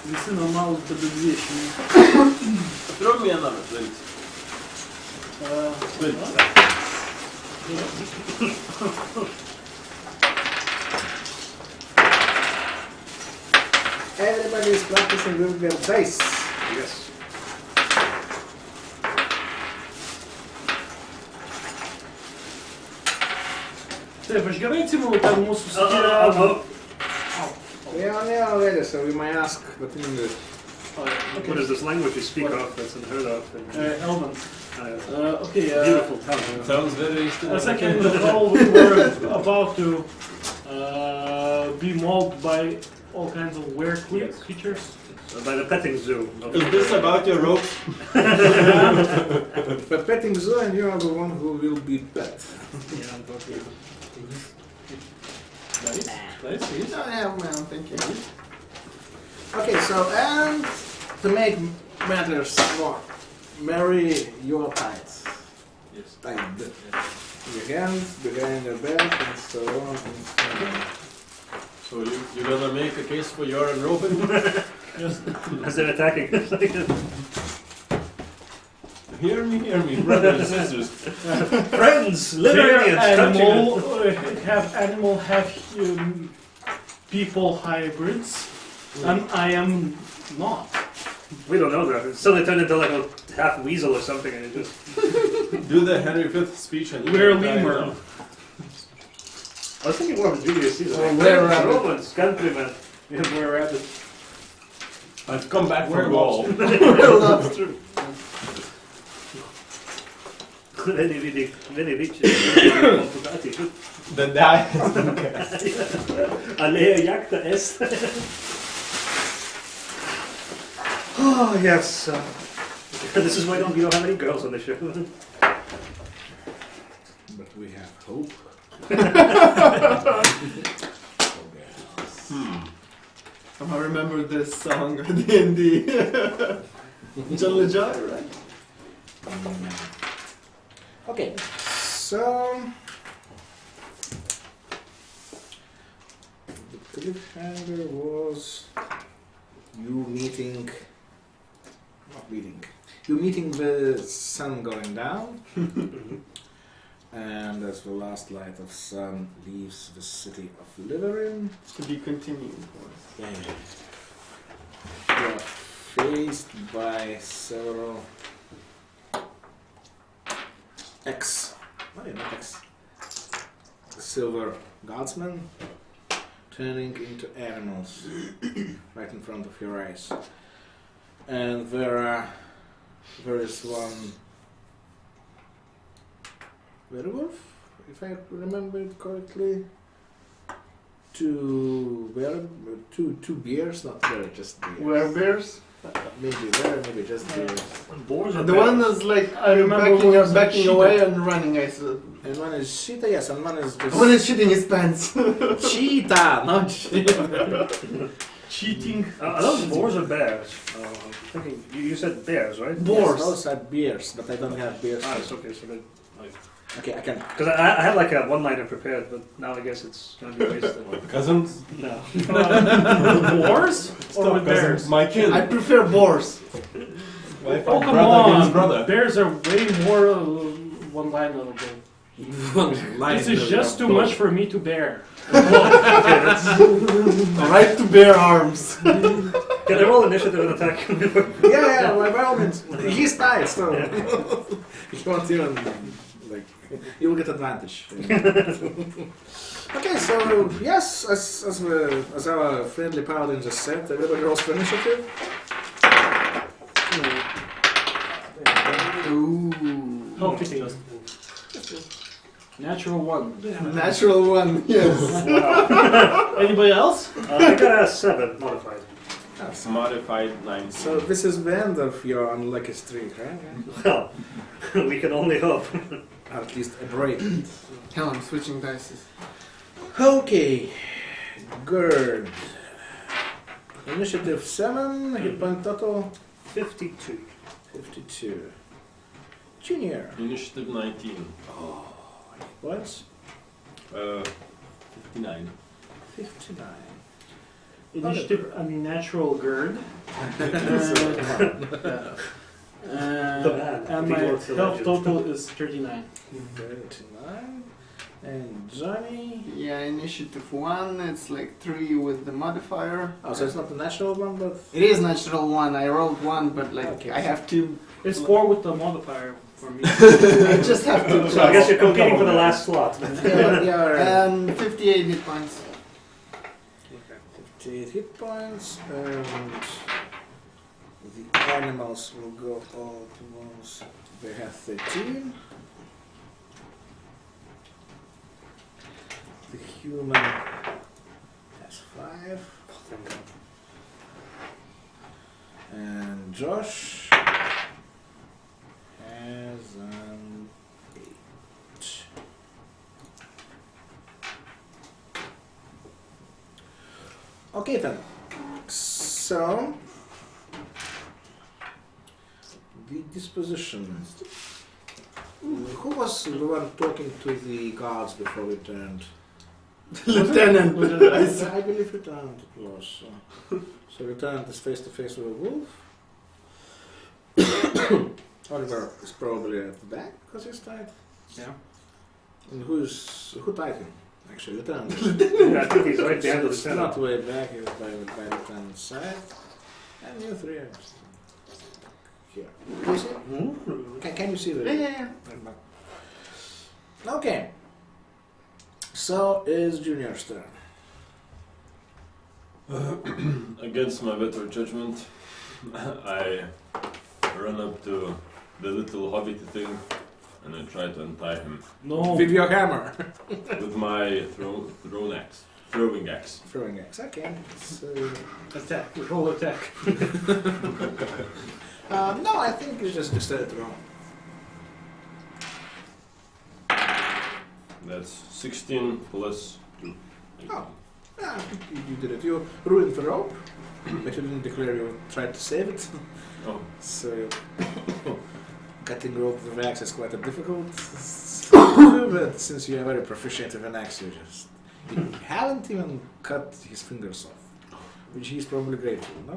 Visi normalūs BD20. Throw me another 20. 20. Everybody is practicing with their dice. Yes. Taip, aš gerai atsimenu, kad mūsų susitikė... We are near already, so we might ask what in English. What is this language you speak of that's unheard of? Elven. Okay, Beautiful town. Sounds very interesting. as I can recall, we were about to be mauled by all kinds of weird creatures. By the petting zoo. Is this about your rope? But petting zoo and you are the one who will be pet. Nice, nice, yes. Yeah, man, thank you. Okay, so, and to make matters more, marry your tights. Yes. Tight. Your hands behind your back and so on and so on. So you're gonna make a case for your and Robin? Yes. As they're attacking. Hear me, brothers and sisters. Friends! They're Librarians! animal have people hybrids, and I am not. We don't know that. It suddenly turned into like a half weasel or something and it just... Do the Henry V speech and We're die lemur. now. I was thinking more of Julius Caesar. Oh, where Friends, rabbit? Romans, countrymen. Yeah, we're rabbit. I've come back We're from Gaul. Lobster. Veni vidi computati. The die. Alea jacta est. Oh, yes. This is why we don't have any girls on the show. But we have hope. I remember this song, D&D. Jolly Jolly, right? Okay, so the cliffhanger was you meeting the sun going down, and as the last light of sun leaves the city of Liverin, To be continued, of course. you are faced by several silver guardsmen turning into animals right in front of your eyes. And there is one werewolf, if I remember it correctly. Two bears, not bears, just bears. Werebears? Maybe there, maybe just bears. Boars are The one is like I remember backing Sheeta. away and running, I said. And one is cheetah, yes, and one is just One is shitting his pants. cheetah, not cheetah. Cheating. Are those boars or bears? I'm thinking, you said bears, right? Yes, those are bears, but I don't have bears. Ah, it's okay, so then... Okay, I can. Because I had like a one-liner prepared, but now I guess it's going to be wasted. Cousins? No. Boars or with bears? My kin. I prefer boars. My Oh, come brother against on! brother. Bears are way more one-liner than this is just too much for me to bear. Right to bear arms. Can they roll initiative and attack? Yeah, by all means. He's tied, so you won't even like you will get advantage. Okay, so yes, as our friendly paladin just said, everybody rolls for initiative. Ooh. How fitting. Natural one. Natural one, yes. Anybody else? I got a 7 modified. Modified 9. So this is the end of your unlucky streak, right? Well, we can only hope. At least a break. Hell, I'm switching dice. Okay, good. Initiative 7, hit point total 52. 52. Junior. Initiative 19. What? 59. 59. Initiative, natural gird. And my health total is 39. 39. And Johnny. Yeah, initiative 1, it's like 3 with the modifier. Oh, so it's not the natural one, but. It is natural 1, I rolled 1, but like Okay. I have to. It's 4 with the modifier for me. I just have to. So I guess you're competing for the last slot. Yeah, And 58 hit points. 58 hit points, and the animals will go all at once. They have 13. The human has 5. And Josh has 8. Okay then. So the disposition. Who was the one talking to the guards before we turned? Lieutenant. I believe Lieutenant it was. So Lieutenant is face to face with a wolf. Oliver is probably at the back because he's tied. Yeah. And who tied him? Actually, Lieutenant. Yeah, I think he's right behind the It's center. not way back, he's by Lieutenant's side. And you three are here. Do you see? Can you see the... Yeah. Okay. So is Junior's turn. Against my better judgment, I run up to the little hobbit thing and I try to untie him No. With your hammer. with my throwing axe. Throwing axe. Throwing axe, okay. So, Attack. Roll attack. no, I think you just started wrong. That's 16 plus 2. Oh. Yeah, I think you did it. You ruined the rope, but you didn't declare you tried to save it. Oh, So, cutting rope with an axe is quite a difficult but since you are very proficient with an axe, you haven't even cut his fingers off, which he's probably grateful, no?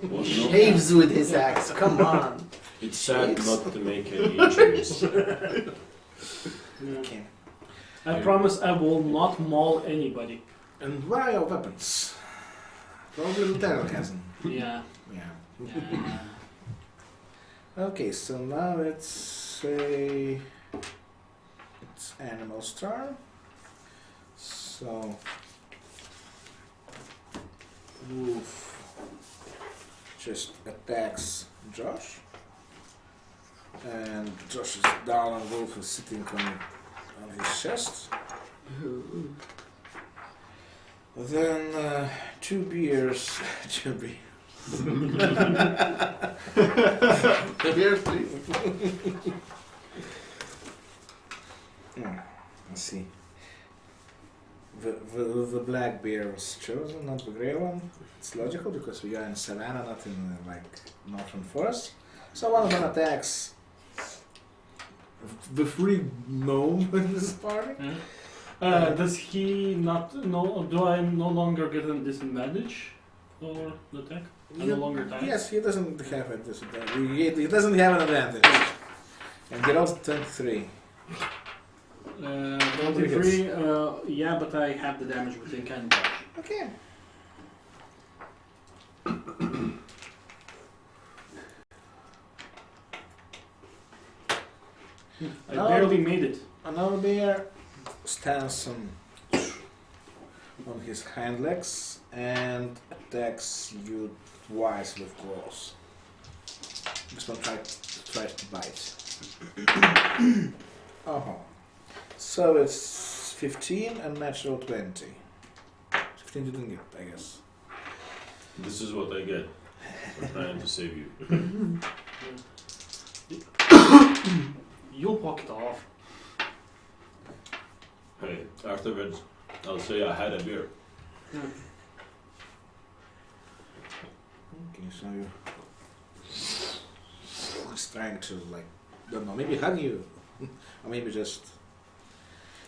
well, He no. shaves with his axe, come on. It's sad not to make any injuries. Okay. I promise I will not maul anybody. And where are your weapons? Probably Lieutenant hasn't. Yeah. Yeah. Yeah. Okay, so now let's say it's Animal's turn. So Wolf just attacks Josh. And Josh is down and Wolf is sitting on his chest. Then 2 beers. 2 beers. Here, please. Let's see. The black bear was chosen, not the grey one. It's logical because we are in savannah, not in northern forest. So one of them attacks the free gnome in this party. Does he not? No. Do I no longer get a disadvantage for the attack? I no longer die. Yes, he doesn't have a disadvantage. He doesn't have an advantage. And get out 23. 23. Yeah, but I have the damage within cannon dodge. Okay. I barely made it. Another bear stands on his hind legs and attacks you twice with claws. This one tries to bite. So it's 15 and natural 20. 15 didn't get, I guess. This is what I get for trying to save you. You'll walk it off. Hey, afterwards, I'll say I had a beer. Okay, so he's trying to don't know, maybe hug you, or maybe just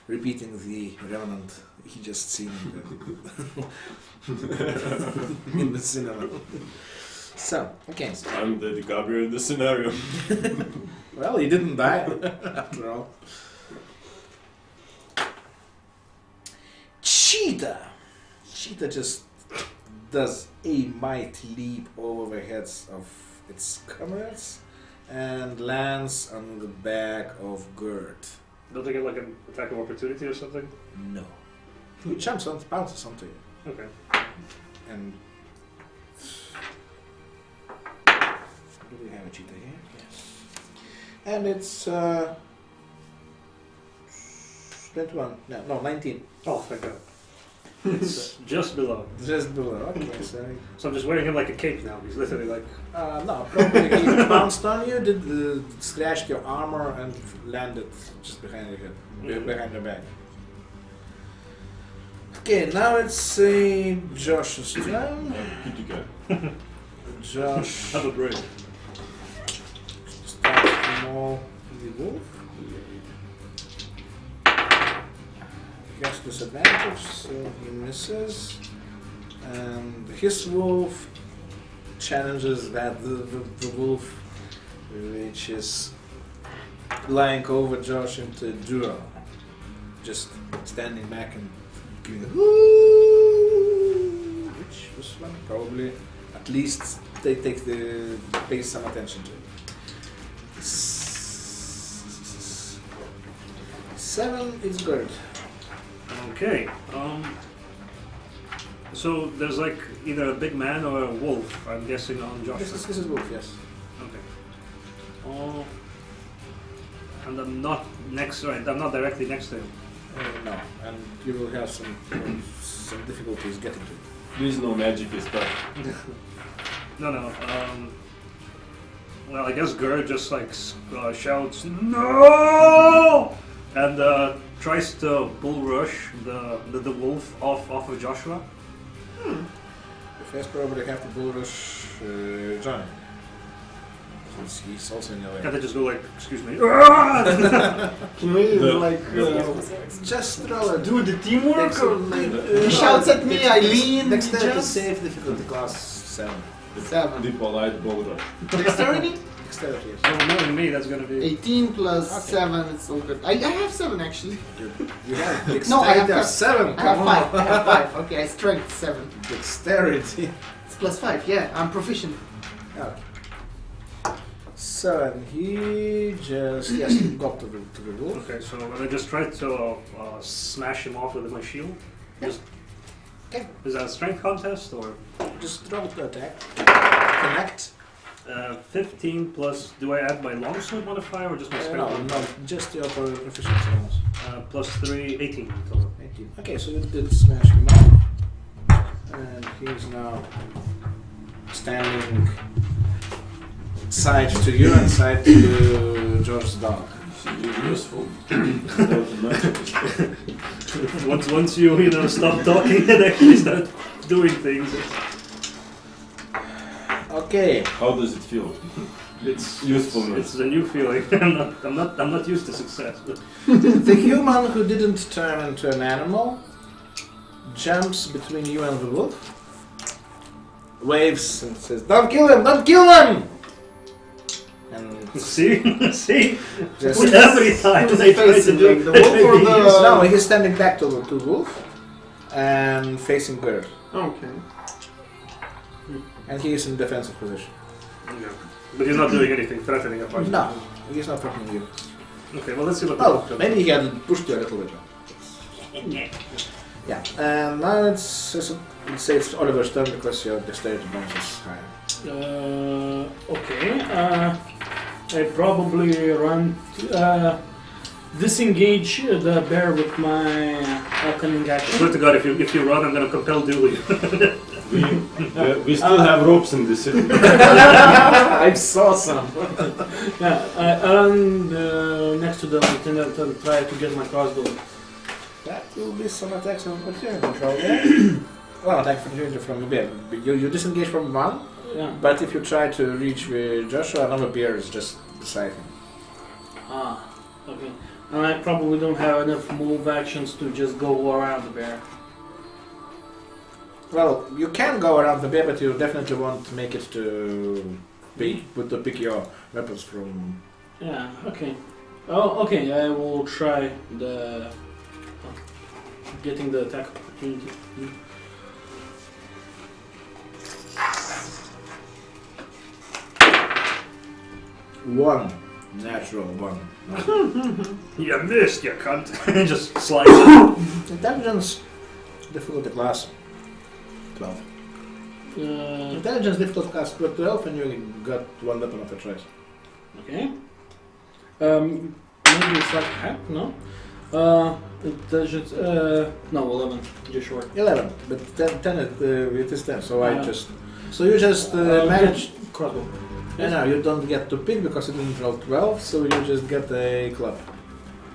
repeating the revenant he just seen in the cinema. So, okay. I'm the DiCaprio in the scenario. Well, he didn't die after all. Cheetah! Cheetah just does a mighty leap over the heads of its comrades and lands on the back of Gert. Don't they get like an attack of opportunity or something? No. He jumps on, bounces onto you. Okay. And do we have a cheetah here? Yes. And it's 21. No, 19. Oh, thank God. It's just below. Just below. Okay, sorry. So I'm just wearing him like a cape now. He's literally like. No, probably he bounced on you, scratched your armor, and landed just behind your head, behind your back. Okay, now it's Josh's turn. Kitty cat. Josh Have a break. starts small the wolf. He has disadvantage, so he misses. And his wolf challenges that the wolf, which is lying over Josh, into a duel. Just standing back and giving a whoo, which was fun. Probably, at least they pay some attention to it. 7 is good. Okay. So there's like either a big man or a wolf. I'm guessing on Joshua. This is wolf, yes. Okay. Oh. And I'm not next. Right. I'm not directly next to him. No, and you will have some difficulties getting to it. Please no magic is stuff. No. Well, I guess Gerd just like shouts no, and tries to bull rush the wolf off of Joshua. You first probably have to bull rush Johnny, since he's also in your way. Can't they just go like, excuse me? Can we Just roll it. do the teamwork or like he Uh, shouts at me, I lean, Dexterity jump? save difficulty class 7. 7. The polite bull rush. Dexterity? Dexterity, yes. So knowing me, that's gonna be. 18 plus Okay. 7, it's all good. I have 7 actually. You have dexterity No, I have of 7. I have come 5. on. I have 5. Okay, I strength 7. Dexterity. It's plus 5, yeah, I'm proficient. Okay. So and he just got to the wolf. Okay, so I just tried to smash him off with my shield. Just. Okay. Is that a strength contest or? Just roll to attack. Connect. 15 plus. Do I add my longsword modifier or just my strength? No, just your proficiency rolls. Plus 3, 18 total. 18. Okay, so you did smash him off. And he's now standing side to you and side to George's dog. You're useful. Without the magic is stuff. Once you stop talking and actually start doing things, Okay. How does it feel? it's Usefulness. It's a new feeling. I'm not used to success. But The human who didn't turn into an animal jumps between you and the wolf, waves and says, "Don't kill him! Don't kill him!" And see, just every time Who's they try to facing, do like, the wolf or the- no, he's standing back to wolf and facing Gerd, Okay. and he is in defensive position. Yeah. But he's not doing anything threatening apart. No, he's not talking to you. Okay, well let's see what the Oh, wolf does. maybe he had pushed you a little bit. Yeah, and now let's say it's Oliver's turn because your dexterity bonus is higher. Okay. I probably disengage the bear with my cunning Swear action. to God, if you run, I'm gonna compel duel you. We still have ropes in the city. I saw some. Yeah, I run next to the lieutenant and try to get my crossbow. That will be some attacks of opportunity from there. Well, attack of opportunity from the bear. You disengage from one, Yeah. but if you try to reach with Joshua, another bear is just beside him. Ah, okay. And I probably don't have enough move actions to just go around the bear. Well, you can go around the bear, but you definitely want to make it to pick your weapons from. Yeah. Okay. Oh, okay. I will try the getting the attack opportunity. One natural one. You missed, you cunt. Just slice it. Intelligence difficulty class 12. Uh, Intelligence difficulty class 12, and you got one weapon of your choice. okay. Maybe it's like half. No. Intelligence. No, 11. You're short. 11, but 10 it is 10. So I Uh, just. So you just manage. Crossbow. No, you don't get to pick because it didn't roll 12, so you just get a club.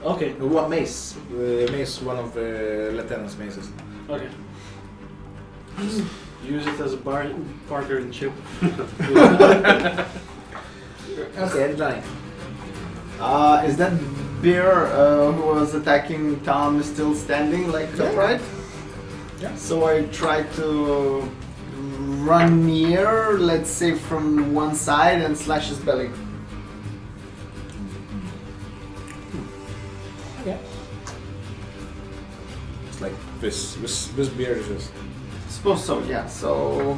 Okay. One mace. Mace, one of the lieutenant's maces. Okay. Just use it as a partner in chip. Okay, Johnny. Is that bear who was attacking Tom still standing, like Yeah. upright? Yeah. So I try to run near, let's say from one side, and slash his belly. Okay. It's like this beer is just. Suppose so, yeah. So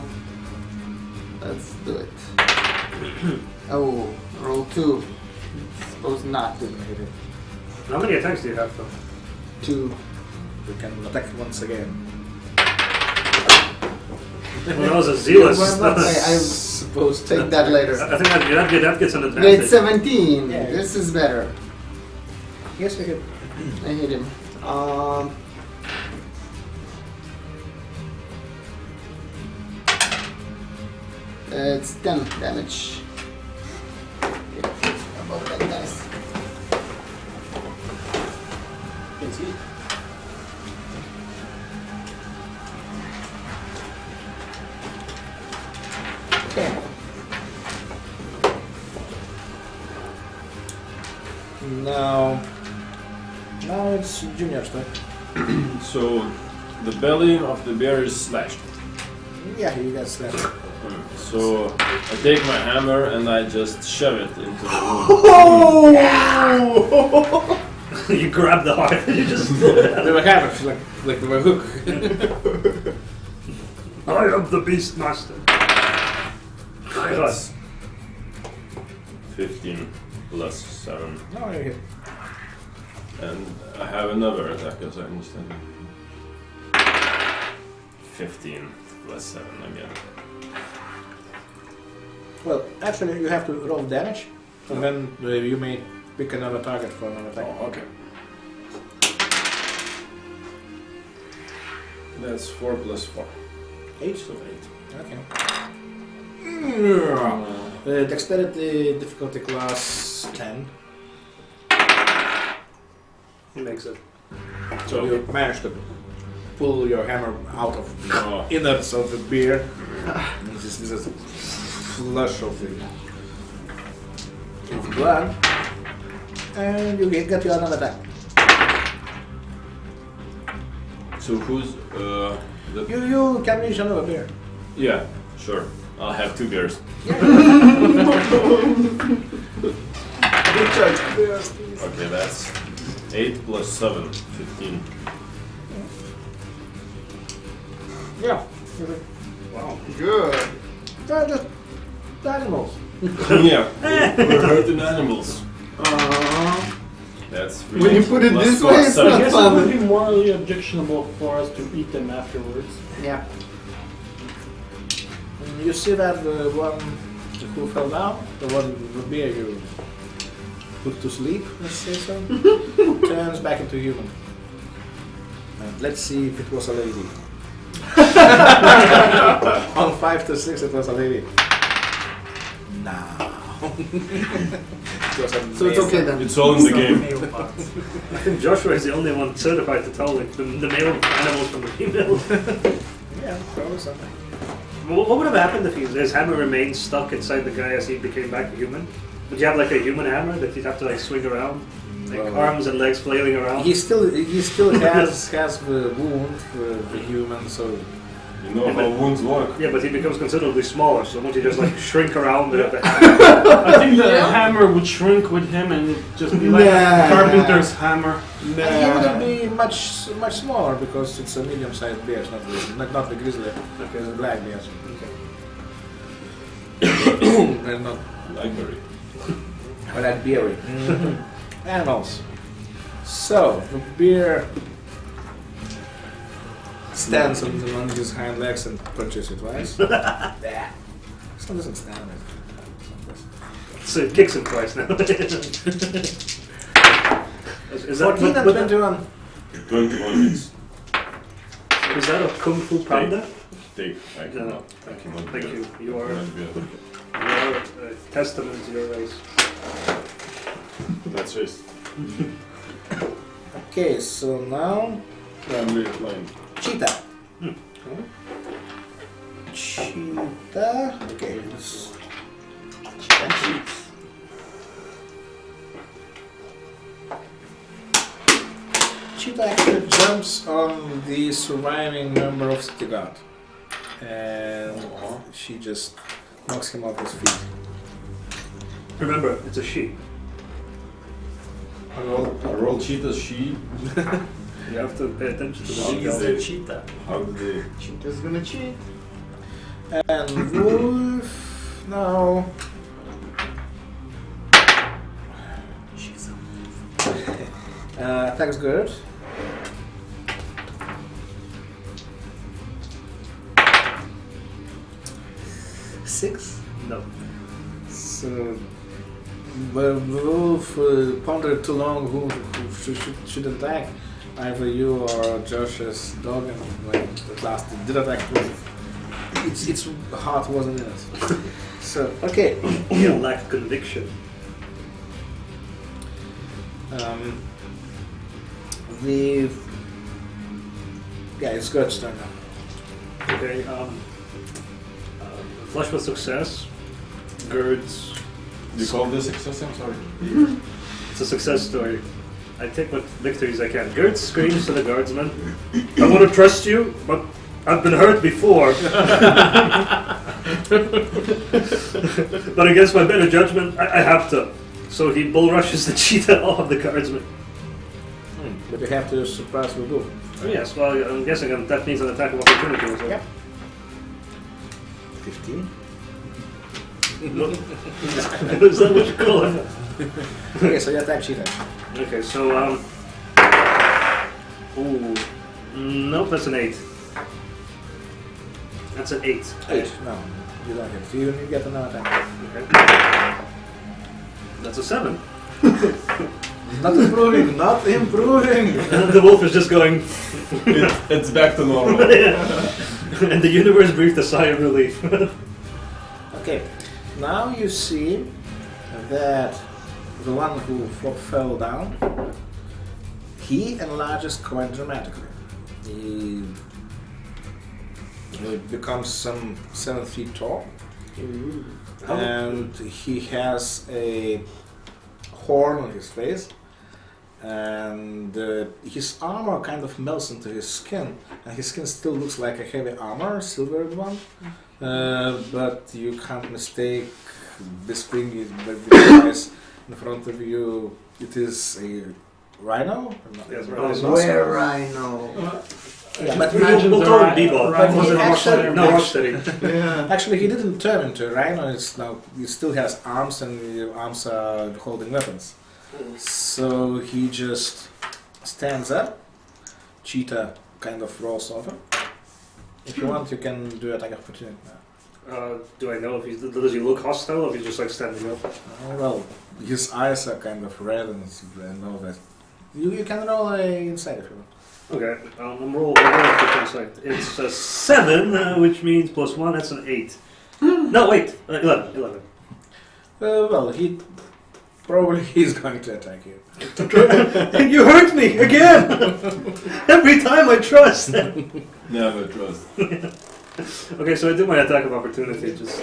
let's do it. Oh, roll 2. Suppose not. Didn't hit it. How many attacks do you have, though? 2. You can attack once again. Well, that was a zealous. Well, not like I suppose take that later. I think that gets an Grade advantage. 17. Yeah. This is better. Yes, we can. I hit him. It's 10 damage. About that nice. Can see. Okay. Now it's Junior's turn. So the belly of the bear is slashed. Yeah, you got slashed. So I take my hammer and I just shove it into the wound. You grab the heart and you just. They were hammers, like they were hook. I am the beast master. That's 15 plus 7. No, you hit. And I have another attack as I understand. 15 plus 7 again. Well, actually, you have to roll damage, and then you may pick another target for another attack. Oh, okay. That's 4 plus 4. 8? So 8. Okay. Dexterity difficulty class 10. He makes it. So you managed to pull your hammer out of the Oh. innards of the beer. And this is a flush of blood. And you get your another attack. So who's the You can reach another beer. Yeah, sure. I'll have 2 bears. Good choice. Okay, that's 8 plus 7, 15. Yeah. Wow. Good. They're just animals. Yeah, we're hurting animals. That's When you put it plus this four, way, it's seven. I not guess fun. it would be morally objectionable for us to eat them afterwards. Yeah. You see that the one who fell down, the one the bear you put to sleep, let's say so, turns back into human. And let's see if it was a lady. On 5 to 6 it was a lady. No. It was a So it's male. okay then. It's all in the game. I think Joshua is the only one certified to tell like, the male animals from the female. Yeah, probably something. What would have happened if his hammer remained stuck inside the guy as he became back a human? Would you have like a human hammer that you'd have to like swing around? Like Well, arms and legs flailing around? He still has the wound, the human, so You know how wounds work. Yeah, but he becomes considerably smaller, so won't he just like shrink around the I think the hammer would shrink with him and it'd just be like Nah. carpenter's hammer. And he wouldn't be much smaller because it's a medium-sized bear, it's not the grizzly, it's a black bear. They're not Blackberry. blackberry. Animals. So the bear stands on his hind legs and punches it twice. Yeah. Some doesn't stand it. So it kicks him twice now. Is that 14 and 21. 21 hits. is that a Kung Fu Panda? Take. I No, cannot. I cannot. Thank you. You are Cannot be able- a testament to your race. That's just. Okay, so now I'm really flying. cheetah. Cheetah. Okay, this cheetah actually jumps on the surviving member of City Guard, and she just knocks him off his feet. Remember, it's a she. I roll cheetah's she. You have to pay attention to the She's details. a cheetah. How do they? Cheetah's gonna cheat. And wolf now. Attacks good. Six. No. So the wolf pondered too long who should attack. Either you or Josh's dog, and when at last it did attack, its heart wasn't in it. So okay. He lacked conviction. The it's Gert's turn now. Okay. Flush with success. Girds. You call this success? I'm sorry. It's a success story. I take what victories I can. Gert screams to the guardsman, I want to trust you, but I've been hurt before. But against my better judgment, I have to. So he bull rushes the cheetah off the guardsman. But you have to surpass the wolf. Yes, well, I'm guessing that means an attack of opportunity as well. Yep. 15. Is that what you call it? Okay, so you attack cheetah. Okay, so, ooh. Nope, that's an 8. That's an 8. 8. No, you don't hit. So you get another attack. Okay. That's a 7. Not improving, not improving. And the wolf is just going, It's back to normal. and the universe breathed a sigh of relief. Okay, now you see that the one who fell down, he enlarges quite dramatically. He becomes some 7 feet tall, and he has a horn on his face, and his armor kind of melts into his skin, and his skin still looks like a heavy armor, silvered one, but you can't mistake this thing with the eyes in front of you. It is a rhino? Yes, Or rhino. not? Where I know. Yeah, but We'll call him Bebop. But was he it actually, No, Rocksteady. Yeah. actually, he didn't turn into a rhino. It's now he still has arms, and the arms are holding weapons. So he just stands up. Cheetah kind of rolls over. If you want, you can do attack of opportunity now. Do I know if does he look hostile or if he's just like standing up? Well, his eyes are kind of red, and I know that. You can roll a insight if you want. Okay, I'm rolling insight. It's a 7, which means +1, that's an 8. No, wait, 11. Well, he probably is going to attack you. You hurt me again! Every time I trust! Never trust. Okay, so I do my attack of opportunity, just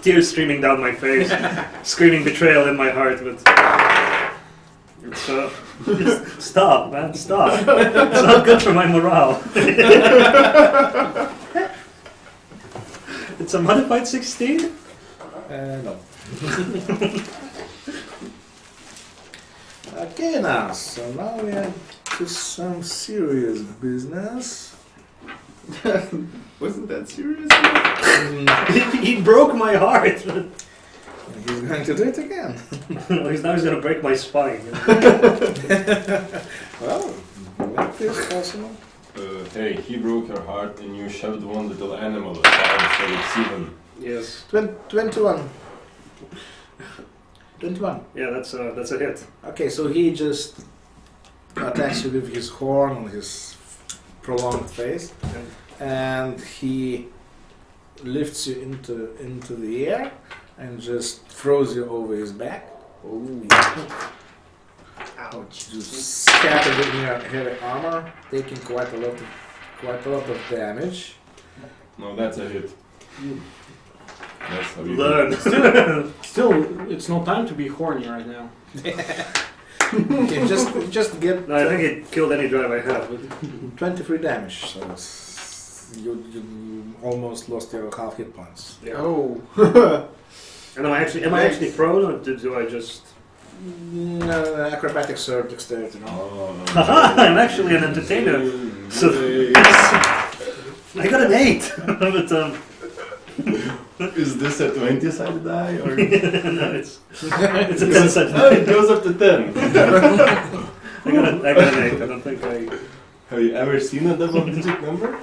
tears streaming down my face, screaming betrayal in my heart, but it's, stop, man, stop. It's not good for my morale. It's a modified 16? No. Okay, now, so now we are to some serious business. Wasn't that serious? He broke my heart. And he's going to do it again. Now he's gonna break my spine. Well, that is possible. Hey, he broke your heart and you shoved one little animal aside so it's even. Yes. 21. 21. Yeah, that's a hit. Okay, so he just attacks you with his horn on his prolonged face, and he lifts you into the air and just throws you over his back. Oh. Ouch! Just scattered in your heavy armor, taking quite a lot of damage. No, that's a hit. That's how you Learn. Still, it's no time to be horny right now. Okay, just get No, I think it killed any drive I have. 23 damage. So you almost lost your half hit points. Yeah. Oh. And am I actually prone, or do I just? No, acrobatics or dexterity. No. Oh, Haha, I'm actually an entertainer. So I got an 8. But is this a 20-sided die or? no, it's a 10-sided. Oh, it goes up to 10. I got an 8. I don't think I. Have you ever seen a double-digit number?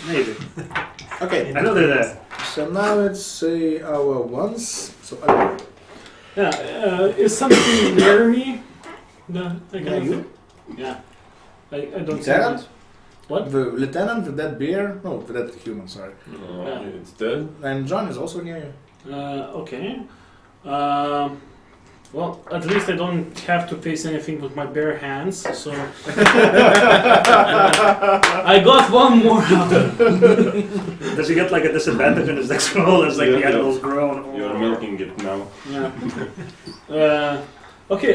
Maybe. Okay, I know they're there. so now it's our ones. So Yeah, is something near me? No, I Yeah, can you? Yeah. I don't see Lieutenant? it. What? The lieutenant, the dead bear, no, the dead human, sorry. No, Yeah. it's dead. And John is also near you. Okay. Well, at least I don't have to face anything with my bare hands, so I got one more out of it. Does he get like a disadvantage in his next roll as like the Yeah. animal's grown? You're milking it now. Yeah. Okay,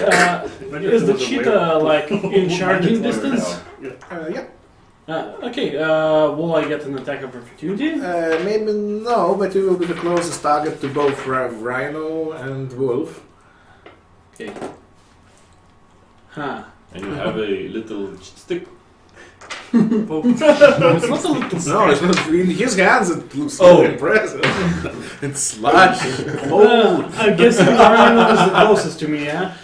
is the cheetah like in charging distance? Yeah. Okay, will I get an attack of opportunity? Maybe no, but you will be the closest target to both Rhino and Wolf. Okay. Huh. And you have a little stick. No, it's not a little No, it's not in his hands. It looks Oh. impressive. It's large. I guess the rhino is the closest to me, yeah?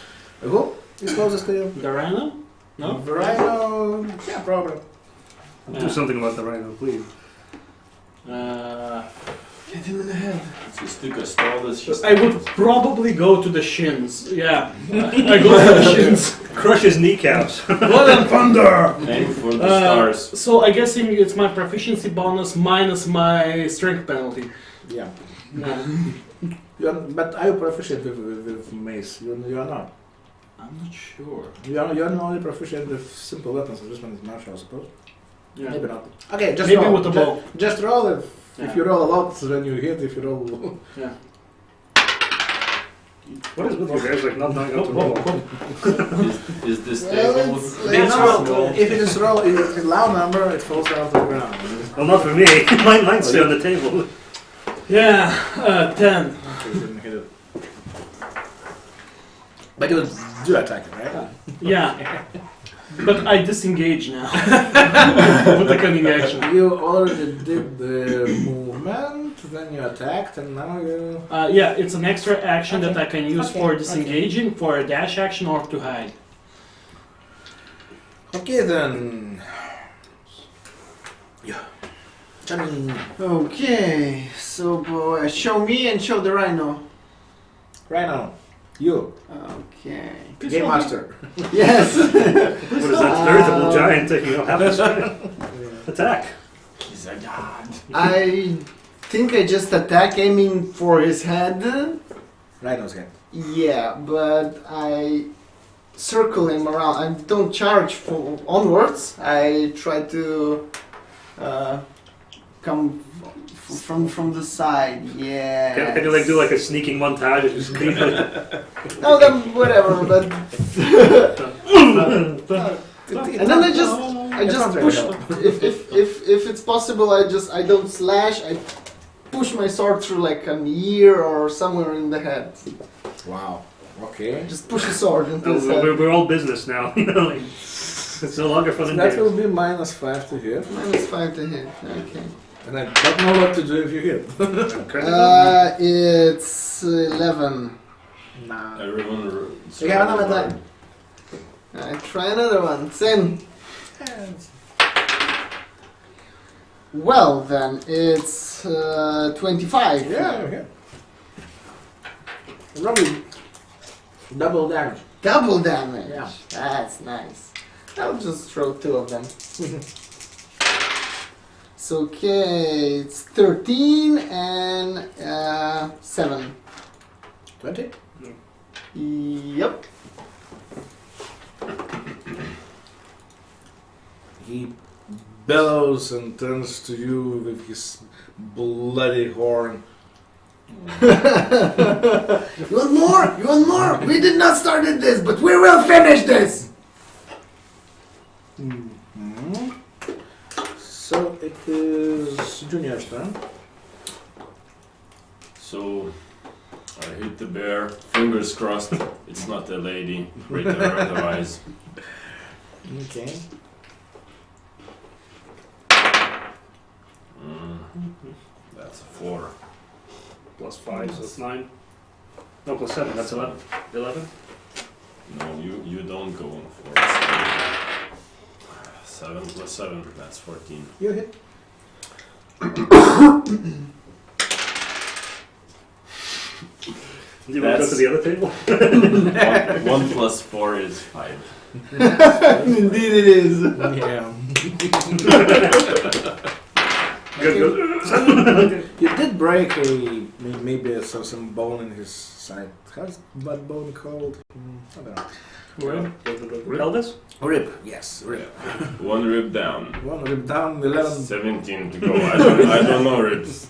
Who is closest to you? The rhino? No? The Rhino. Yeah, probably. Do something about the rhino, please. Hit him in the head. It's a stick as tall as his. I would probably go to the shins. Yeah. I go to the shins. Crush his kneecaps. Blood and thunder! Aim for the stars. So I guessing it's my proficiency bonus minus my strength penalty. Yeah. Yeah. But are you proficient with mace? You are not. I'm not sure. You're not only proficient with simple weapons. So this one is martial, I suppose. Yeah. Maybe not. Okay, just Maybe roll. with the bow. Just roll it. Yeah. If you roll a lot, then you hit. If you roll, Yeah. What is with you guys like not knowing how to roll? Is this Well, table? it's no, if it is roll, if it's a loud number, it falls down to the ground. Well, not for me. Mine's still on the table. Yeah, 10. Okay, you didn't hit it. But you do attack it, right? Yeah. But I disengage now. With the cunning action. You already did the movement, then you attacked, and now you. Yeah, it's an extra action that I can use Okay, for okay. disengaging, for a dash action, or to hide. Okay then. Yeah. Johnny. Okay, so show me and show the rhino. Rhino. You. Okay. Game master. Yes. What is that veritable giant taking up half the screen? Attack. He's a god. I think I just attack aiming for his head. Rhino's head. Yeah, but I circle him around. I don't charge onwards. I try to come from the side. Yeah. Can you like do like a sneaking montage and just leave it? No, then whatever. But and then I just It's not push. very helpful. If it's possible, I don't slash. I push my sword through like an ear or somewhere in the head. Wow. Okay. Just push the sword into his head. We're all business now. You know, like, it's no longer fun and That will games. be -5 to hit. -5 to hit. Okay. And I don't know what to do if you hit. It's 11. Nah. Everyone. You have another die. I try another one. Same. Well then, it's 25. Yeah, okay. Probably double damage. Double damage. Yeah. That's nice. I'll just throw 2 of them. So okay, it's 13 and 7. 20? Yep. He bellows and turns to you with his bloody horn. You want more? You want more? We did not start this, but we will finish this. So it is Junior's turn. So I hit the bear. Fingers crossed. It's not a lady. Right there, otherwise. Okay. That's a 4. +5, so it's 9. No, +7, that's 11. 11? No, you don't go on 4. 7 plus 7. That's 14. You hit. Do you want to go to the other table? 1 plus 4 is 5. Indeed it is. Yeah. Good. You did break maybe some bone in his side. How's that bone called? I don't know. Eldest? Rib. Yes, rib. 1 rib down. One rib down, 11. 17 to go. I don't know ribs.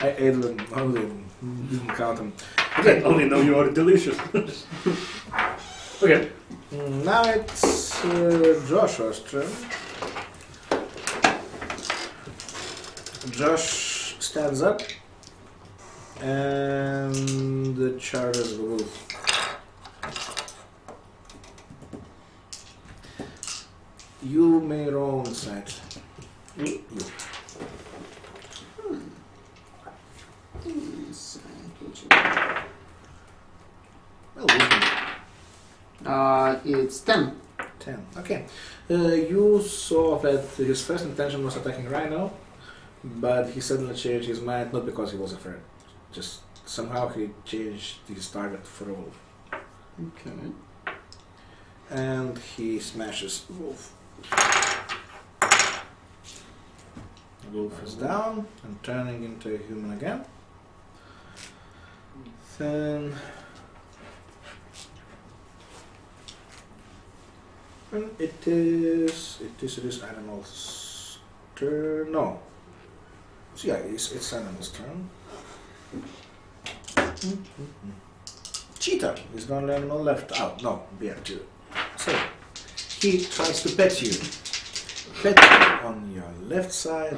I ate them. Only didn't count them. I Okay. only know you are delicious. Okay. Now it's Joshua's turn. Josh stands up and charges the wolf. You may roll inside. You. Well, It's 10. 10. Okay. You saw that his first intention was attacking Rhino, but he suddenly changed his mind, not because he was afraid. Just somehow he changed his target for a wolf. Okay. And he smashes the wolf. The wolf is down and turning into a human again. Then... And it is animal's turn. No. So yeah, it's animal's turn. Cheetah is the only animal left out. No, bear too. So he tries to pet you. Pet you on your left side,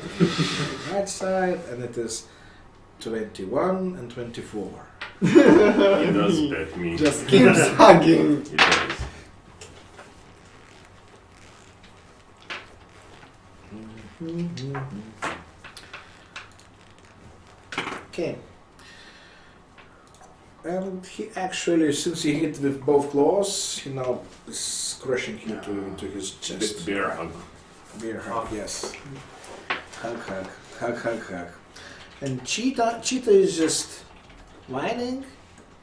right side, and it is 21 and 24. He does pet me. Just keeps hugging. He does. Okay. And he actually, since he hit with both claws, he now is crushing you to his chest. Bear hug. Bear hug, yes. Hug, hug, hug, hug, hug. And Cheetah is just whining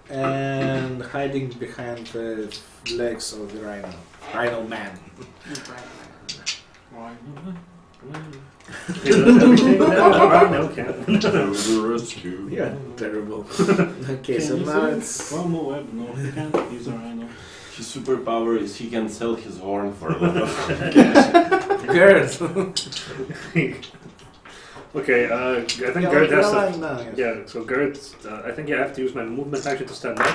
and hiding behind the legs of the Rhino man. He does everything now. Rhino can. To the rescue. Yeah, terrible. Okay, so now it's... One more web. No, he can't use a rhino. His superpower is he can sell his horn for a lot of Gerd. Okay, I think Yeah, Gerd has to... lying now, yes. Yeah, so Gerd, I think you have to use my movement action to stand up.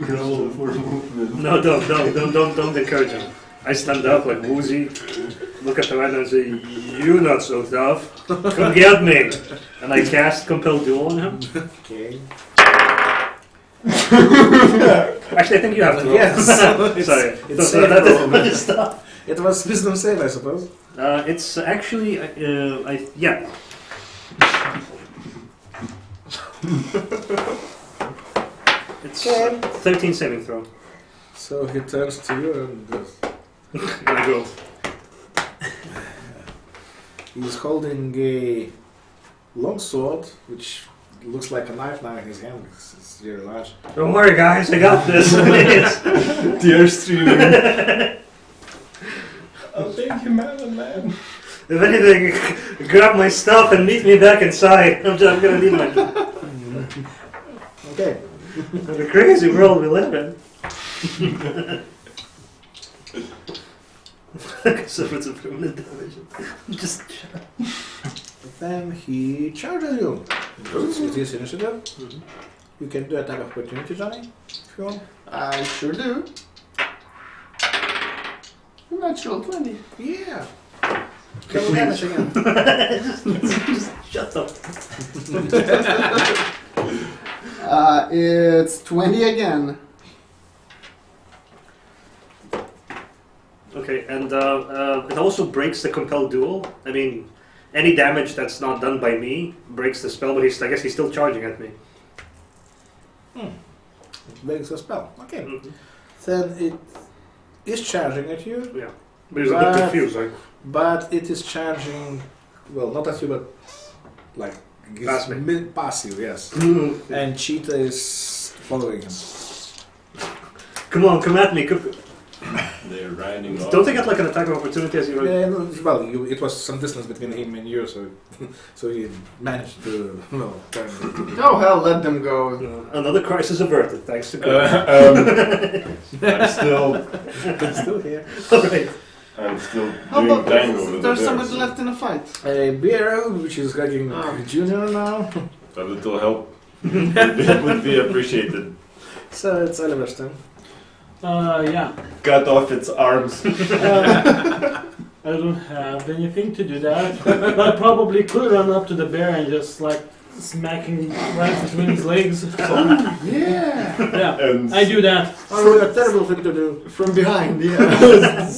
Roll for movement. No, don't encourage him. I stand up like woozy. look at the man and say, "You not so tough. Come get me." And I cast Compel Duel on him. Okay. Actually, I think you have to roll. Yes. Sorry. It's So safe that is roll. funny stuff. It was wisdom save, I suppose. It's actually, yeah. It's 13 saving throw. So he turns to you and goes. I go. He's holding a long sword, which looks like a knife now in his hand because it's very large. Don't worry, guys. I got this. Tears streaming. Oh, thank you, man. If anything, grab my stuff and meet me back inside. I'm gonna need my. Okay. The crazy world we live in. So it's a permanent damage. Just. Then he charges you. It is initiative. You can do attack of opportunity, Johnny, if you want. I sure do. Natural 20. Yeah. Double damage again. just shut up. It's 20 again. Okay, and it also breaks the Compel Duel. I mean, any damage that's not done by me breaks the spell, but I guess he's still charging at me. It breaks a spell. Okay. Mhm. Then it is charging at you, Yeah, but he's a bit confused. Like, but it is charging, well, not at you, but like it's Past me. passive, yes. And Cheetah is following him. come on, come at me. They're riding off. Don't they get like an attack of opportunity as you? Yeah, no, well, it was some distance between him and you, so so he managed to turn. Oh hell, let them go. Another crisis averted, thanks to God. I'm still Still here. Alright. I'm still How doing about tango with the there's bears. somebody left in the fight? A bear, which is hugging Oh. Junior now. A little help would be appreciated. So it's Oliver's turn. Yeah. Cut off its arms. I don't have anything to do that. I probably could run up to the bear and just like smacking right between his legs. Yeah. Yeah, And I do that. Oh, a terrible thing to do. From behind, yeah.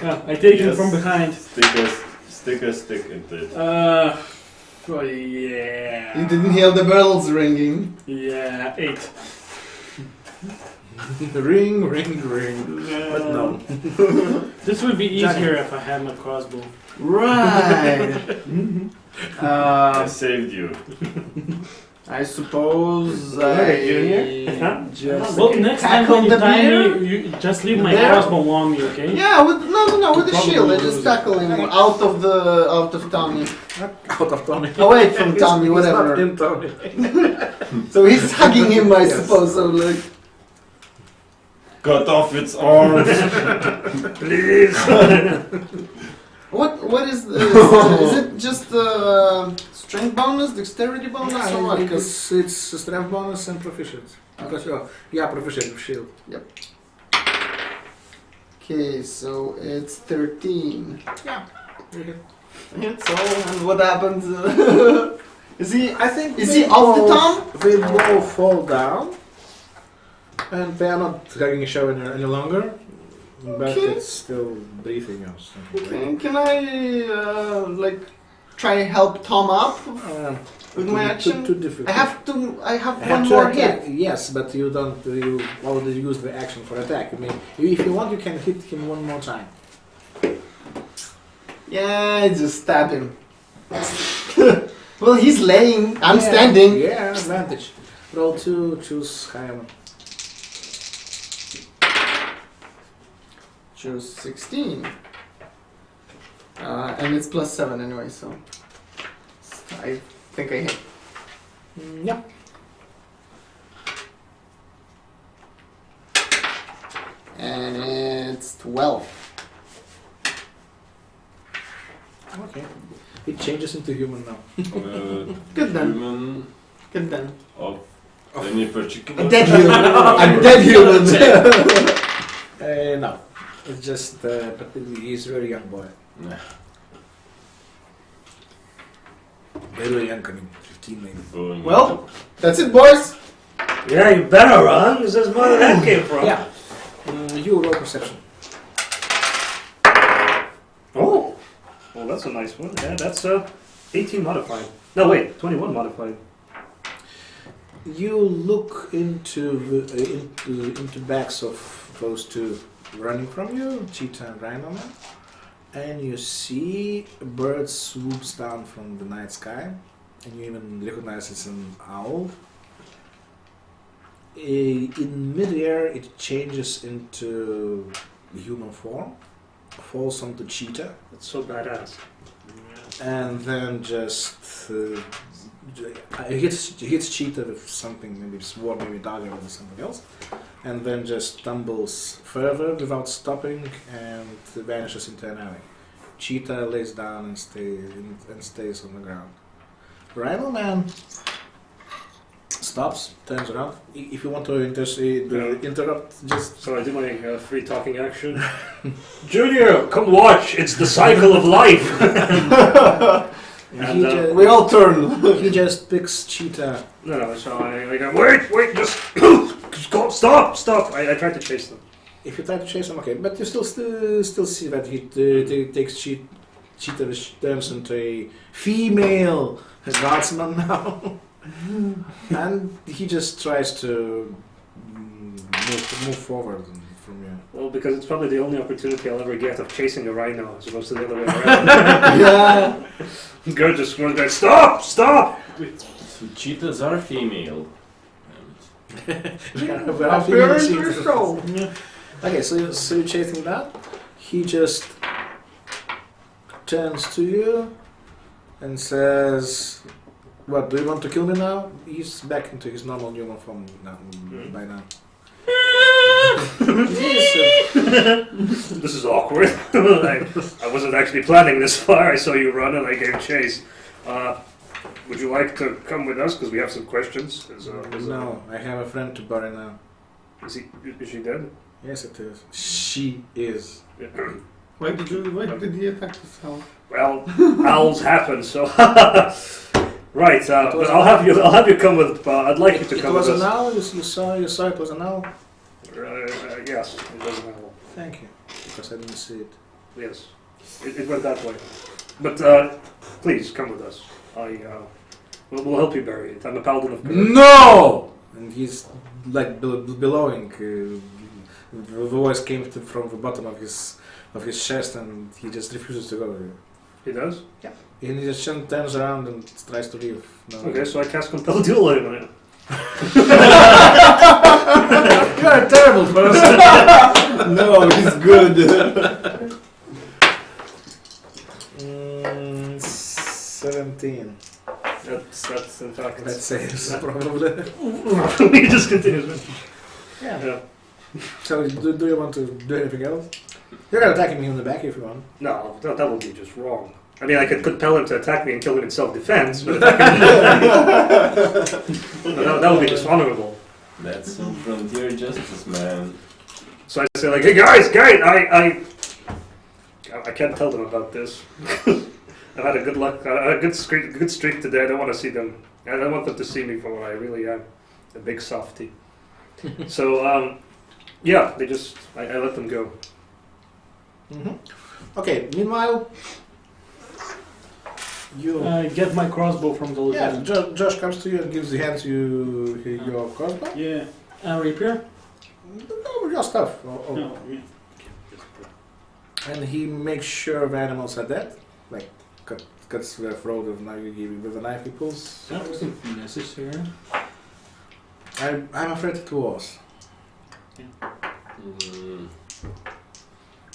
Yeah, I take him Yes. from behind. stick a stick into it. Oh yeah. You didn't hear the bells ringing. Yeah, 8. Ring, ring, ring. But no. This would be Johnny. easier if I had my crossbow. Right. I saved you. I suppose Huh? just Well, next time when tackle you the tie bear. me, you just leave my Bear? crossbow on me, okay? Yeah, with with the Probably shield. I lose just it. tackle him out of Tommy, Out of Tommy. away from Tommy, He's whatever. not in Tommy. So he's hugging him, I Yes. suppose. So like, Cut off its arms. Please. what is this? Is it just strength bonus, dexterity bonus, or what? Because it's a strength bonus and proficient. Because proficient with shield. Okay, so it's 13. Yeah. So, and what happens? Is he? I think Is they he off the both- top? They both fall down, and they are not hugging each other any longer. But Okay. it's still breathing or something. Okay, can I like try help Tom up with my action? Too difficult. I have I one have more to attack. hit. Yes, but you don't. You already used the action for attack. I mean, if you want, you can hit him one more time. Yeah, just stab him. Well, he's laying. I'm standing. Yeah, advantage. Roll 2, choose higher one. Choose 16. And it's +7 anyway, so I think I hit. Yeah. And it's 12. Okay. It changes into human now. Good then. Human Good then. of any particular. I'm dead human. I'm dead human. No. It's just, but he's a very young boy. Nah, Very young, I mean, 15 maybe. going Well, that's it, boys. Yeah, you better run. This is where that came from. Yeah. You roll perception. Oh, well, that's a nice one. Yeah, that's 18 modified. No, wait, 21 modified. You look into backs of those two running from you, Cheetah and Rhino Man, and you see a bird swoops down from the night sky, and you even recognize it's an owl. In midair, it changes into human form, falls onto Cheetah, That's so badass. and then just hits Cheetah with something, maybe sword, maybe dagger, or something else, and then just tumbles further without stopping and vanishes into an alley. Cheetah lays down and stays on the ground. Rhino Man stops, turns around. If you want to interrupt, just So I do my free talking action. Junior, come watch. It's the cycle of life. And, We all turn. he just picks Cheetah. No, so I go, wait, just go, stop. I tried to chase them. If you try to chase him, okay, but you still see that he takes Cheetah, which turns into a female guardsman now, and he just tries to move forward from you. Well, because it's probably the only opportunity I'll ever get of chasing a rhino as opposed to the other way around. Yeah. Good, just runs back. Stop! So cheetahs are female. We're not feeling Apparently cheetahs. so. Okay, so you're chasing that. He just turns to you and says, "What, do you want to kill me now?" He's back into his normal human form now, by now. This is awkward. I wasn't actually planning this far. I saw you run and I gave chase. Would you like to come with us? Because we have some questions. No, I have a friend to bury now. Is she dead? Yes, it is. She is. Why did he attack his house? Well, owls happen, so right. But I'll have you come with. I'd like you to It come was with an us. owl. You saw it was an owl. Yes, it was an owl. Thank you, because I didn't see it. Yes, it went that way. But please come with us. We'll help you bury it. I'm a paladin of courage. No! And he's like bellowing. The voice came from the bottom of his chest, and he just refuses to go there. He does. And he just turns around and tries to leave. No. Okay, so I cast compel duel on him. You're a terrible person. No, he's good. 17. That's in fact. That saves probably. He just continues. Yeah. So do you want to do anything else? You're gonna attack him in the back if you want. No, that would be just wrong. I mean, I could compel him to attack me and kill him in self-defense, but that would be dishonorable. That's some frontier justice, man. So I say, like, hey guys, I can't tell them about this. I've had a good streak today. I don't want to see them. I don't want them to see me for what I really am, a big softie. So, yeah, I let them go. Okay. Meanwhile, you. I get my crossbow from the Yeah, lieutenant. Josh comes to you and gives you your crossbow. Yeah. Rapier? No, your stuff. No. Yeah. And he makes sure the animals are dead. Like, cuts their throat with a knife he pulls. That wasn't necessary. I'm afraid it was. It's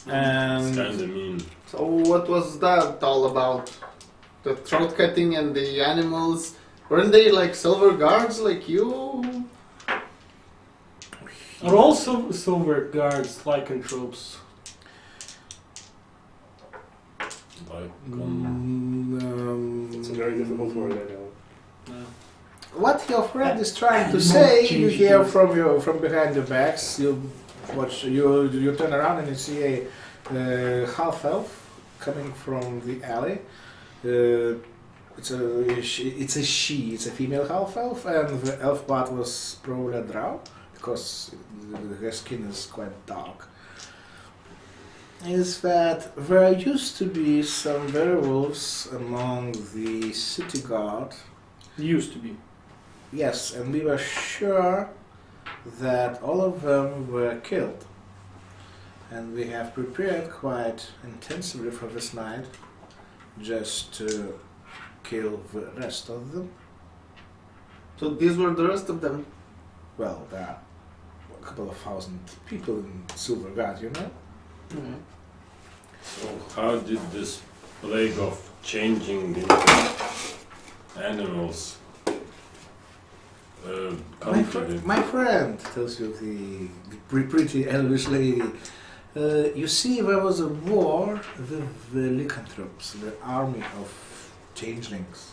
And kinda mean. So what was that all about? The throat cutting and the animals? Weren't they like silver guards like you? Are all silver guards lycanthropes? Like, It's a very difficult word, I know. No. what your friend is trying to More say, you cheese, hear please. from behind your backs. You turn around and you see a half elf coming from the alley. It's a she. It's a female half elf, and the elf part was probably a drow because her skin is quite dark. Is that there used to be some werewolves among the city guard. Used to be. Yes, and we were sure that all of them were killed. And we have prepared quite intensively for this night just to kill the rest of them. So these were the rest of them. Well, there are a couple of thousand people in Silverguard, you know? So how did this plague of changing into animals come to the... My friend, tells you the pretty elvish lady. You see, there was a war with the lycanthropes, the army of changelings.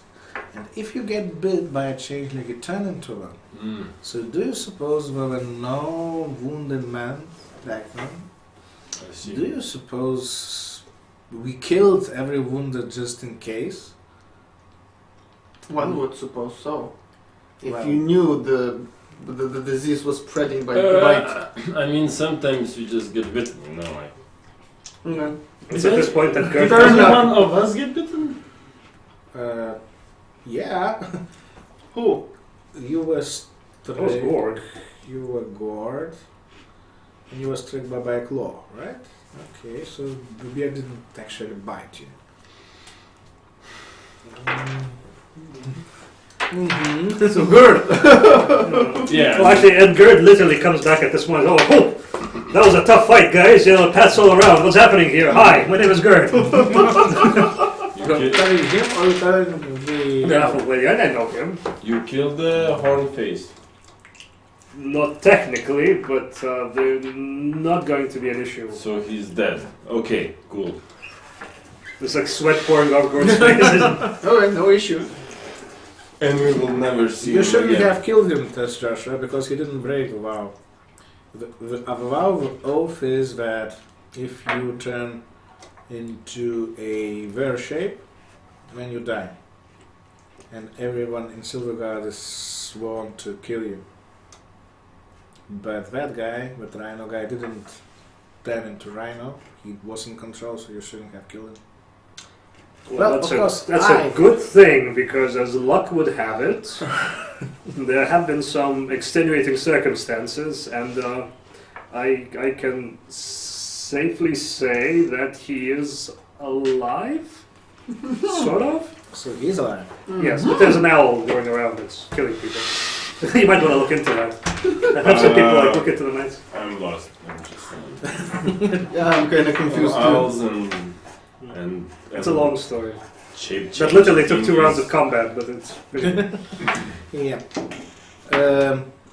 And if you get bit by a changeling, you turn into one. So do you suppose there were no wounded men back then? I see. Do you suppose we killed every wounded just in case? One would suppose so. If Well- you knew the disease was spreading by bite. I mean, sometimes you just get bitten, you know, like... Okay. It's at this point that Gert Fair Does comes enough. back. one of us get bitten? Yeah. Who? You were I was bored. You were gored, and you were struck by a claw, right? Okay, so the bear didn't actually bite you. Mm-hmm. So good. Yeah. Well, actually, Ed Gerd literally comes back at this point. Oh, that was a tough fight, guys. You know, pats all around. What's happening here? Hi, my name is Gerd. You You're ki- telling him or you're telling the... Definitely, I didn't know him. you killed the horn face. Not technically, but they're not going to be an issue. So he's dead. Okay, cool. There's like sweat pouring off Gord's face. Okay, no issue. And we will never see You him shouldn't again. have killed him, Tess Joshua, because he didn't break the vow. The vow of oath is that if you turn into a bear shape, then you die. And everyone in Silverguard is sworn to kill you. But that guy, the Rhino guy, didn't turn into Rhino. He was in control, so you shouldn't have killed him. Well, that's of course, that's I- a good thing because, as luck would have it, there have been some extenuating circumstances, and I can safely say that he is alive, sort of. So he's alive. Yes, but there's an owl going around that's killing people. You might want to look into that. I have some people like look into the night. I'm lost. I'm just... Yeah, I'm kind of confused too. Owls and It's a long story. shape That literally took 2 changes. rounds of combat, but it's really Yeah.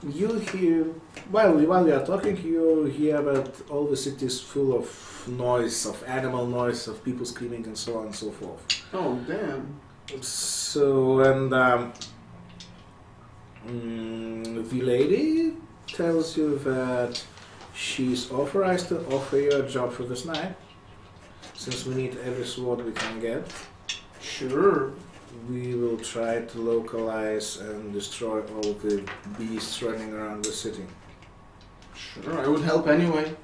You hear while we are talking, you hear that all the city is full of noise, of animal noise, of people screaming, and so on and so forth. Oh, damn. So and the lady tells you that she's authorized to offer you a job for this night. Since we need every sword we can get, Sure. we will try to localize and destroy all the beasts running around the city. Sure, I would help anyway.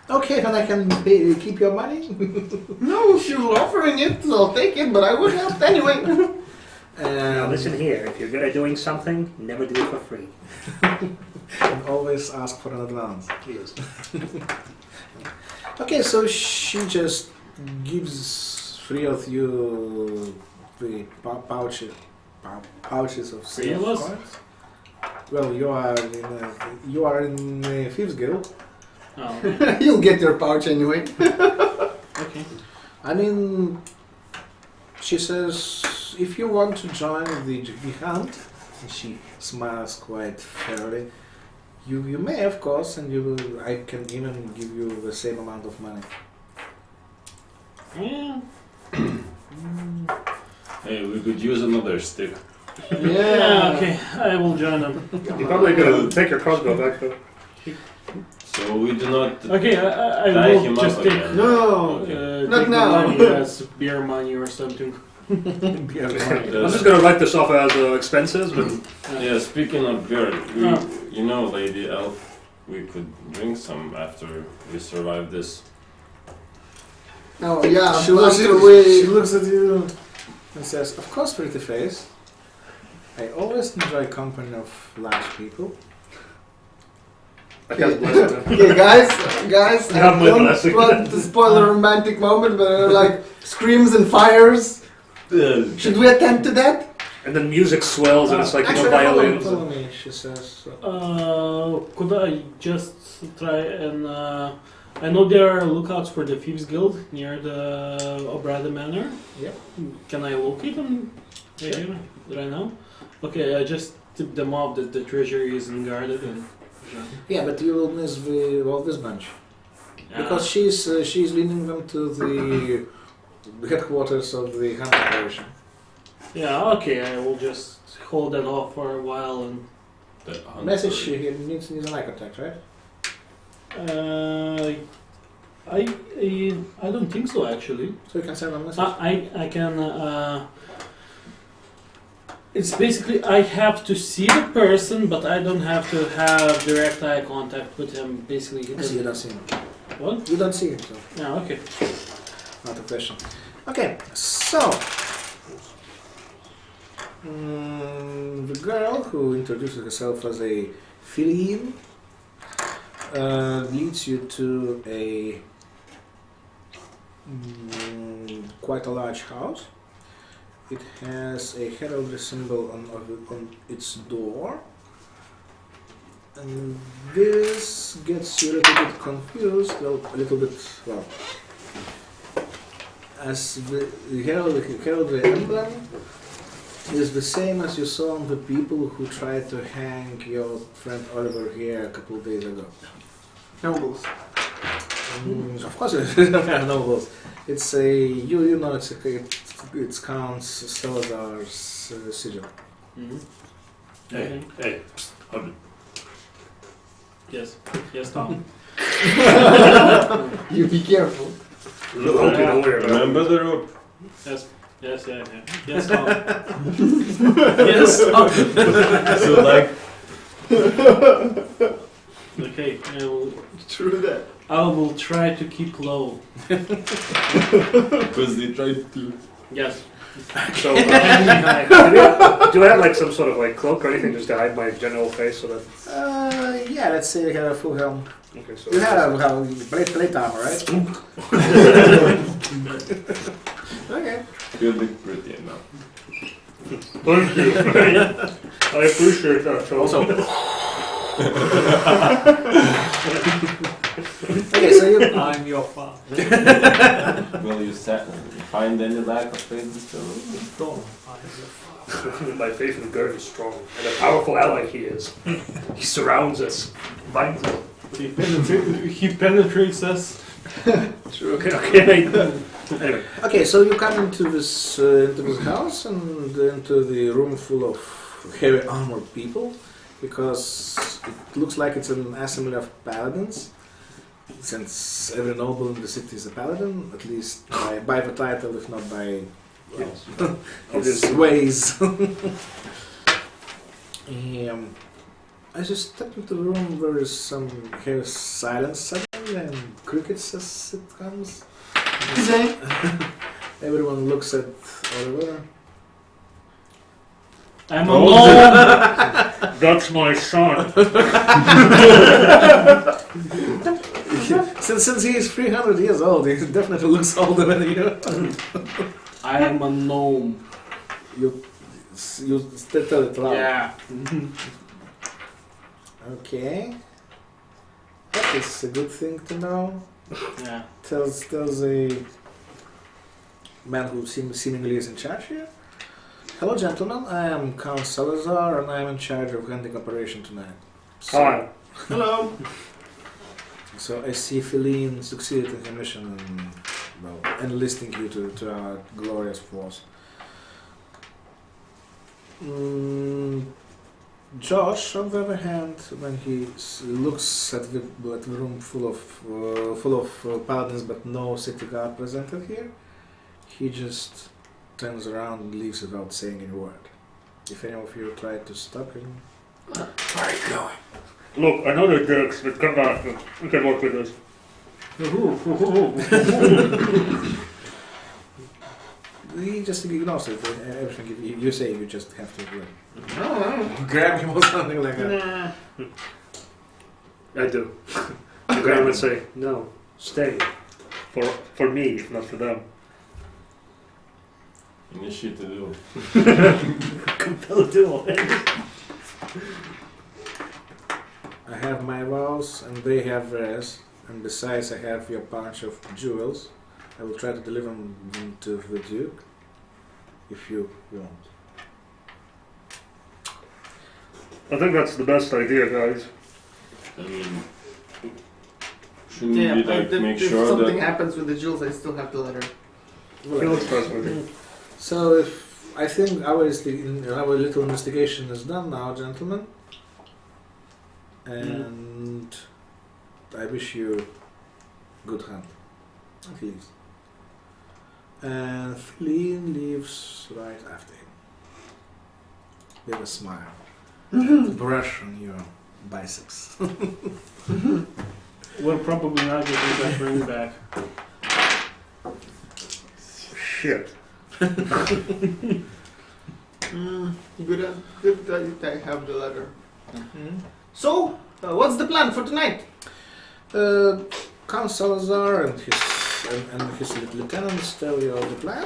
Okay, then I can keep your money. No, if you're offering it, I'll take it, but I would help anyway. Now listen here, if you're good at doing something, never do it for free. And always ask for an advance. Yes. Okay, so she just gives 3 of you the pouches of Three of silver us? coins. Well, you are in Thieves Guild. Oh, You'll get your pouch anyway. okay. I mean, she says if you want to join the hunt, and she smiles quite fairly. You may, of course, and I can even give you the same amount of money. Yeah. Hey, we could use another stick. Yeah, okay. I will join them. You're probably gonna take your crossbow back though. So we do not. Okay, I Tie will him just up take, again. No, not take the now. money as beer money or something. Beer money. I'm just gonna write this off as expenses, but Yeah, speaking of beer, Ah. you know, Lady Elf, we could drink some after we survive this. Oh yeah, She looks, after she we looks at you and says, "Of course, pretty face. I always enjoy company of large people." I can't bless them. Okay, guys, I Yeah, my don't blessing. want to spoil a romantic moment, but like screams and fires. Should we attend to that? And then music swells and it's like, Actually, violins. follow me, she says. Could I just try and I know there are lookouts for the Thieves Guild near the Obrada Manor. Yep. Can I locate them here right now? Okay, I just tip them off that the treasury is unguarded and. Yeah, but you will miss all this bunch because she's leading them to the headquarters of the Hunt operation. Yeah, okay, I will just hold that off for a while and. Message here needs an eye contact, right? I don't think so actually. So you can send a message. I can. It's basically I have to see the person, but I don't have to have direct eye contact with him. Basically, he I see you doesn't. don't see him. What? You don't see him, so Yeah. Okay. not a question. Okay, so the girl who introduces herself as a Philene leads you to a quite a large house. It has a heraldry symbol on its door. And this gets you a little bit confused, well, as the heraldry emblem is the same as you saw on the people who tried to hang your friend Oliver here a couple of days ago. Nobles. Of course, it are nobles. It's a you know it's Count Salazar's sigil. Mm-hmm. Hey, Hobbit. Yes. Yes, Tom. You be careful. Remember the rope. Yes. Yes. Yeah. Yes, Tom. Yes, Tom. So like, Okay. True that. I will try to keep low. because they tried to. Yes. So, do I have like some sort of like cloak or anything just to hide my general face so that? Yeah, let's say you have a full helm. Okay, so You have plate armor, right? Okay. You look pretty enough. Thank you. I appreciate that. So. Also. Okay, so you. I'm your father. Will you find any lack of faith disturbance? My faith in Gert is strong, and a powerful ally he is. He surrounds us, binds us. He penetrates us. True. Okay. Anyway, Okay, so you come into this house and into the room full of heavy armored people, because it looks like it's an assembly of paladins. Since every noble in the city is a paladin, at least by the title, if not by his ways. As you step into the room, there is some heavy silence suddenly, and crickets as it comes. Everyone looks at Oliver. I'm alone. that's my son. Since he is 300 years old, he definitely looks older than you. I am a gnome. You tell it loud. Yeah. Okay. That is a good thing to know. Yeah. Tells a man who seemingly is in charge here. Hello, gentlemen. I am Count Salazar, and I am in charge of hunting operation tonight. Hi. Hello. So I see Feline succeeded in her mission and, well, enlisting you to our glorious force. Josh, on the other hand, when he looks at the room full of paladins but no city guard presented here, he just turns around and leaves without saying any word. If any of you try to stop him, where are you going? Look, I know they're jerks, but come on, we can work with this. He just ignores it. Everything you say, you just have to Oh, grab him or something like that. nah. I do. I grab him and say, no, stay. For me, if not for them. Initiate the duel. Compel duel. I have my vows and they have theirs, and besides I have your bunch of jewels. I will try to deliver them to the Duke, if you want. I think that's the best idea, guys. I mean, shouldn't Yeah, we but make if sure something that happens with the jewels, I still have the letter. Feel trustworthy. So if I think our little investigation is done now, gentlemen, and I wish you good hunt. At least. And Flynn leaves right after him. With a smile. And a brush on your biceps. We'll probably not get that ring back. Shit. Good that I have the letter. So, what's the plan for tonight? Count Salazar and his lieutenants tell you of the plan.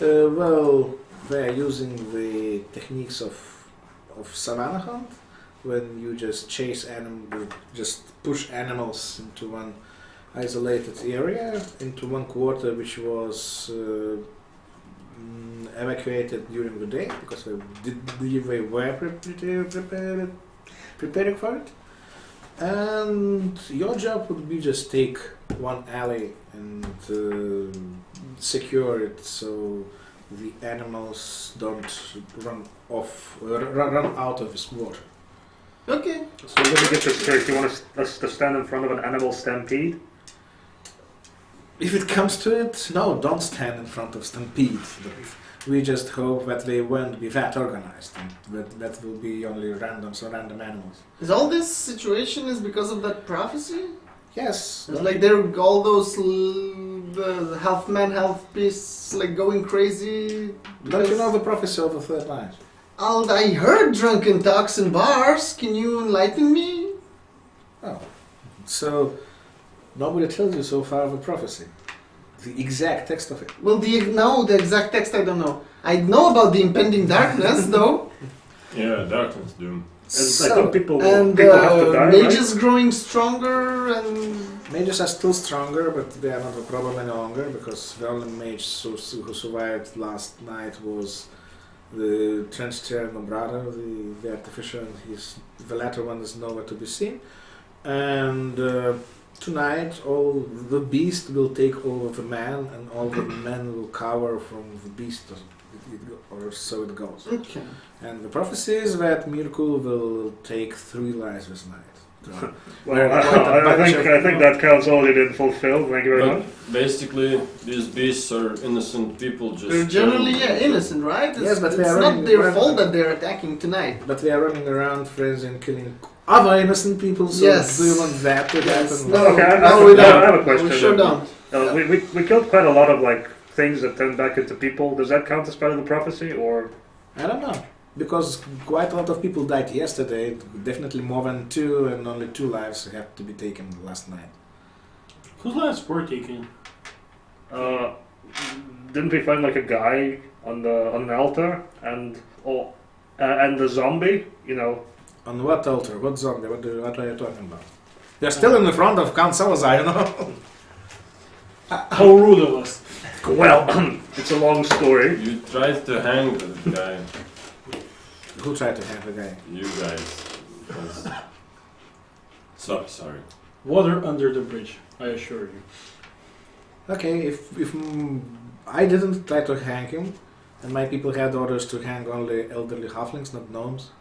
Well, they are using the techniques of savannah hunt, when you just just push animals into one isolated area, into one quarter which was evacuated during the day because they were preparing for it. And your job would be just take one alley and secure it so the animals don't run out of this water. Okay. So let me get this straight. You want us to stand in front of an animal stampede? If it comes to it, no, don't stand in front of stampede. But we just hope that they won't be that organized, and that will be only random animals. Is all this situation is because of that prophecy? Yes. It's like they're all those the half man, half beasts like going crazy. Don't you know the prophecy of the third line? And I heard drunken talks in bars. Can you enlighten me? Oh, so nobody tells you so far of the prophecy, the exact text of it. Well, the exact text I don't know. I know about the impending darkness though, yeah, darkness doom. And I think people and have to die, mages growing stronger and. Mages are still stronger, but they are not a problem any longer because the only mage who survived last night was the Trench brother, the artificial, and the latter one is nowhere to be seen. And tonight, all the beast will take over the man, and all the men will cover from the beast, or so it goes. Okay. And the prophecy is that Mirkul will take 3 lives this night. So, Well, I think that count's already been fulfilled. Thank you very much. Basically, these beasts are innocent people just... They're generally innocent, right? Yes, but it's they are not running their around- fault that they're attacking tonight. But they are running around, frenzy, and killing other innocent people. So Yes. do you want that to Yes. happen? No, Okay, no, we I don't. have a question We sure then. don't. We killed quite a lot of like things that turned back into people. Does that count as part of the prophecy, or? I don't know. Because quite a lot of people died yesterday. Definitely more than 2, and only 2 lives had to be taken last night. Whose lives were taken? Didn't we find like a guy on an altar and the zombie? You know. On what altar? What zombie? What are you talking about? They're still in the front of Count Salazar, you know? How rude of us. Well, it's a long story. You tried to hang the guy, Who tried to hang the guy? you guys. because- Sorry. Water under the bridge, I assure you. Okay, if I didn't try to hang him, and my people had orders to hang only elderly halflings, not gnomes,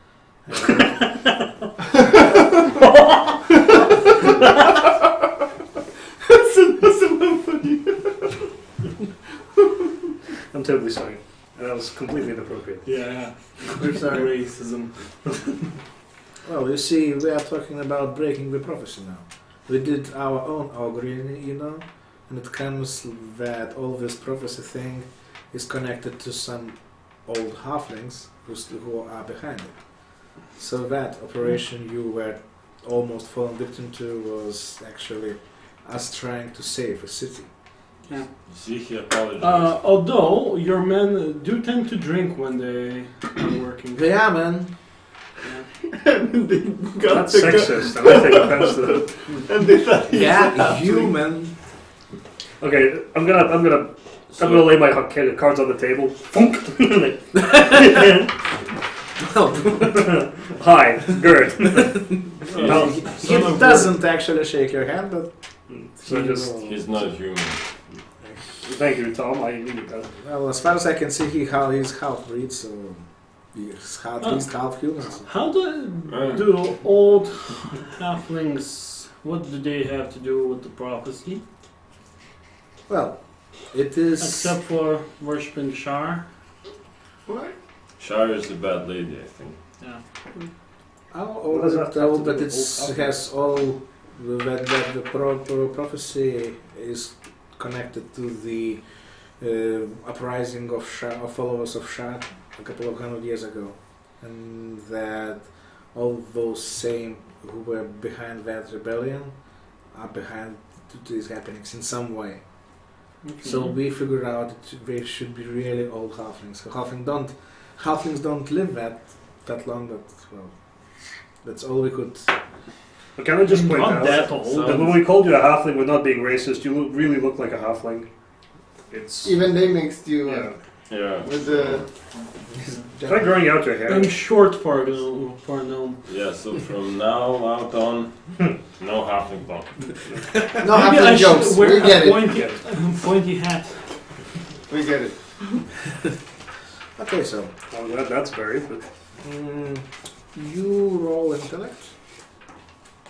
I'm terribly sorry. That was completely inappropriate. Yeah. We're sorry. Racism. Well, you see, we are talking about breaking the prophecy now. We did our own augury, you know, and it comes that all this prophecy thing is connected to some old halflings who are behind it. So that operation you were almost fallen victim to was actually us trying to save a city. Yeah. See, he apologized. Although your men do tend to drink when they are working. They are, man. That's sexist, and I take offense to that. And they thought he Yeah, was human. Okay, I'm gonna lay my cards on the table. Funk. Hi, Gert. No, He doesn't actually shake your hand, but so just He's not human. thank you, Tom. I needed that. well, as far as I can see, he's half breed, so he's at least half human. So. How do old halflings, what do they have to do with the prophecy? Well, it is. Except for worshipping Shar? What? Shar is a bad lady, I think. Yeah. Oh, What does that have to do but with it old has all that the prophecy is connected to the uprising of followers of Shah a couple of hundred years ago, and that all those same who were behind that rebellion are behind these happenings in some way. Okay. So we figured out that they should be really old halflings. Halflings don't live that long, but well, that's all we could. But can I just point Not out that old. that when we called you a halfling, we're not being racist. You really look like a halfling. It's Even they mixed you yeah. Yeah. with the. Try growing out your hair. I'm short for a gnome. Yeah, so from now out on, no halfling talk. No Maybe I halfling should jokes. wear We get a it. pointy hat. We get it. Okay, so I'm glad that's buried. But you roll intellect.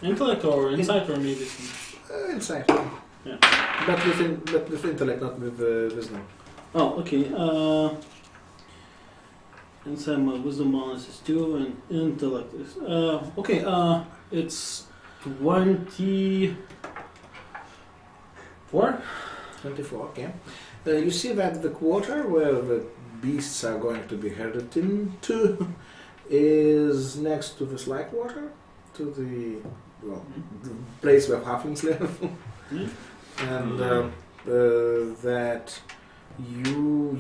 Intellect or insight or maybe. Insight. Yeah. But with intellect, not with wisdom. Oh, okay. Inside my wisdom bonus is 2 and intellect is okay. It's 24. 24. Okay. You see that the quarter where the beasts are going to be herded into is next to the slack water, to the the place where halflings live, Hmm? and that you're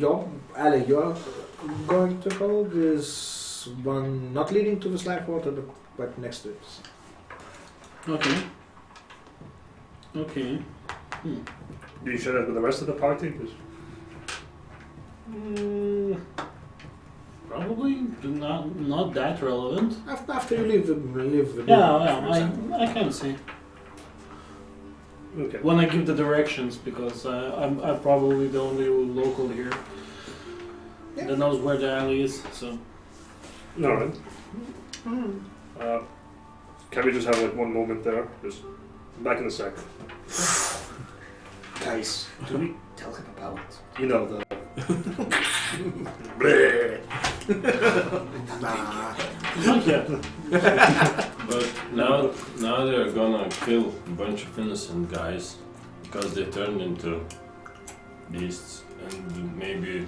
going to hold is one not leading to the slack water, but right next to it. Okay. Okay. do you share that with the rest of the party? 'Cause Probably not that relevant. After you leave the Yeah, I can see okay. when I give the directions because I'm probably the only local here that knows where the alley is. So All right. Can we just have like one moment there? Just back in a sec. Guys, Do we tell him about? You know the. nah. not yet. But now they're gonna kill a bunch of innocent guys because they turned into beasts, and maybe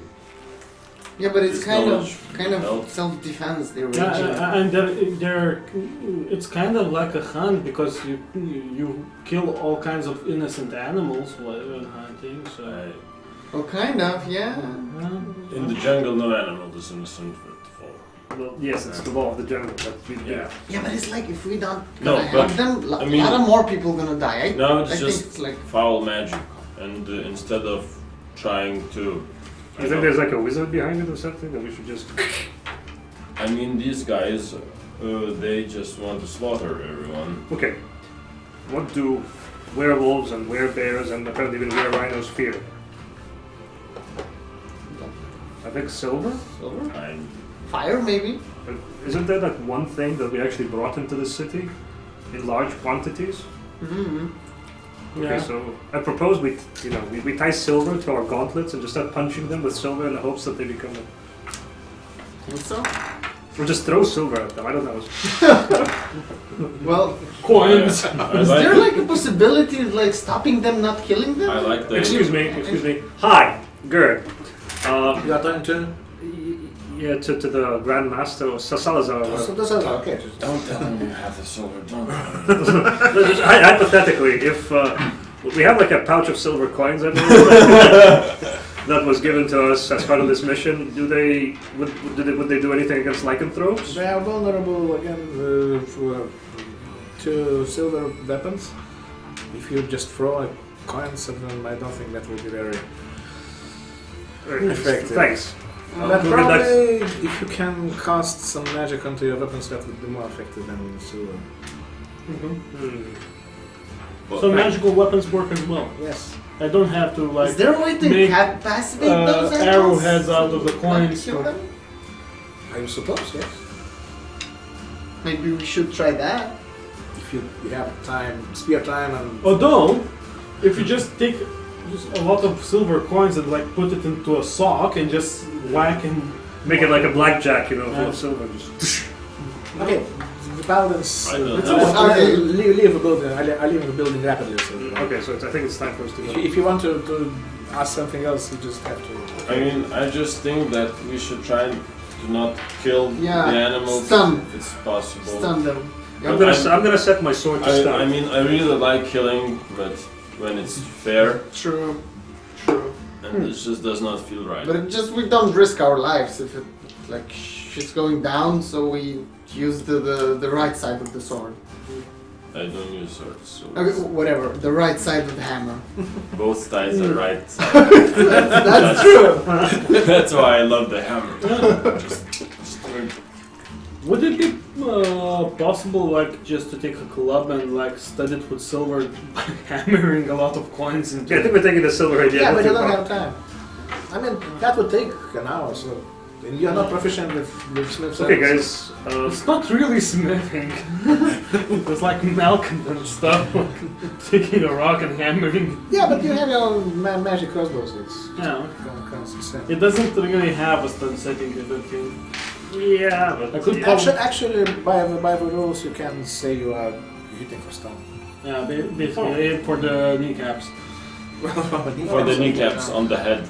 Yeah, but it's This kind knowledge of helps. self-defense. They're raging. Yeah, and they're it's kind of like a hunt because you kill all kinds of innocent animals while hunting. So Oh, kind of, yeah. in the jungle no animal is innocent for it to fall. Well, yes, it's the law of the jungle. But we, Yeah. Yeah, but it's like if we don't No, gonna but, help them, I a mean- lot of more people gonna die. No, I it's think just it's like foul magic, and instead of trying to, I think there's like a wizard behind it or something that we should just. I mean, these guys, they just want to slaughter everyone. Okay. What do werewolves and werebears and apparently even were-rhinos fear? I think silver? silver. I fire, maybe. Isn't there like one thing that we actually brought into the city in large quantities? Mm-hmm. Okay, Yeah. so I propose we tie silver to our gauntlets and just start punching them with silver in the hopes that they become. Think so? Or just throw silver at them. I don't know. Well, Coins. I is like there it. like a possibility of like stopping them, not killing them? I like the Excuse me. Hi, Gerd. You are talking to. Yeah, to the Grand Master Salazar. So those are okay. Just, Don't tell him you have the silver. Don't tell him. Hypothetically, if we have like a pouch of silver coins, I believe, that was given to us as part of this mission, would they do anything against lycanthropes? they are vulnerable again to silver weapons. If you just throw coins at them, I don't think that will be very. Effective. Thanks. But We'll probably, if you can cast some magic onto your weapons, that would be more effective than silver. Hmm. So magical weapons work as well. Yes. I don't have to Is like there a way to make, capacitate those animals? arrowheads out of the Not coins. kill them? I suppose, yes. Maybe we should try that. If you have time, spare time, and Although, if you just take just a lot of silver coins and like put it into a sock and just whack and Make it like a blackjack, full Yeah. of silver. Just okay, the paladins. I don't know. Okay. Leave the building. I leave the building rapidly. So okay, so I think it's time for us to go. if you want to ask something else, you just have to. I mean, I just think that we should try to not kill Yeah, the animals stun. if it's possible. Stun them. I'm gonna set my sword to stun. I mean, I really like killing, but when it's fair, True. True. and it just does not feel right. But it just we don't risk our lives if it like shit's going down, so we use the right side of the sword. I don't use swords, so Okay, whatever, the right side of the hammer. both sides are right. That's true. That's why I love the hammer. would it be possible like just to take a club and like stud it with silver by hammering a lot of coins into Yeah, I think we're taking the silver idea. Yeah, not but you too don't far. have time. I mean, that would take an hour. So and you're not proficient with smiths. Okay, guys. It's not really smithing. It's like melting and stuff. Taking a rock and hammering. Yeah, but you have your magic crossbows. It's Yeah. kind of the same. It doesn't really have a stun setting, I don't think. Yeah, but I could yeah. probably- Actually, by the rules, you can say you are hitting for stun. Yeah, basically for the kneecaps. For the kneecaps on the head.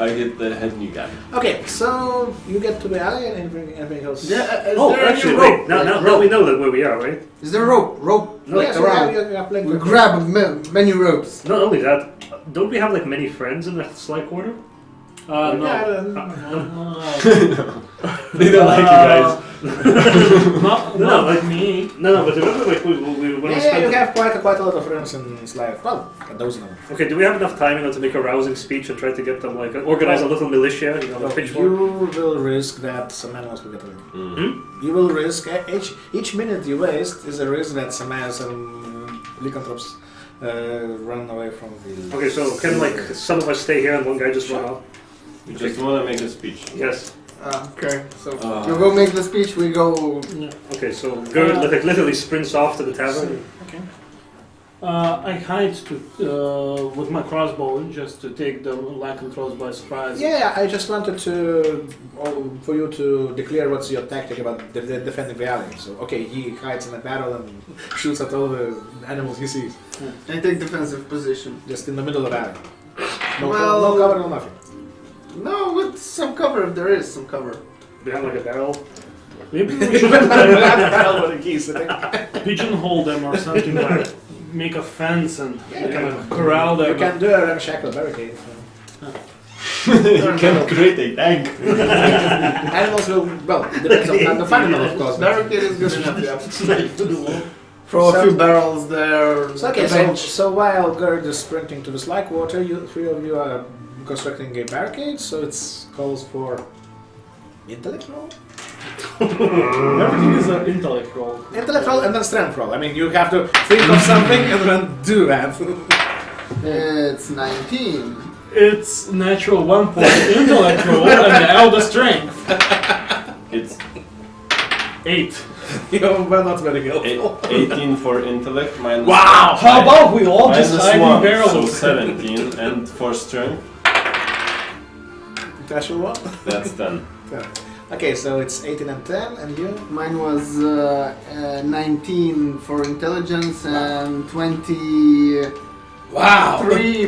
I get the head kneecap. Okay, so you get to the alley and anything else? Yeah, is Oh, there actually, any rope? wait. Now Rope. we know that where we are, right? Is there rope? Rope No, like Yes, you around. have plenty We of- grab many ropes. Not only that, don't we have like many friends in the Sly Quarter? No. They don't like you guys. Not No, like like- me. No, but remember like when we Yeah, spent. you have quite a lot of friends in Slav. Well, a dozen of them. Okay, do we have enough time to make a rousing speech and try to get them like organize a little militia, a Well, pitchfork? you will risk that some animals will get away. Mm. You will risk each minute you waste is a risk that some lycanthropes run away from the. Okay, so can like some of us stay here and one guy just run off? We just want to make a speech. Yes. Okay, so Ah. you go make the speech. We go. Okay, so Gerd like, literally sprints off to the tavern. Okay. I hide with my crossbow just to take the lycanthropes by surprise. Yeah, I just wanted for you to declare what's your tactic about defending the alley. So, okay, he hides in a barrel and shoots at all the animals he sees, I take defensive position. just in the middle of the alley. No, Well- no cover, no nothing. No, with some cover. If there is some cover. Behind like a barrel. Maybe we should barrel with a key sitting. pigeonhole them or something like make a fence and Yeah, kind of corral them. You can do a ramshackle barricade. You can create a tank. Animals will, well, depends on the final, of course. but- Barricade is good enough. Yeah. Throw a So- few barrels there. So, okay, a bench. so while Gerd is sprinting to the Sly Quarter, three of you are constructing a barricade, so it calls for intellect roll? Everything is an intellect roll. Intellect roll and then strength roll. I mean, you have to think of something and then do that. It's 19. It's natural 1 point intellect roll and the Oh, the strength. It's 8. You're not very good. 18 for intellect minus. Wow! How about we all minus just hide 1, in barrels? so 17, and for strength, Natural one? that's 10. Okay, so it's 18 and 10, and you? Mine was 19 for intelligence and 23 Wow!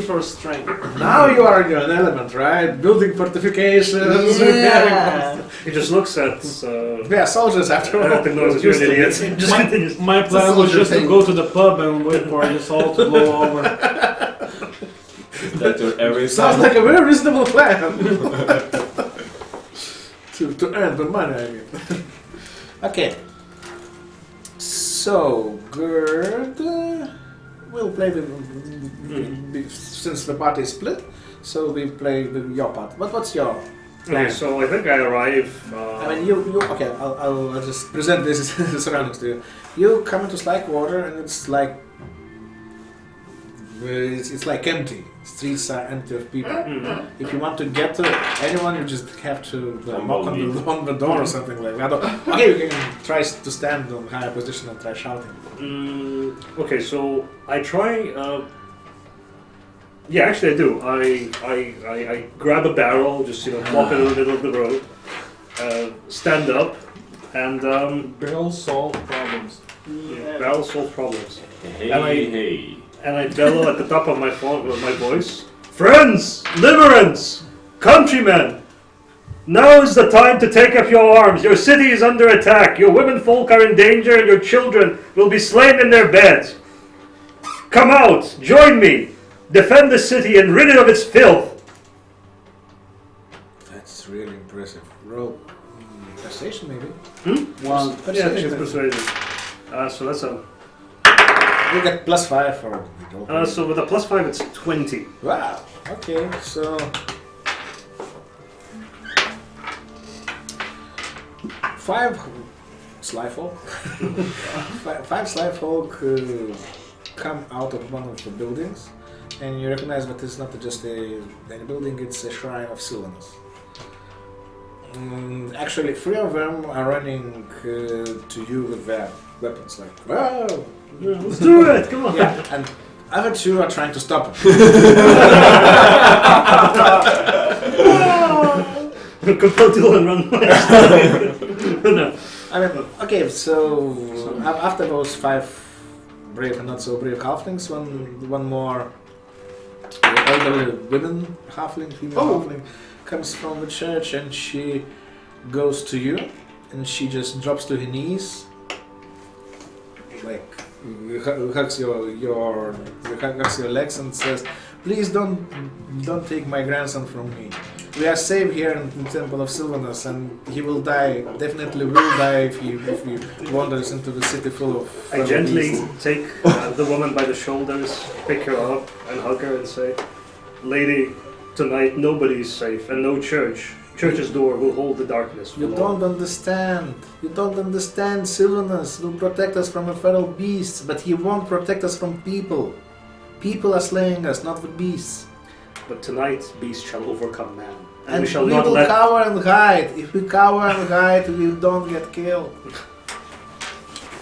for strength. Now you are in your element, right? Building fortifications, Yeah. He just looks at. Yeah, soldiers after all. Everything knows that you're an idiot. Just continues. My plan was just to thing. go to the pub and wait for this all to blow over. That your every Sounds like a very reasonable plan. to earn the money, I mean. Okay. So, Gerd will play since the party is split, so we play your part. What's your plan? Okay, so I think I arrive. I mean, okay, I'll just present this surroundings to you. You come into Slackwater and it's like empty. Streets are empty of people. Mhm. If you want to get to anyone, you just have to knock on the door or something like that. Okay, you can try to stand on higher position and try shouting. Okay, so I try. Yeah, actually I do. I grab a barrel, just walk it in the middle of the road, stand up, and Barrels solve problems. barrel solve problems. Hey, And I- hey. And I bellow at the top of my voice, "Friends, liberants, countrymen, now is the time to take up your arms. Your city is under attack. Your women folk are in danger, and your children will be slain in their beds. Come out, join me, defend the city and rid it of its filth." That's really impressive. Roll persuasion, maybe. One. Yeah, Persuasion. persuasion. So that's a. You get +5 for. So with a +5, it's 20. Wow. Okay, so 5 sly folk. five sly folk come out of one of the buildings, and you recognize that it's not just any building; it's a shrine of Sylvanus. Actually, 3 of them are running to you with their weapons, like, "Wow!" Let's do it! Come on! Yeah, and other 2 are trying to stop him. Compel and run away. No. I mean, okay, so after those 5 brave and not so brave halflings, one more elderly women halfling, female halfling, comes from the church, and she goes to you, and she just drops to her knees, like hugs your legs and says, "Please don't take my grandson from me. We are safe here in the Temple of Sylvanus, and he will die. Definitely will die if he wanders into the city full of." I gently take the woman by the shoulders, pick her up, and hug her and say, "Lady, tonight nobody is safe, and no church's door will hold the darkness for You long." don't understand. You don't understand. Sylvanus will protect us from a feral beasts, but he won't protect us from people. People are slaying us, not the beasts. But tonight, beast shall overcome man, and, And we shall we not will let. cower and hide. If we cower and hide, we don't get killed.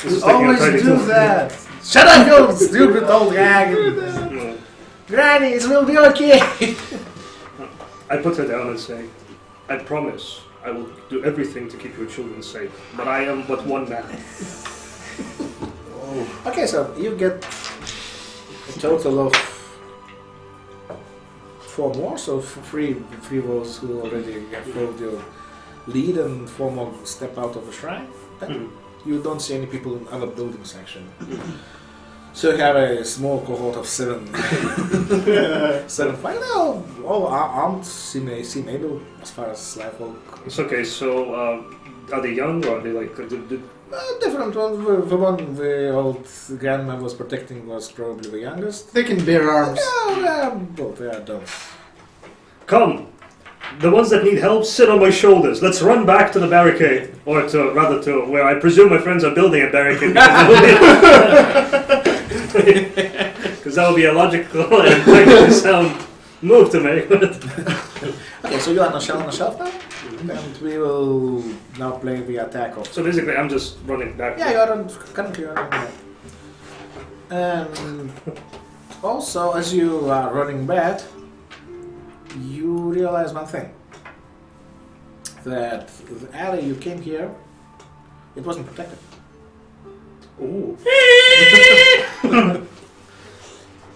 This We is taking a always tiny do toll. that. Shut up, you stupid old hag. No. Grannies will be okay. I put her down and say, "I promise I will do everything to keep your children safe, but I am but one man." Okay, so you get a total of 4 more, so 3 those who already have followed your lead, and 4 more step out of the shrine. Then you don't see any people in other buildings actually. So you have a small cohort of 7. 7 fine. All armed, seem able as far as sly folk. It's okay. So, are they young or are they like? Different one. The one the old grandma was protecting was probably the youngest. They can bear arms. Yeah, both they are adults. Come, the ones that need help, sit on my shoulders. Let's run back to the barricade, or rather to where I presume my friends are building a barricade. Because that would be a logical and technically sound move to me. Okay, so you are on the shelf now? And we will now play the attack of... So basically, I'm just running back. Yeah, you are currently running back. And also, as you are running back, you realize one thing. That the alley you came here, it wasn't protected. Ooh.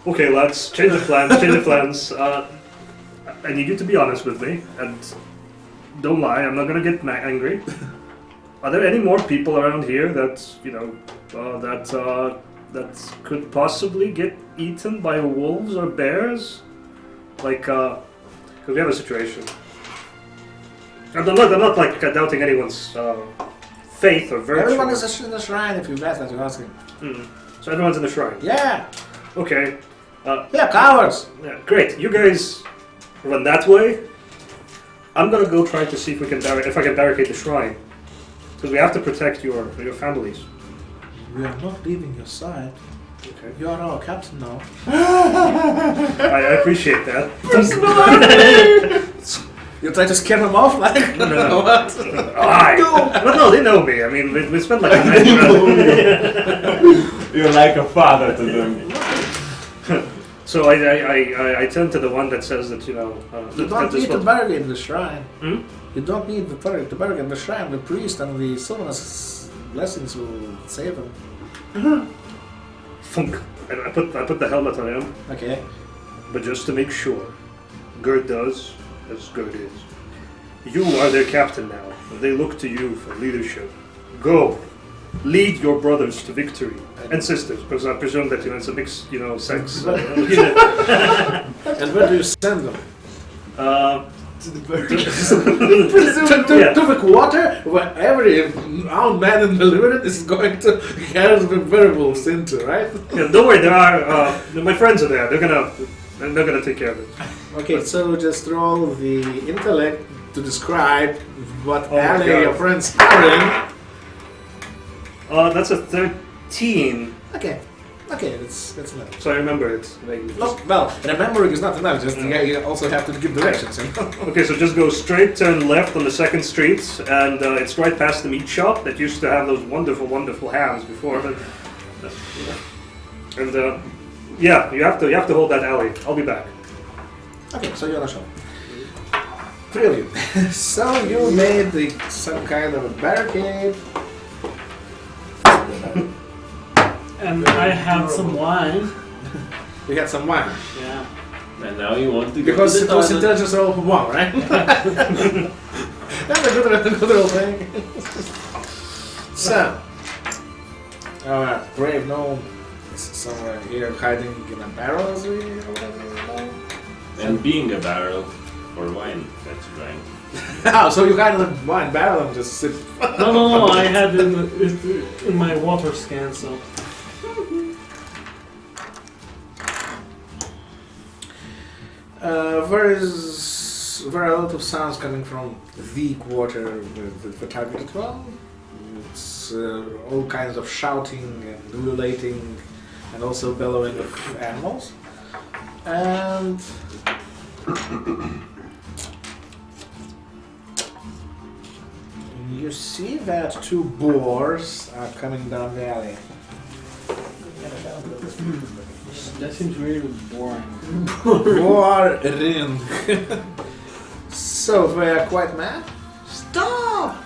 Okay, lads, change the plans. I need you to be honest with me, and don't lie, I'm not gonna get angry. Are there any more people around here that, you know, that could possibly get eaten by wolves or bears? Like, because we have a situation. And I'm not like doubting anyone's faith or virtue. Everyone is in the shrine if you ask that you're asking. So everyone's in the shrine. Yeah! Okay. Yeah, cowards! Yeah, great. You guys run that way. I'm gonna go try to see if I can barricade the shrine, because we have to protect your families. We are not leaving your side. Okay. You are our captain now. I appreciate that. You try to scare them off, like No. what? No, they know me. I mean, we spent like a night. You're like a father to them. So I turn to the one that says that, you know. You don't need to barricade the shrine. Hmm? You don't need to barricade the shrine. The priest and the Sylvanus blessings will save him. Funk. And I put the helmet on him, Okay. but just to make sure, Gerd does as Gerd is. You are their captain now. They look to you for leadership. Go, lead your brothers to victory and sisters, because I presume that it's a mixed, sex. Unit. And where do you send them? To the To the quarter where every old man in the Liberty is going to carry the werewolves into, right? Yeah, don't worry. There are my friends are there. They're gonna take care of it. Okay, so just roll the intellect to describe what Oh my alley God. your friends are in. That's a 13. Okay, that's enough. So I remember it. No, well, remembering is not enough. Just you also have to give directions. You know? Okay, so just go straight, turn left on the second street, and it's right past the meat shop that used to have those wonderful, wonderful hams before. And yeah, you have to hold that alley. I'll be back. Okay, so you're on a show. Three of you. So you made some kind of a barricade. And I had some wine. You had some wine. Yeah. And now you want to go Because to it the was toilet. intelligence roll for one, right? That's a good roll thing. So, Brave Gnome is somewhere here hiding in a barrel, as we already know. And being a barrel for wine, that's right. Oh, so you hide in a wine barrel and just sit. No, I had it in my water scan, so. There are a lot of sounds coming from the quarter with the targeted one. It's all kinds of shouting and ululating and also bellowing of animals. And you see that two boars are coming down the alley. That seems really boring. Boring. So they are quite mad. Stop!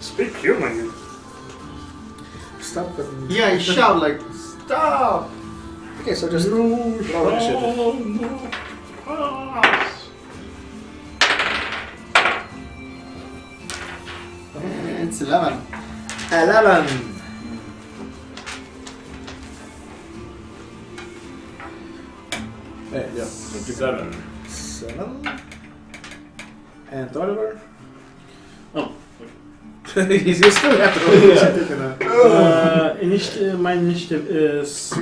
Speak human. Stop and Yeah, you shout like, stop! okay, so just roll initiative. It's 11. 11. There you go. 7. 7. And Oliver? Oh. You still have to roll initiative, you know. My initiative is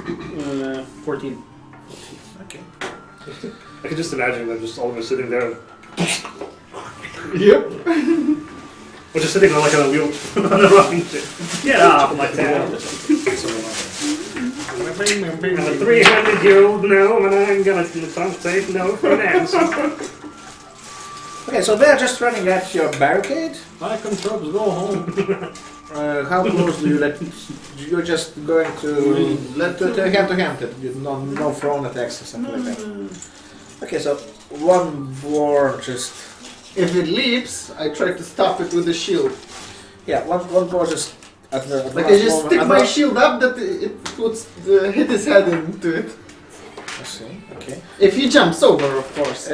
14. Okay. I can just imagine them just all of us sitting there, Yep. or just sitting on like on a wheel on a rocking chair. Get off my tail. So, I'm a 300-year-old gnome, and I'm gonna take no for an answer. Okay, so they're just running at your barricade. Lycanthropes, go home. How close do you let? You're just going to Let to hand to hand. No thrown attacks or something like that. Okay, so one boar just If it leaps, I try to stop it with the shield. one boar just at the Like I last just moment- stick at my the- shield up that it puts hit his head into it. I see. Okay. If he jumps over, of course.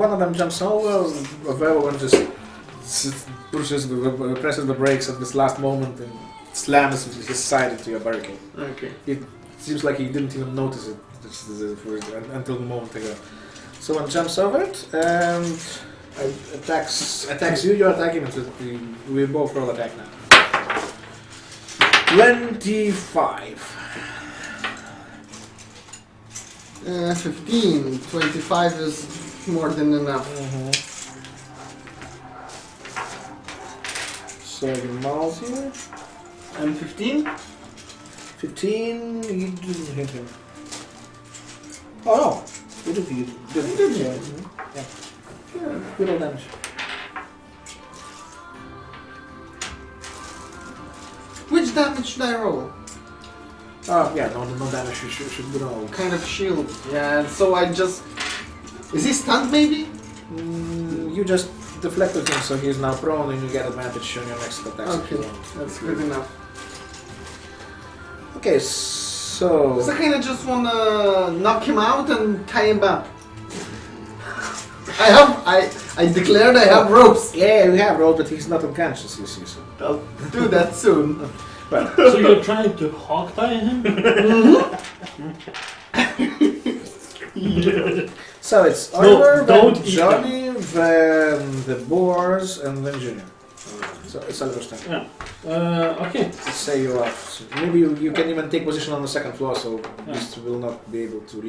One of them jumps over. The other one just presses the brakes at this last moment and slams his side into your barricade. Okay. It seems like he didn't even notice it until the moment ago. Someone jumps over it and attacks you. You're attacking him. So we both roll attack now. 25. 15. 25 is more than enough. So the mouse here. And 15? 15. You didn't hit him. Oh no! You did. You did. Did you? Yeah. Good old damage. Which damage should I roll? Oh yeah, no damage. You should be roll. Kind of shield. Yeah, so I just... Is he stunned maybe? You just deflected him, so he's now prone, and you get advantage on your next attack. Okay, that's good enough. Okay, so So I kind of just wanna knock him out and tie him up. I declared I have ropes. yeah, we have rolled, but he's not unconscious. You see, so. I'll do that soon. Well, So you're trying to hog tie him? so it's No, Oliver, don't then eat Johnny, then the Boars, and then Junior. So it's Oliver's turn. Yeah. Okay. Let's say you're off. So maybe you can even take position on the second floor, so Beast will not be able to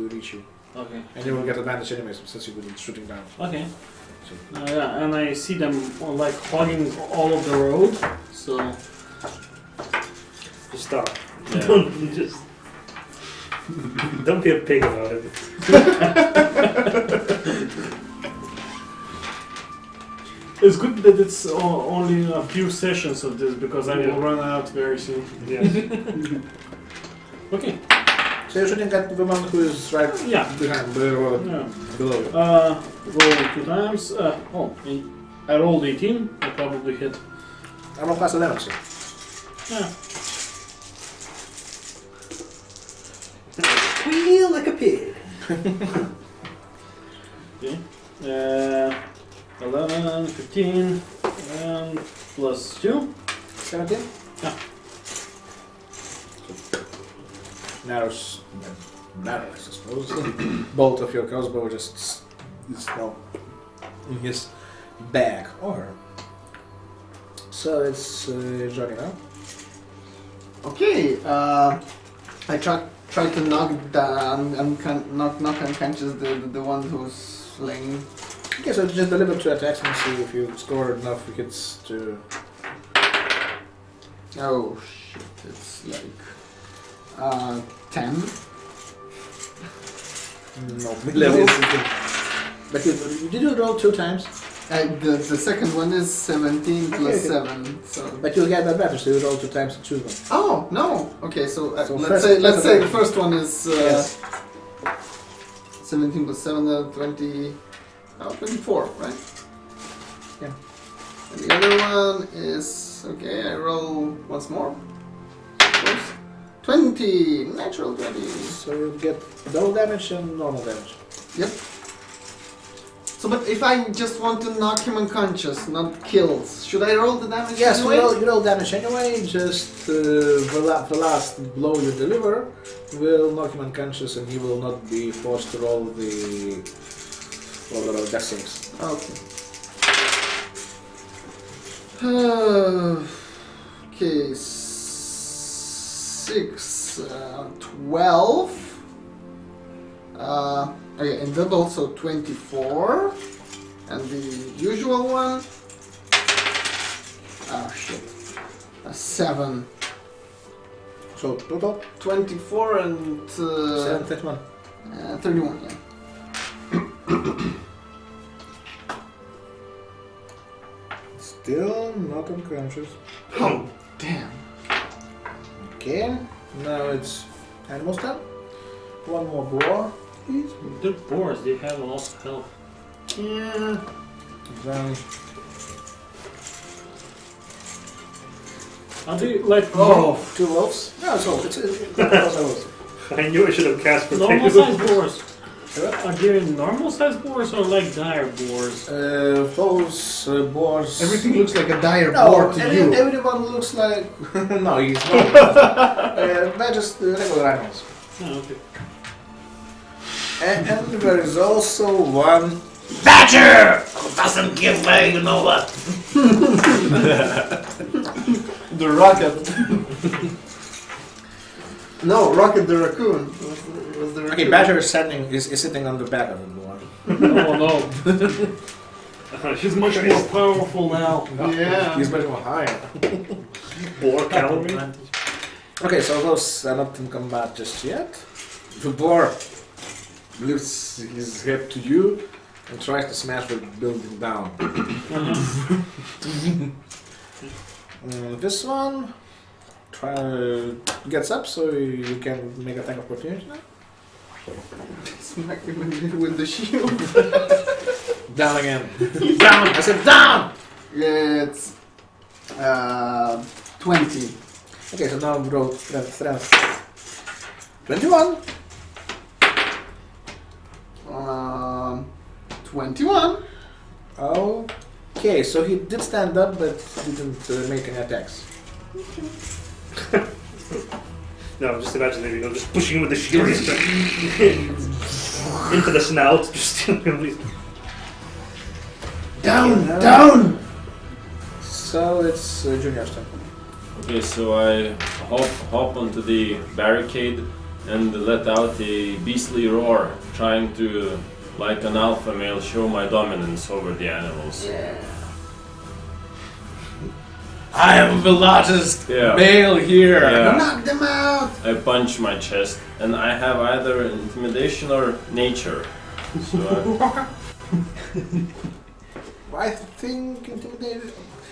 reach you. Okay. And you will get advantage anyways, since you've been shooting down. Okay. So, Yeah, and I see them like hogging all of the road. So Just stop. Yeah. Don't be a pig about it. it's good that it's only a few sessions of this because I Yeah. will run out very soon. Yes. Okay. so you're shooting at the one who is right Yeah. behind, Yeah. below you. Roll 2 times. I rolled 18. I probably hit. I will pass the damage. So. Yeah. Squeal like a pig. Okay. 11, 15, and plus 2. 17? Yeah. Narrows, I suppose. Bolt of your crossbow just is now in his bag. Or so it's Johnny now. Okay, I try to knock knock unconscious the one who's laying. Okay, so just deliver 2 attacks and see if you score enough hits to. Oh shit! It's like 10. No, mid-level. But did you roll 2 times? The second one is 17 plus Okay. 7. So. But you'll get that better, so you roll 2 times and choose one. Oh no! Okay, so, So let's first say the attack. first one is Yes. 17 plus 7, 20. 24, right? Yeah. And the other one is okay. I roll once more. Of course. 20, natural 20. So you get double damage and normal damage. Yep. So, but if I just want to knock him unconscious, not kills, should I roll the damage? Yes, anyway? you roll damage anyway. Just the last blow you deliver will knock him unconscious, and he will not be forced to roll the death saves. Okay. Okay, 6, 12. Okay, and double, so 24. And the usual one. Oh shit. 7. So total 24 and 31. 31. Yeah. Still not unconscious. Oh, damn. Okay, now it's animal's turn. One more boar, please. The boars, they have a lot of health. Yeah. Then Are they like Oh, 2 wolves. No, so it's wolves. I knew I should have cast normal Protect. sized boars? Are they normal sized boars or like dire boars? Those boars. everything looks like a dire No, boar to you. everyone looks like. No, he's not. They're just regular animals. Oh, okay. And there is also one badger who doesn't give way, you know what? The rocket. No, Rocket the raccoon. Was the Okay, raccoon. badger is sitting on the back of the boar. Oh no, she's much more powerful now. Yeah. He's much more higher. Boar cavalry. Okay, so those are not in combat just yet. The boar lifts his head to you and tries to smash the building down. This one gets up, so you can make attack opportunity now. Smack him with the shield. Down again. Down! I said down! It's 20. Okay, so now roll strength. 21. 21. Okay, so he did stand up, but didn't make any attacks. No, I'm just imagining, just pushing him with the shield into the snout. Just Down, Okay, down. So it's Junior's turn. Okay, so I hop onto the barricade and let out a beastly roar, trying to, like an alpha male, show my dominance over the animals. I am the largest Yeah. male here. Yeah. Knock them out. I punch my chest, and I have either intimidation or nature. So I think intimidate.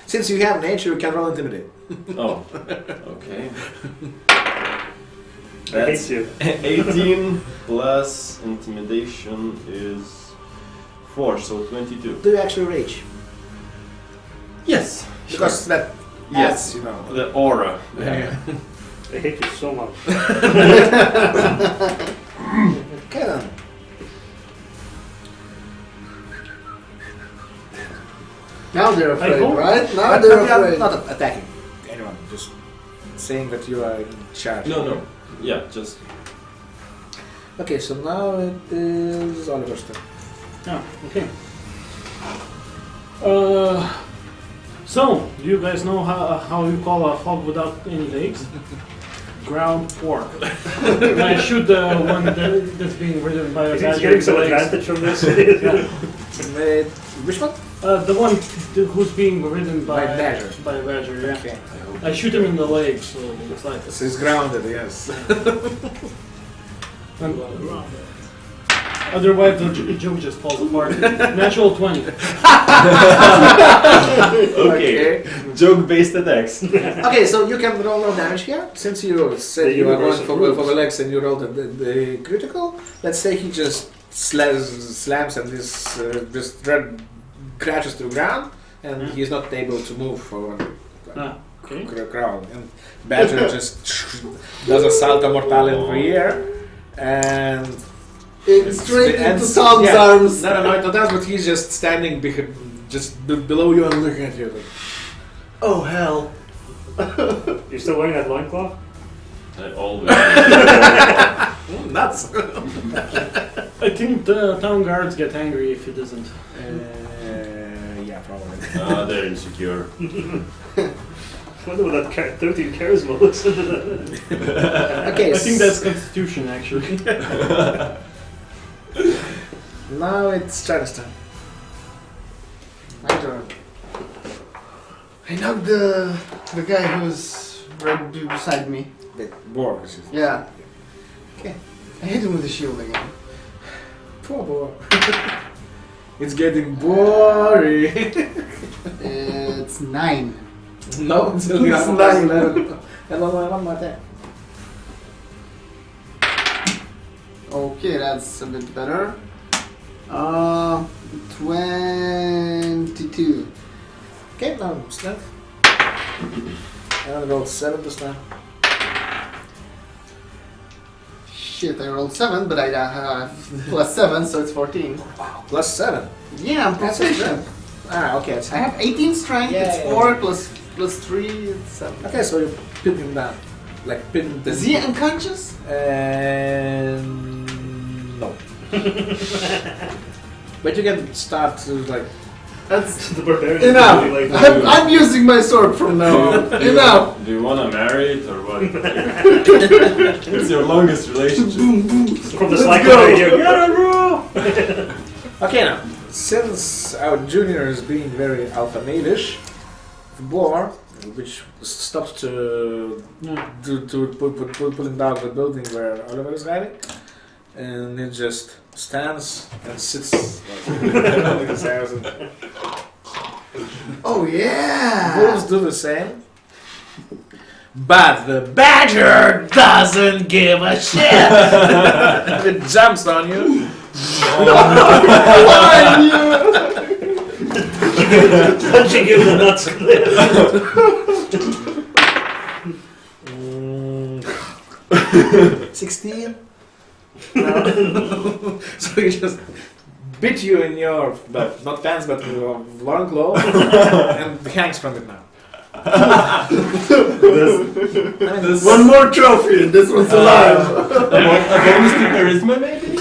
Since you have nature, you can roll intimidate. oh, okay. I That's hate you. 18 plus intimidation is 4, so 22. Do you actually rage? Yes. Because that Yes. adds, you know. The aura. Yeah. I hate you so much. Okay then. Now they're afraid, hope- right? Now But they're you are afraid. not attacking anyone, just saying that you are in charge. No. Yeah, just Okay, so now it is Oliver's turn. Oh, okay. So, do you guys know how you call a hog without any legs? Ground pork. I shoot the one that's being ridden by a He's badger getting with some legs. advantage from this. Wait, which one? The one who's being ridden by By a badger. By a badger, yeah. Okay. I shoot him in the leg, so it's like So he's grounded, yes. otherwise the joke just falls apart. Natural 20. okay. Joke-based attacks. Okay, so you can roll no damage here. Since you said The you are going universal for rules. the legs and you rolled the critical, let's say he just slams and this just crashes to the ground and Yeah. he's not able to move forward. Ah, okay. Ground. And Badger just does a salto mortale in the air and Straight and- into Tom's yeah. arms. No, it does, but he's just standing just below you and looking at you. Like, Oh hell. You're still wearing that loincloth? I always. nuts. I think the town guards get angry if he doesn't. Yeah, probably. They're insecure. I wonder what that 13 charisma looks like. Okay, I think that's constitution actually. Now it's China's turn. My turn. I knocked the guy who's right beside me. The boar, which is Yeah. Okay. I hit him with the shield again. poor boar. It's getting boring. It's 9. No, it's only It's on nine. 11. Hello, one more time. Okay, that's a bit better. 22. Okay, now strength. I rolled 7 this time. Shit, I rolled 7, but I have plus 7, so it's 14. Plus 7. Yeah, I'm That's a proficient. Ah, okay. It's I have 18 strength, Yeah, it's yeah, 4 plus 3, it's 7. Okay, so you pin him down. Like pin the. Is he unconscious? No. But you can start to like. That's The barbarian. enough. Really like I'm using my sword from now on. Enough. Do you wanna marry it or what? It's your longest relationship. from the Let's slack go. right here. Get it, bro! Okay, now since our junior is being very alpha male-ish, the boar, which stopped to pull him down the building where Oliver is hiding, and it just stands and sits like on his hands. And Oh yeah. wolves do the same. But the badger doesn't give a shit. It jumps on you. Don't you give the nuts clip? 16. No. So he just bit you in your, not pants, but your long claw, and hangs from it now. One more trophy and this one's alive. A bonus to charisma, maybe?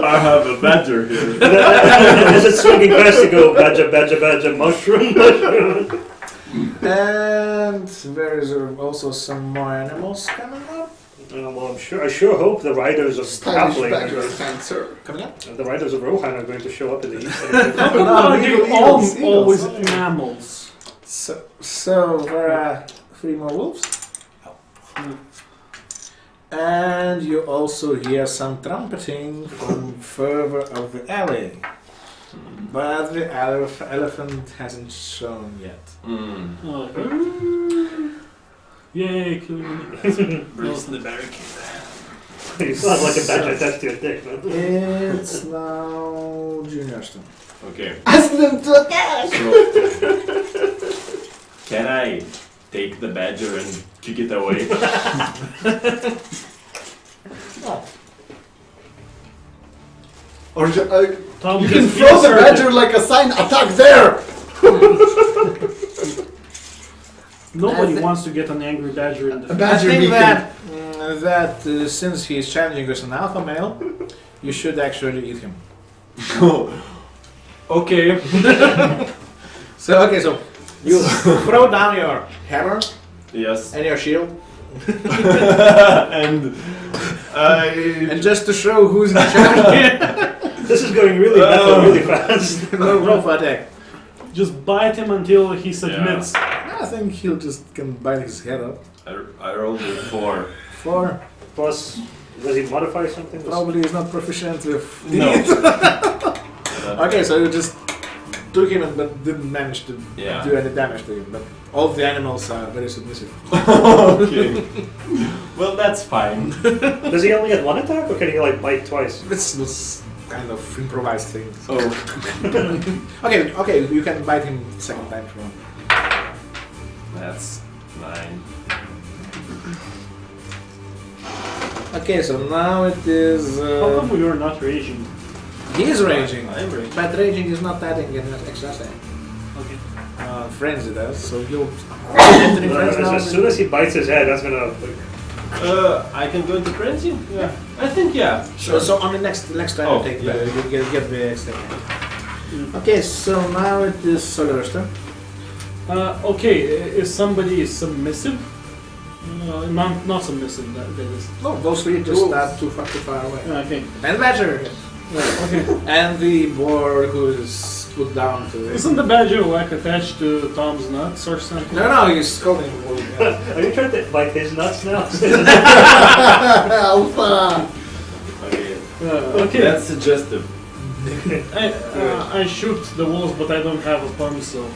I have a badger here. As it's swinging past to go, badger, badger, badger, mushroom, mushroom. And there is also some more animals coming up. Well, I sure hope the riders of Stylish Halfling, badger, thanks sir. Coming up? the riders of Rohan are going to show up in the east. No, they all eagles. always mammals. So there are 3 more wolves. And you also hear some trumpeting from further of the alley. But the elephant hasn't shown yet. Mm. Oh. Yay, killing me. Breaks the barricade. You still have like a badger attached to your dick, no? It's now Junior's turn. Okay. Ask them to attack. So, can I take the badger and kick it away? Or Tom, you just can be throw the assertive. badger like a sign, attack there! Nobody I thi- wants to get an angry badger in the A face. badger I think beacon. that since he is challenging as an alpha male, you should actually eat him. Okay. So you throw down your hammer Yes. and your shield, And I. and just to show who's in charge, This is going really bad, really fast. roll for attack. Just bite him until he submits. I think he'll just can bite his head off. I rolled a 4. 4. Plus, does he modify something? Probably is not proficient with. No. Okay, so you just took him but didn't manage to Yeah. do any damage to him. But all the animals are very submissive. Okay. Well, that's fine. Does he only get one attack, or can he like bite twice? This kind of improvised thing. Oh. Okay, you can bite him second time if you want. That's 9. Okay, so now it is. How come you're not raging? He is raging, I'm raging. but raging is not adding an extra stat. Okay. Frenzy does, so you'll. As soon as he bites his head, that's gonna. I can go into frenzy? Yeah. I think, yeah. So on the next time Oh, you take yeah. you get the extra. Okay, so now it is Solar's turn. Okay, if somebody is submissive, not submissive, that is. No, those 3 just start too far away. Okay. And Badger! Okay. And the boar who is put down to. Isn't the badger like attached to Tom's nuts or something? No, he's holding the wood. Yeah. Are you trying to bite his nuts now? Alpha. Okay, Okay. that's suggestive. I shoot the wolf, but I don't have a pump, so.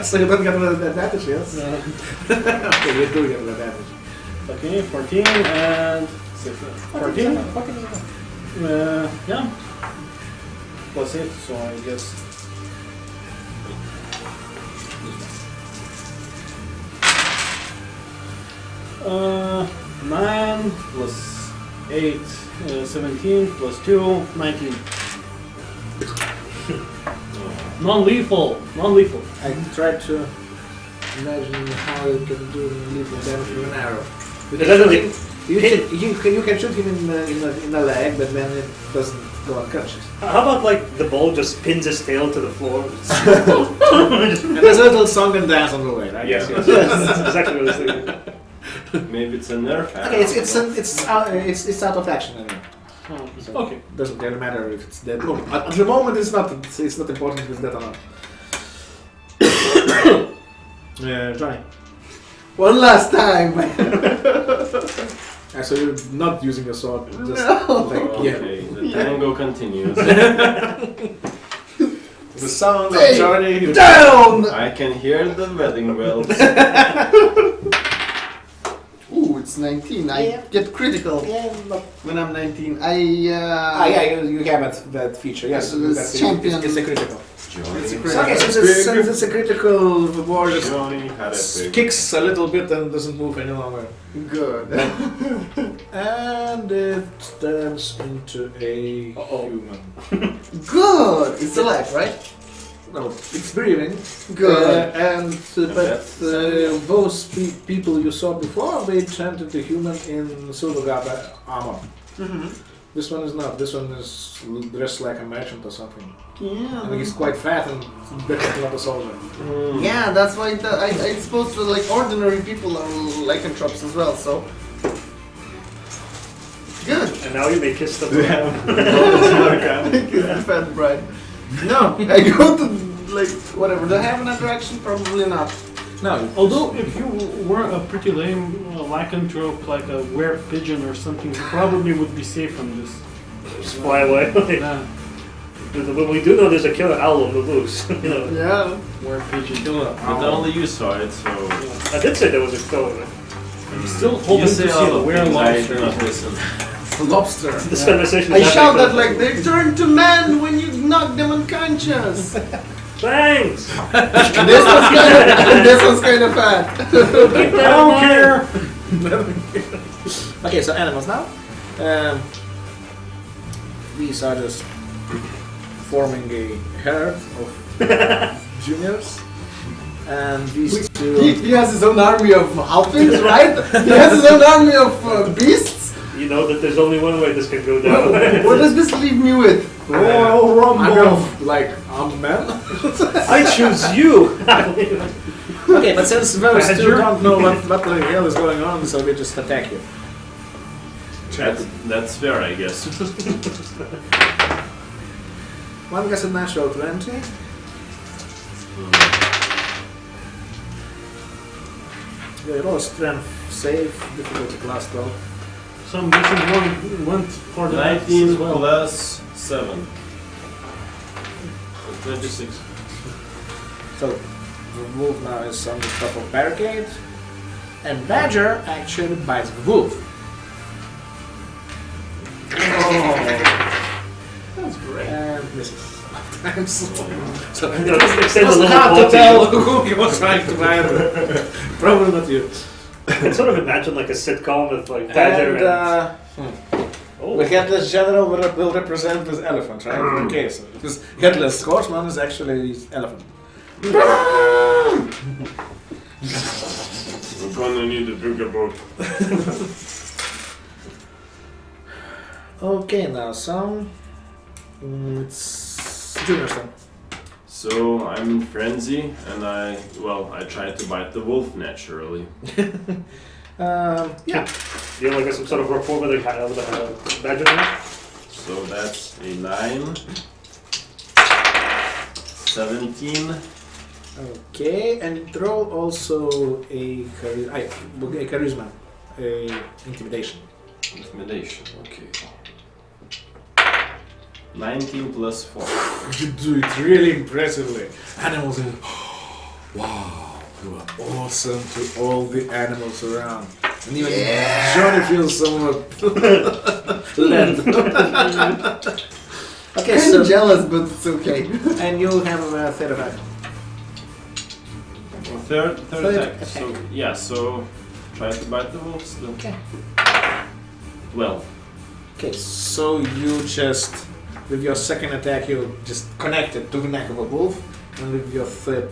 So you don't get an advantage, yes? Okay, you do get an advantage. Okay, 14 and 14. Yeah. Plus 8, so I guess. Uh, 9 plus 8, 17 plus 2, 19. Non-lethal, non-lethal. I tried to imagine how you can do lethal damage with an arrow. It doesn't really- You can shoot him in the leg, but then it doesn't go unconscious. How about like the bull just pins his tail to the floor? And there's a little song and dance on the way, right? Yes, yes. That's exactly what I was thinking. Maybe it's a nerf. Okay, it's out of action anyway. So Okay. doesn't really matter if it's dead. No, at the moment it's not important if it's dead or not. Johnny. One last time. So you're not using your sword, just No. like yeah. Okay, the tango continues. The sound of Hey, Johnny. Down. I can hear the wedding bells. Ooh, it's 19. I Yeah. get critical Yeah, not. when I'm 19. Ah, yeah, you have that feature. Yes, So this that's champion- It's a critical. Johnny, It's a So, great- okay, since it's a critical, the board just Johnny had a big. kicks a little bit and doesn't move any longer. Good. And it turns into a Uh-oh. human. Good. It's alive, right? No, it's breathing. Good. But those people you saw before, they turned into human in Silvergard armor. Mm-hmm. This one is not. This one is dressed like a merchant or something. Yeah. And he's quite fat and definitely not a soldier. Yeah, that's why I suppose that, like ordinary people are lycanthropes as well. So good. And now you may kiss the Kiss the fat bride. No, I go to like whatever. Do I have another action? Probably not. No, Although, if you were a pretty lame lycanthrope, like a were pigeon or something, you probably would be safe from this. Just fly away. Yeah, But we do know there's a killer owl on the loose. You know, Yeah. were pigeon. But only you saw it, so. I did say there was a killer. I'm still You hoping to say see all a the were things, I lobster. do not listen. lobster. This conversation I is shout happening that like they turn to man when you knock them unconscious. Thanks! This one's kind of fat. I don't care. Okay, so animals now. These are just forming a herd of juniors. And these two. He has his own army of halflings, right? He has his own army of beasts. You know that there's only one way this can go down. What does this leave me with? Royal Rumble! Like, I'm man. I choose you! Okay, but since those two Badger. don't know what the hell is going on, so they just attack you. That's fair, I guess. One gets a natural 20. They roll strength save, difficulty class 12. So I'm guessing one went for the 19 as well. plus 7. 26. So the wolf now is on the top of barricade, and Badger actually bites the wolf. That's great. And misses. So You know, just it extend a was little hard to ball to tell who he was trying to bite. Probably not you. I can sort of imagine like a sitcom with like Badger And oh, the headless general will represent this elephant, right? Okay, so this headless horseman is actually his elephant. We're gonna need a bigger boat. Okay, now some. It's Junior's turn. So I'm in frenzy, and I try to bite the wolf naturally. Yeah. you have like some sort of rapport with the Badger now? So that's a 9 17. Okay, and roll also a charisma, a intimidation. Intimidation, okay. 19 plus 4. You do it really impressively. Animals are, wow, you are awesome to all the animals around. And even Johnny feels somewhat led. Okay, Kind so of jealous, but it's okay. and you have a third attack. Third Third attack. attack. So yeah, so try to bite the wolf still. Okay. 12. Okay, so you just with your second attack you just connected to the neck of a wolf, and with your third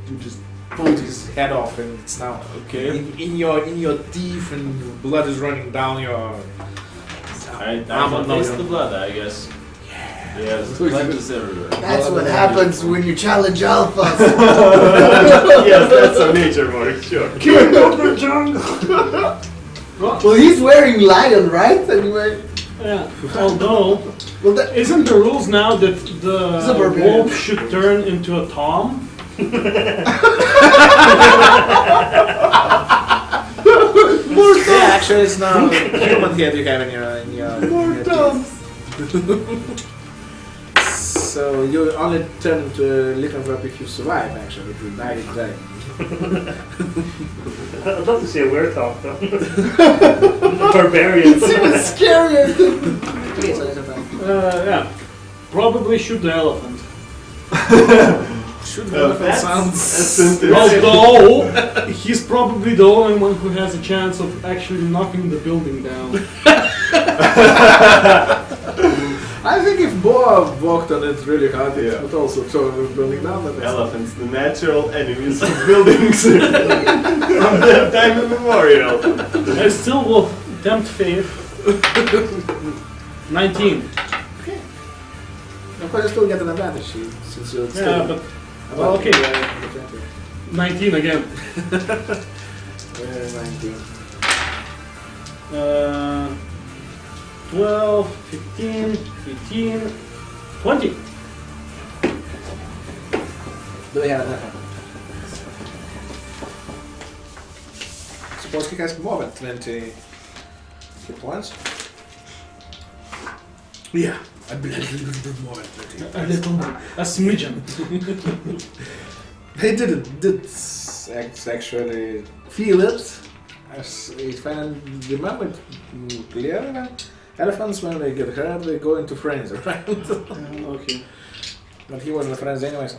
you just pulled his head off, and it's now Okay. in your teeth, and blood is running down your. I I'm can not- taste the blood, I guess. Yes, blood is everywhere. That's what happens when you challenge alphas. Yes, that's a nature mark, sure. King of the jungle. Well, he's wearing lion, right? Anyway. Yeah. Although, Well, that, isn't the rules now that It's a the barbarian. wolf should turn into a tom? Yeah, actually, it's now human head you have in your teeth. So you only turn into a lycanthrope if you survive. Actually, if you die, you die. I'd love to see a werewolf though. Barbarian. it's even scarier than. Okay, so it's a time. Yeah. Probably shoot the elephant. Shoot the elephant sounds. Although he's probably the only one who has a chance of actually knocking the building down. I think if Boa walked on it really hard, it Yeah. would also throw the building down. But that's- Elephants, the natural enemies of buildings from that time immemorial. I still will tempt fate. 19. Of course, you still get an advantage since you're still. Yeah, but well, okay. 19 again. 19. 12, 15, 18, 20. Do we have enough? Suppose he has more than 20 hit points. Yeah, I believe a little bit more than 20. A little, a smidgen. They did actually feel it. As if I remember it clearly, elephants when they get hurt they go into frenzy, right? Okay. But he wasn't a frenzy anyway. So.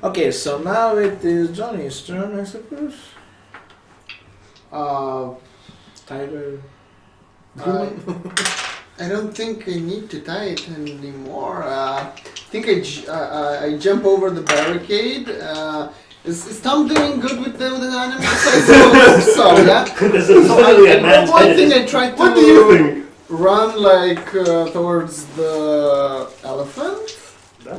Okay, so now it is Johnny's turn, I suppose. Tiger. I don't think I need to tie it anymore. I think I jump over the barricade. Is Tom doing good with the animals? I suppose so, yeah. This is really a man's One thing head. I tried to What do you think? run like towards the elephant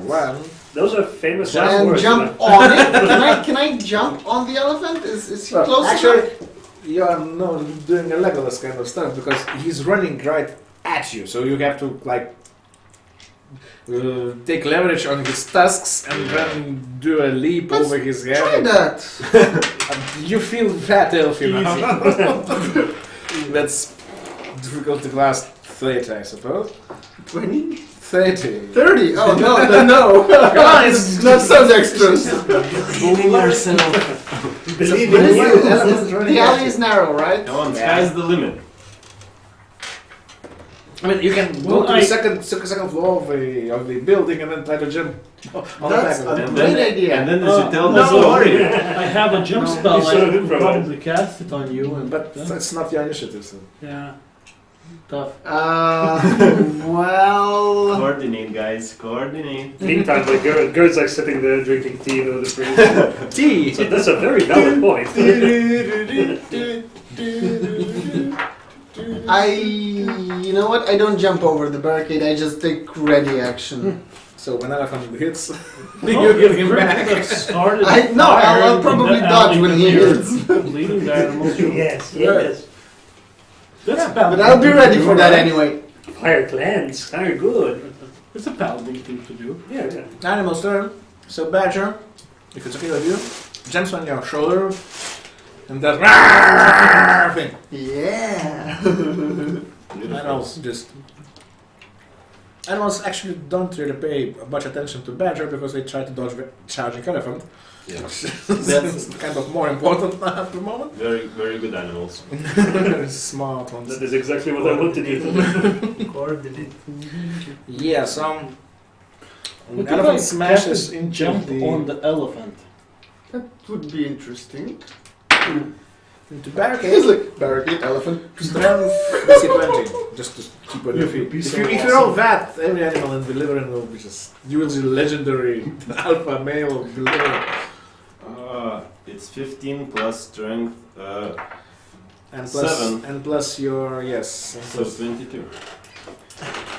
One. Those are famous last and words. jump on it. Can I jump on the elephant? Is he So, close actually, enough? you are not doing a Legolas kind of stuff because he's running right at you, so you have to like take leverage on his tusks and then do a leap Let's over his Try head. that. You feel fat elf, you know. That's difficult to last 30, I suppose. 20? 30. 30? Oh no, no. Come on, it's not so dexterous. Believe yourself. Believe What in is you. it? The alley is narrow, right? Come on, sky's the limit. I mean, you can Well, go to I- the second floor of the building and then try to jump on the That's back of it. And Great then, idea. And then as you tell no. the story. I have a jump No, spell. you I should could improvise. probably cast it on you. And But that's not your initiative, so. yeah, tough. Well. Coordinate, guys, coordinate. Meantime, like Gerd's like sitting there drinking tea in the fridge. Tea! So that's a very valid point. You know what? I don't jump over the barricade. I just take ready action. So when elephant hits, No, you give him the back. that started No, fire I'll in probably the dodge alley when that he you're hits. leading the animals through. Yes, yes. That's But I'll be ready for that anyway. Fire clans are good. It's a paladin thing to do. Yeah. Animal's turn. So Badger, if it's okay with you, jumps on your shoulder and does "Rawr" thing. Yeah. Animals actually don't really pay much attention to Badger because they try to dodge the charging elephant. Yeah. That's kind of more important at the moment. Very, very good animals. Smart ones. That is exactly what I wanted you to do. Yes, What if elephant I smashes cast into jump the on the elephant. That would be interesting. into It's barricade. like barricade elephant. Strength DC 20, just to keep on your It would feet. be If so you roll awesome. that, every animal in Deliverance will be just, you will see legendary alpha male Deliverance. It's 15 plus strength, And plus, 7. and plus your, yes. And so plus, 22.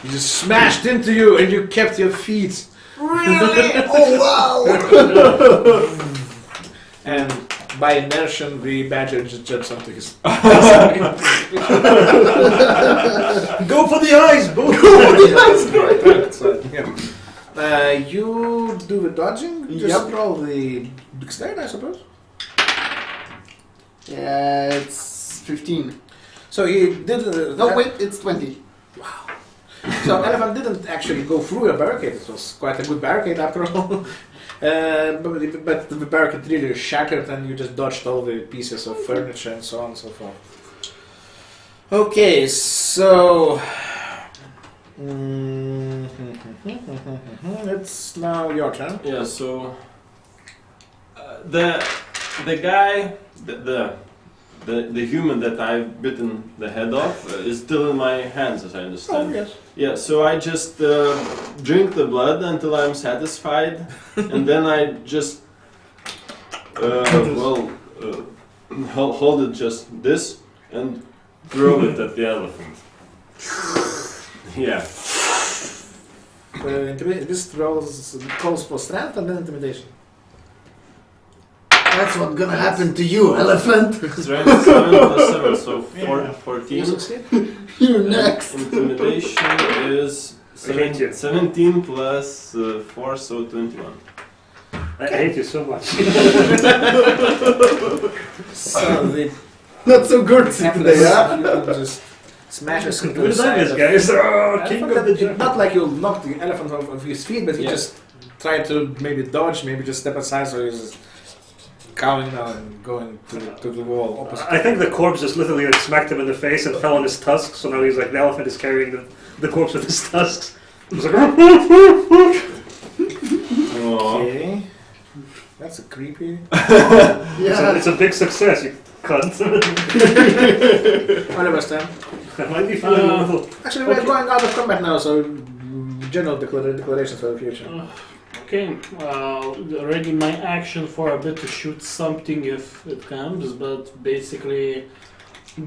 he just smashed into you and you kept your feet. Really? Oh wow! And by inertia, the badger just jumps onto his. Go for the eyes, boo! So, yeah. You do the dodging? Just roll the dexterity, I suppose. Yeah, it's 15. So he did. No, wait, it's 20. So elephant didn't actually go through a barricade. It was quite a good barricade after all. But the barricade really shattered, and you just dodged all the pieces of furniture and so on and so forth. Okay, so it's now your turn. Yeah, so the guy, the human that I've bitten the head off is still in my hands, as I understand. yes. Yeah, so I just drink the blood until I'm satisfied, and then I just hold it just this and throw it at the elephant. Yeah. This calls for strength and then intimidation. That's what's gonna happen to you, elephant. Strength 7 plus 7, so You 14. succeed. You're And next. intimidation is I hate you. 17 plus 4, so 21. I hate you so much. So the Not so good today, huh? you just smashes into Good the side ideas, of guys. Oh, elephant. king of the jungle. Not like you knocked the elephant off of his feet, but he Yeah. just tried to maybe dodge, maybe just step aside, so he's cowing down and going to the wall opposite. I think the corpse just literally like smacked him in the face and fell on his tusks. So now he's like the elephant is carrying the corpse with his tusks. He's like, Okay. That's a creepy. Yeah. it's a big success, you cunt. Oliver's turn. I might be feeling a little. Actually, we're Okay. going out of combat now, so general declarations for the future. Okay, ready my action for a bit to shoot something if it comes, but basically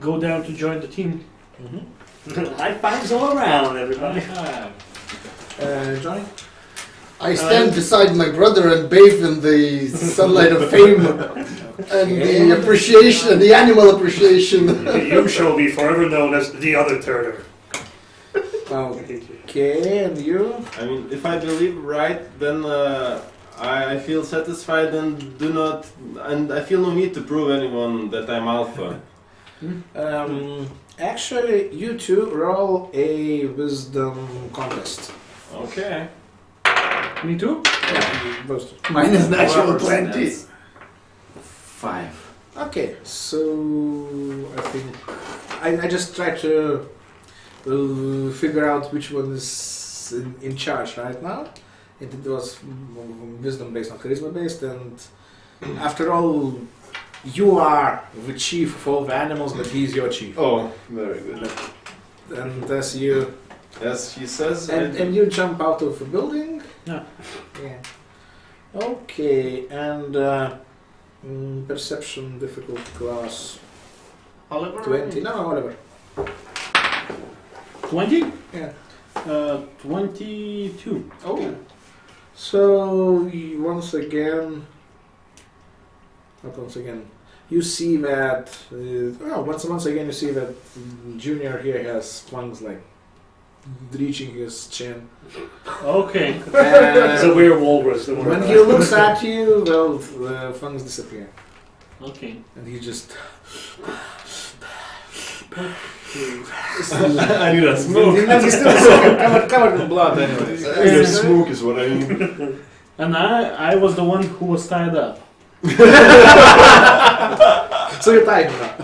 go down to join the team. High fives all around, everybody. Johnny? I stand beside my brother and bathe in the sunlight of fame and the appreciation, the animal appreciation. You shall be forever known as the other turner. Okay, and you? I mean, if I believe right, then I feel satisfied and I feel no need to prove anyone that I'm alpha. Actually, you two roll a wisdom contest. Okay. Me too? Yeah, both. Mine is natural However, 20. that's 5. Okay, so I think I just try to figure out which one is in charge right now. It was wisdom based, not charisma based, and after all, you are the chief of all the animals, but he's your chief. Oh, very good. And as you As he says, and you jump out of the building. Yeah. Yeah. Okay, and perception difficult class Oliver? 20. No, whatever. 20? Yeah. 22. Oh. So once again, not once again, you see that. Once again you see that Junior here has tongues like reaching his chin. Okay. It's a weird walrus. don't worry When about he it. looks at you, well, the fangs disappear, Okay. and he just. I need a smoke. And he's still covered in blood, anyways. I need a smoke is what I need. And I was the one who was tied up. So you tie him up.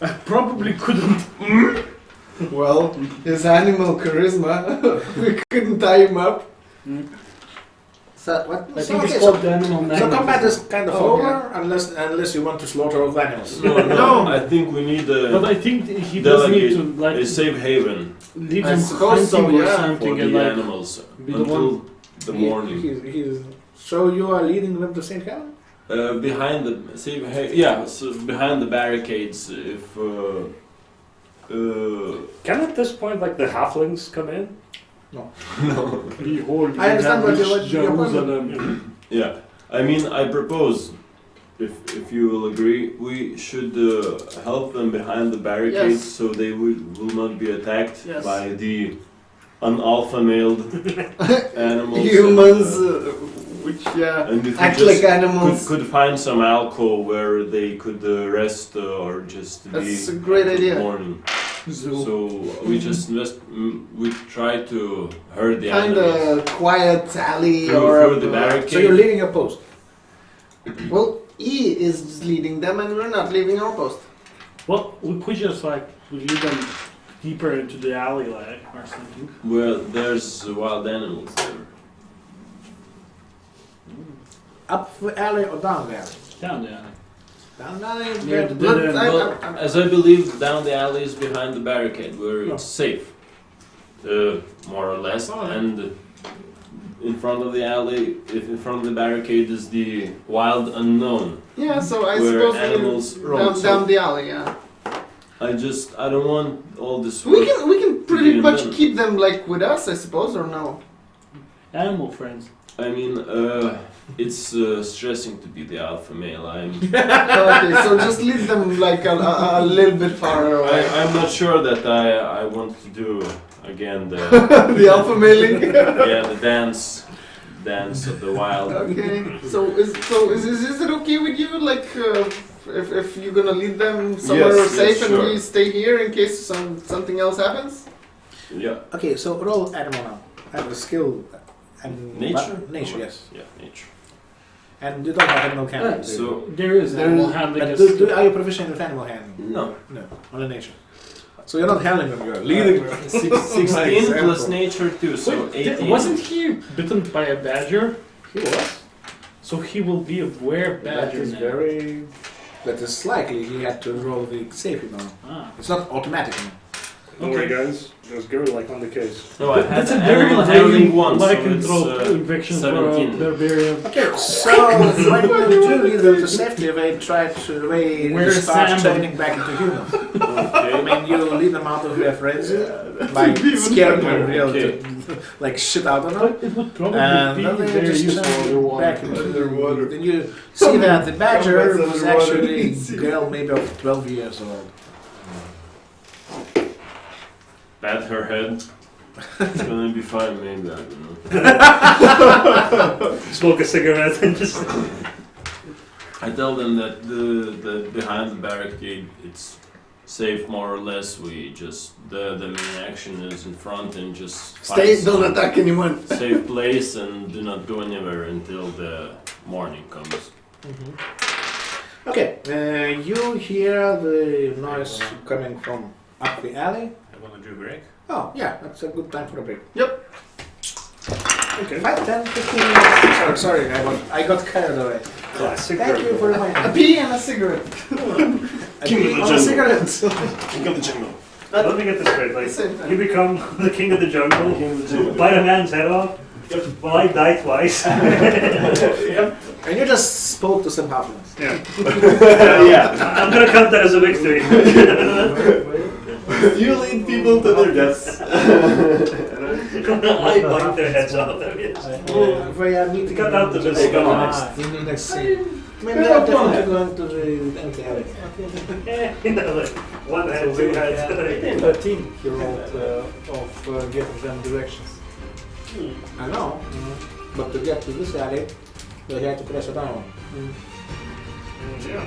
I probably couldn't. Well, his animal charisma, we couldn't tie him up. So what? I So, think okay, it's so, called the animal so magnet. combat is kind of Oh, over unless you want to slaughter all the animals. No, I think we need But a, I think he does need to like a safe haven leave I them suppose hunting so, or yeah, for something the and like animals be the until one. the morning. So you are leading them to St. Helen? Behind the so behind the barricades. If Can at this point, like the halflings come in? Behold, I understand what your Jerusalem. yeah, I mean, I propose, if you will agree, we should help them behind the barricades Yes. so they will not be attacked Yes. by the unalpha maled animals. Humans, and, which, yeah, and if we act just like animals. could find some alcove where they could rest or just That's be a great until idea. morning. Zoo. So we just we try to herd the Find animals a quiet alley through, or through the barricade. So you're leading a post. Well, E is just leading them and we're not leaving our post. Well, we could just like lead them deeper into the alley, like or something. Well, there's wild animals there. Up the alley or down the alley? Down the alley. Down the alley. Near the Look, dead end. Well, as I believe, down the alley is behind the barricade, where it's safe, more or less. Oh, yeah. And in front of the alley, if in front of the barricade is the wild unknown, Yeah, so I where suppose animals we roam. down the alley, yeah. I don't want all this We work. can pretty be much done. keep them like with us, I suppose, or no? Animal friends. I mean, it's stressing to be the alpha male. Okay, so just leave them like a little bit far away. I'm not sure that I want to do again the The alpha mailing. the dance of the wild. Okay, so is it okay with you? Like, if you're gonna lead them somewhere Yes, safe yes, and sure. we stay here in case something else happens? Yeah, Okay, so roll animal now. Have a skill. And Nature? Nature, yes. yeah, nature. And you don't have animal handling. do you? So There is animal handling. But is- are you proficient with animal handling? no, No, only nature. So you're not handling them, you're leading them. 16 plus nature 2, so Wait, 18. wasn't he bitten by a badger? He was. So he will be a That badger is now. very. That is likely he had to roll the safety now. Ah. It's not automatic now. Don't worry, guys. There's Guru like on the case. No, I had That's a an very animal handling one, so like it's infection for a 17. barbarian. Okay, so when you do lead them to safety, they Wear a start sandal. turning back into humans. I Okay. mean, you lead them out of their frenzy by scaring them real Okay. like shit out of them. But it would probably And be then they very just useful. turn back into Underwater. Then you see that the badger Combat's was underwater. actually a girl maybe of 12 years old. Pat her head. It's gonna be fine, maybe, I don't know. Smoke a cigarette and just. I tell them that the behind the barricade it's safe more or less. We just the main action is in front and just Stay, find don't some attack anyone. safe place and do not go anywhere until the morning comes. Okay, you hear the noise coming from up the alley. I want to do break. Oh, yeah, that's a good time for a break. Okay. 5, 10, 15 minutes. Sorry, I got carried away. Classic Thank you for Guru. reminding A me. pea and a cigarette. King of the On a jungle. cigarette. King of the jungle. Let me get this straight. Like, Same time. you become the king of the jungle, bite a man's head off. Well, I die twice. And you just spoke to some halflings. Yeah. Yeah. I'm gonna count that as a victory. You lead people to their deaths. I bite their heads off. We are meeting Cut out the in disguise. in the next scene. I mean, they're definitely going to the empty alley. You know, like one head, So two we heads. had 13 he rolled of getting them directions. I know, but to get to this alley, they had to press a down. Yeah.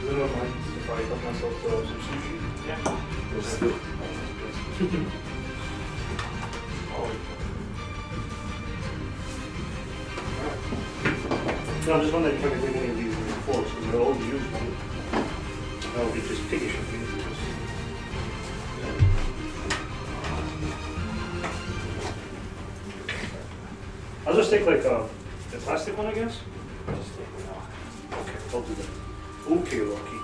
You don't mind if I got myself some sushi? Yeah. No, I'm just wondering if I can bring any of these forks, because they're all used one. That would be just piggish of me. I'll just take like the plastic one, I guess. Okay, I'll do that. Okay, Rocky.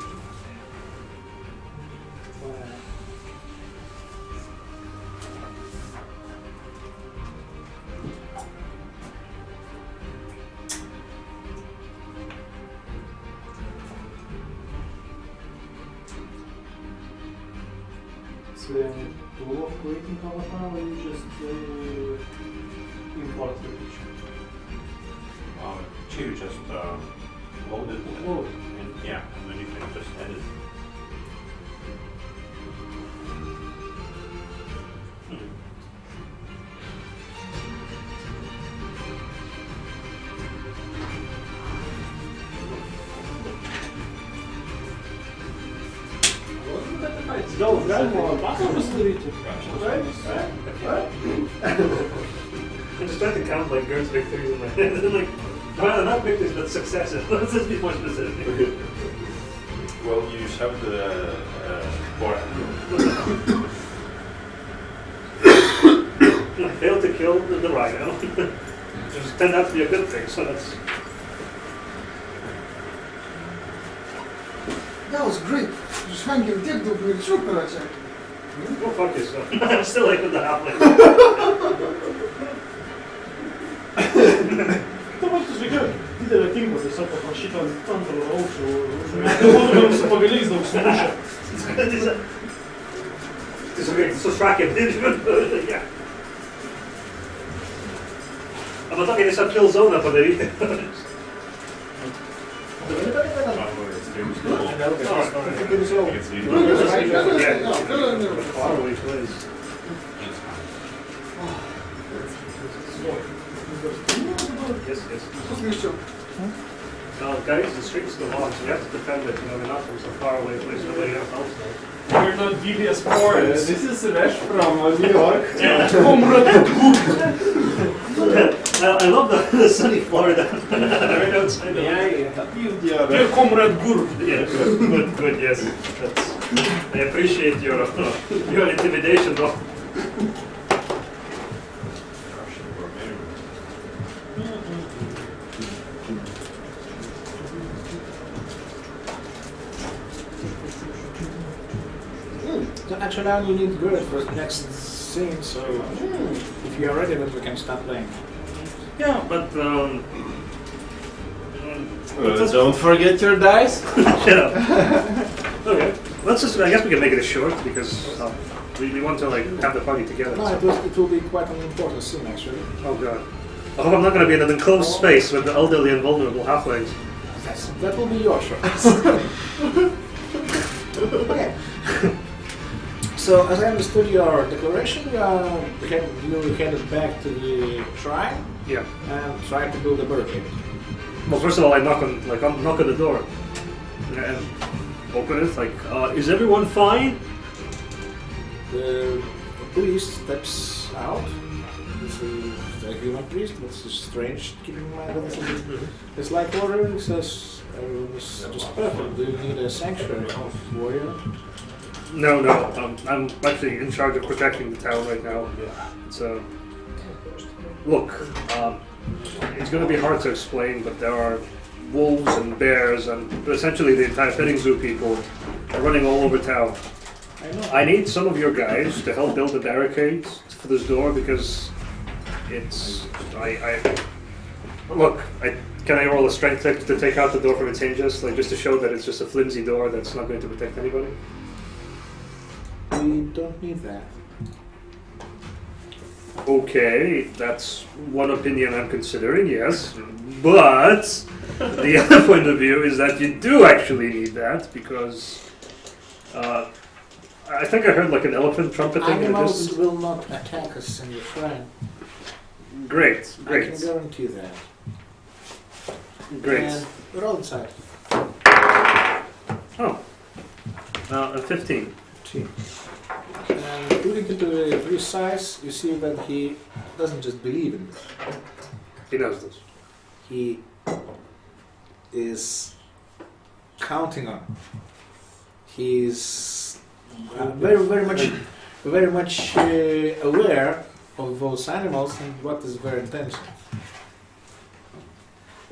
So to of creating avatar, or you just import the picture? You just load it. Oh. And, yeah, and then you can just edit. Gal galima pasą pasidaryti? I'm just trying to count like Gert's victories in my head. Like, well, not victories, but successes. Let's just be more specific. Well, you shoved the board. I failed to kill the rhino. Which turned out to be a good thing, so that's... That was great. Just hanging dick do with shoot короче. Go fuck yourself. I'm still like with the halfling. To būtų tokia didelė tinko, tiesiog paprašyta ant antro aukščio, užmėtė, su pagaliais daug sumušė. So šrakė. Yeah. Arba tokia tiesiog kill zone padaryti. Yes, yes. Послушай, Guys, the street's still on, so you have to defend it, you know, we're not from some far away place, nobody else knows. We're not BBS Forest. This is Rash from New York. I love the sunny Florida. Right outside Dear Comrade Gur. Yeah, good, yes. I appreciate your intimidation, though. So actually now you need Gert for the next scene, so if you are ready then we can start playing. Yeah, but Don't forget your dice. shut up. Okay, let's just. I guess we can make it short because we want to like have the party together. No, so- it will be quite an important scene actually. Oh god. I hope I'm not going to be in an enclosed space with the elderly and vulnerable halflings. That will be your shot. Okay. So as I understood your declaration, you headed back to the shrine Yeah. and tried to build a barricade. Well, first of all, I knock on the door and open it. Like, is everyone fine? The priest steps out. This is a human priest, but it's strange keeping in mind that it's like warrior. He says everyone is just perfect. Do you need a sanctuary of warrior? No. I'm actually in charge of protecting the town right now. So, look, it's going to be hard to explain, but there are wolves and bears and essentially the entire petting zoo people are running all over town. I know. I need some of your guys to help build the barricades for this door because it's. Can I roll a strength check to take out the door from its hinges, like just to show that it's just a flimsy door that's not going to protect anybody? We don't need that. Okay, that's one opinion I'm considering. Yes, But the other point of view is that you do actually need that because I think I heard like an elephant trumpeting in the Animals distance. will not attack us in the shrine. Great, I great, can guarantee that. great. And roll inside. Oh, 15. 15. And looking into the precise, you see that he doesn't just believe in this. He knows this. He is counting on it. He's very much aware of those animals and what is their intention.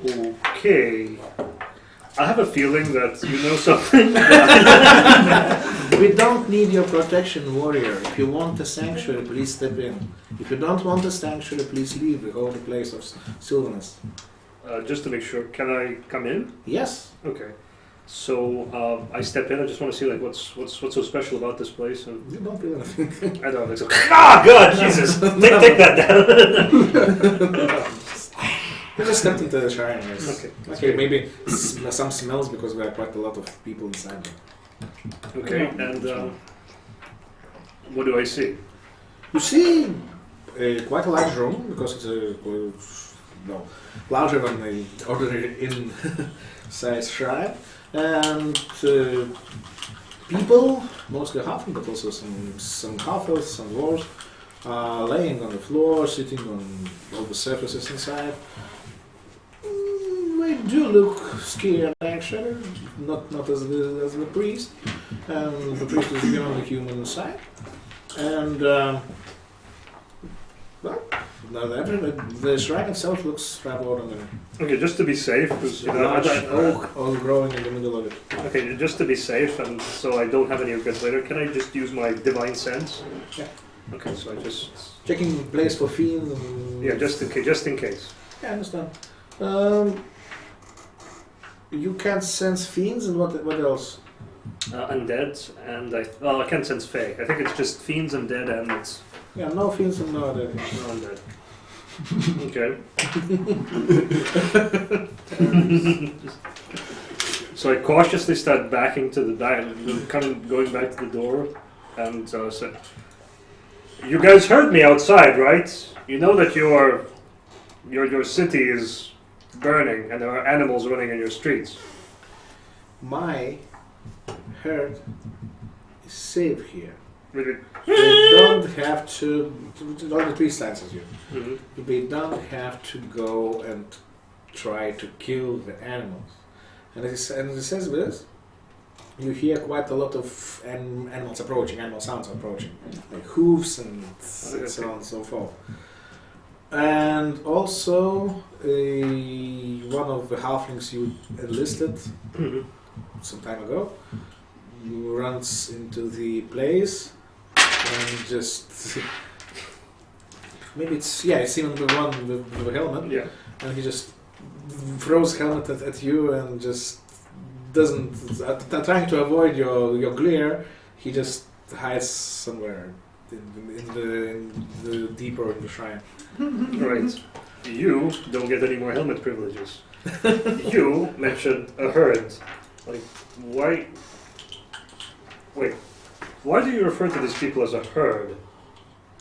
Okay. I have a feeling that you know something. We don't need your protection, warrior. If you want a sanctuary, please step in. If you don't want a sanctuary, please leave the holy place of Sylvanus. Just to make sure, can I come in? Yes. Okay. So I step in. I just want to see like what's so special about this place. And You don't feel anything. I don't think so. Ah, God, Jesus! Take that down. You just stepped into the shrine. Yes. Okay. Okay, maybe some smells because there are quite a lot of people inside. Okay. And what do I see? You see quite a large room because it's larger than the ordinary inn-sized shrine, and people, mostly halfling, but also some half-elves, some dwarves, laying on the floor, sitting on all the surfaces inside. They do look scared, actually, not as the priest. The priest is beyond the human side, and the shrine itself looks rather ordinary. Okay, just to be safe, because you know, Large oak all growing in the middle of it. okay, just to be safe, and so I don't have any regrets later. Can I just use my divine sense? Yeah. Okay, so I just Checking place for fiends. And yeah, just in case. Yeah, I understand. You can't sense fiends, and what else? Undead, and I can't sense Fae. I think it's just fiends, undead, and it's Yeah, no fiends and no other. no undead. Okay. So I cautiously start backing to the back, kind of going back to the door, and said, "You guys heard me outside, right? You know that your city is burning, and there are animals running in your streets." My herd is safe here. Really? They don't have to. Only three stances you. Mhm. They don't have to go and try to kill the animals. And it says this. You hear quite a lot of animals approaching, animal sounds approaching, like hooves and so on and so forth. And also, one of the halflings you enlisted Mhm. some time ago runs into the place and just maybe it's even the one with the helmet, Yeah. and he just throws helmet at you and just doesn't trying to avoid your glare. He just hides somewhere in the deeper in the shrine. Right. You don't get any more helmet privileges. You mentioned a herd. Like, why? Wait. Why do you refer to these people as a herd?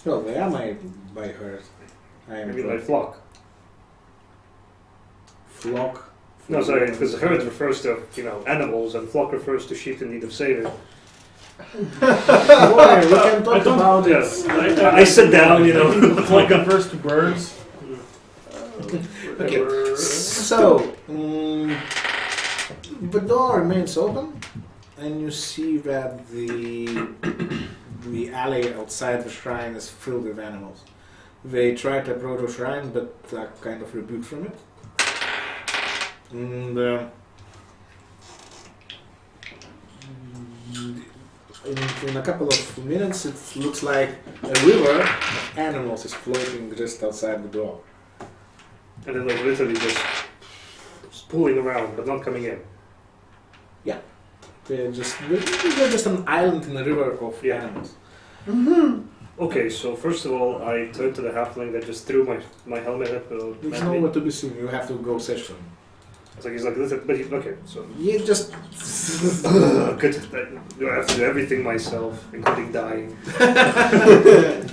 Well, they are my herd. I am Maybe like flock. flock. No, sorry, because herd refers to, animals, and flock refers to sheep in need of saving. Boy, we can talk about it. Yes. I sit down, Flock refers to birds. Okay, so the door remains open, and you see that the alley outside the shrine is filled with animals. They try to approach the shrine, but are kind of rebuked from it. And in a couple of minutes, it looks like a river of animals is floating just outside the door. And then like literally just pulling around, but not coming in. They're just an island in a river of Yeah. animals. Okay, so first of all, I turned to the halfling that just threw my helmet at the There's nowhere to be seen. You have to go search for him. It's like he's like, listen, but okay, so You just. good. I have to do everything myself, including dying.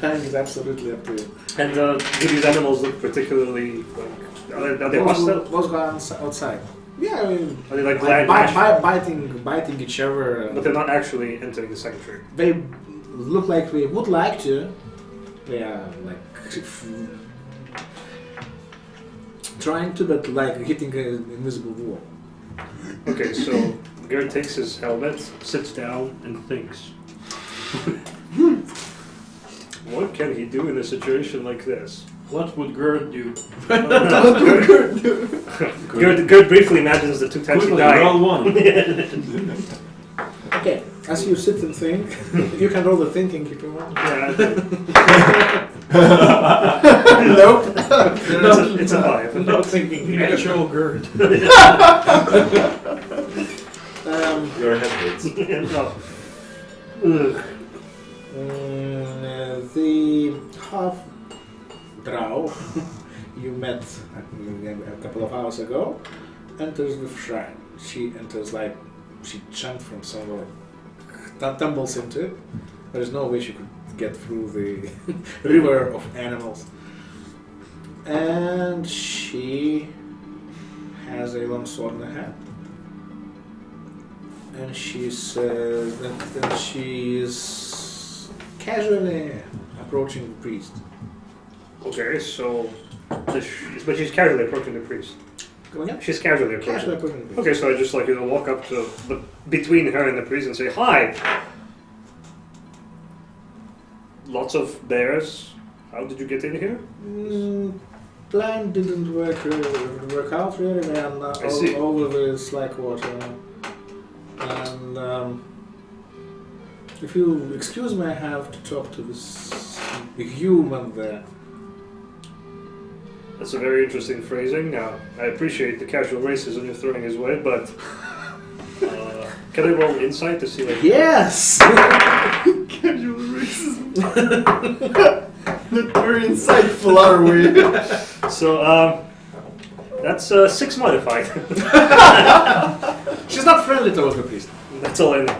Time is absolutely up to you. And do these animals look particularly like? Are they hostile? Those guys outside. Yeah, I mean, Are they like like glad? biting each other. But they're not actually entering the sanctuary. They look like they would like to. They are like trying to, but like hitting an invisible wall. Okay, so Gerd takes his helmet, sits down, and thinks. What can he do in a situation like this? What would Gerd do? Gerd briefly imagines the two times he Quickly, died. roll one. Okay, as you sit and think, you can roll the thinking if you want. Nope. It's a 5. No thinking. Actual Gerd. Your head hits. No. The half drow you met a couple of hours ago enters the shrine. She enters like she jumped from somewhere, tumbles into it. There is no way she could get through the river of animals. And she has a long sword in her hand. And she says that she is casually approaching the priest. Okay, so. But she's casually approaching the priest. Go again? She's casually approaching. Casually approaching the priest. Okay, so I just walk up to between her and the priest and say, "Hi. Lots of bears. How did you get in here?" Plan didn't work out really, and I see. all of the slack water. And if you excuse me, I have to talk to this human there. That's a very interesting phrasing. I appreciate the casual racism you're throwing his way, but can I roll insight to see like? Yes! Casual racism. Not very insightful, are we? So that's 6 modified. She's not friendly towards the priest. That's all I know.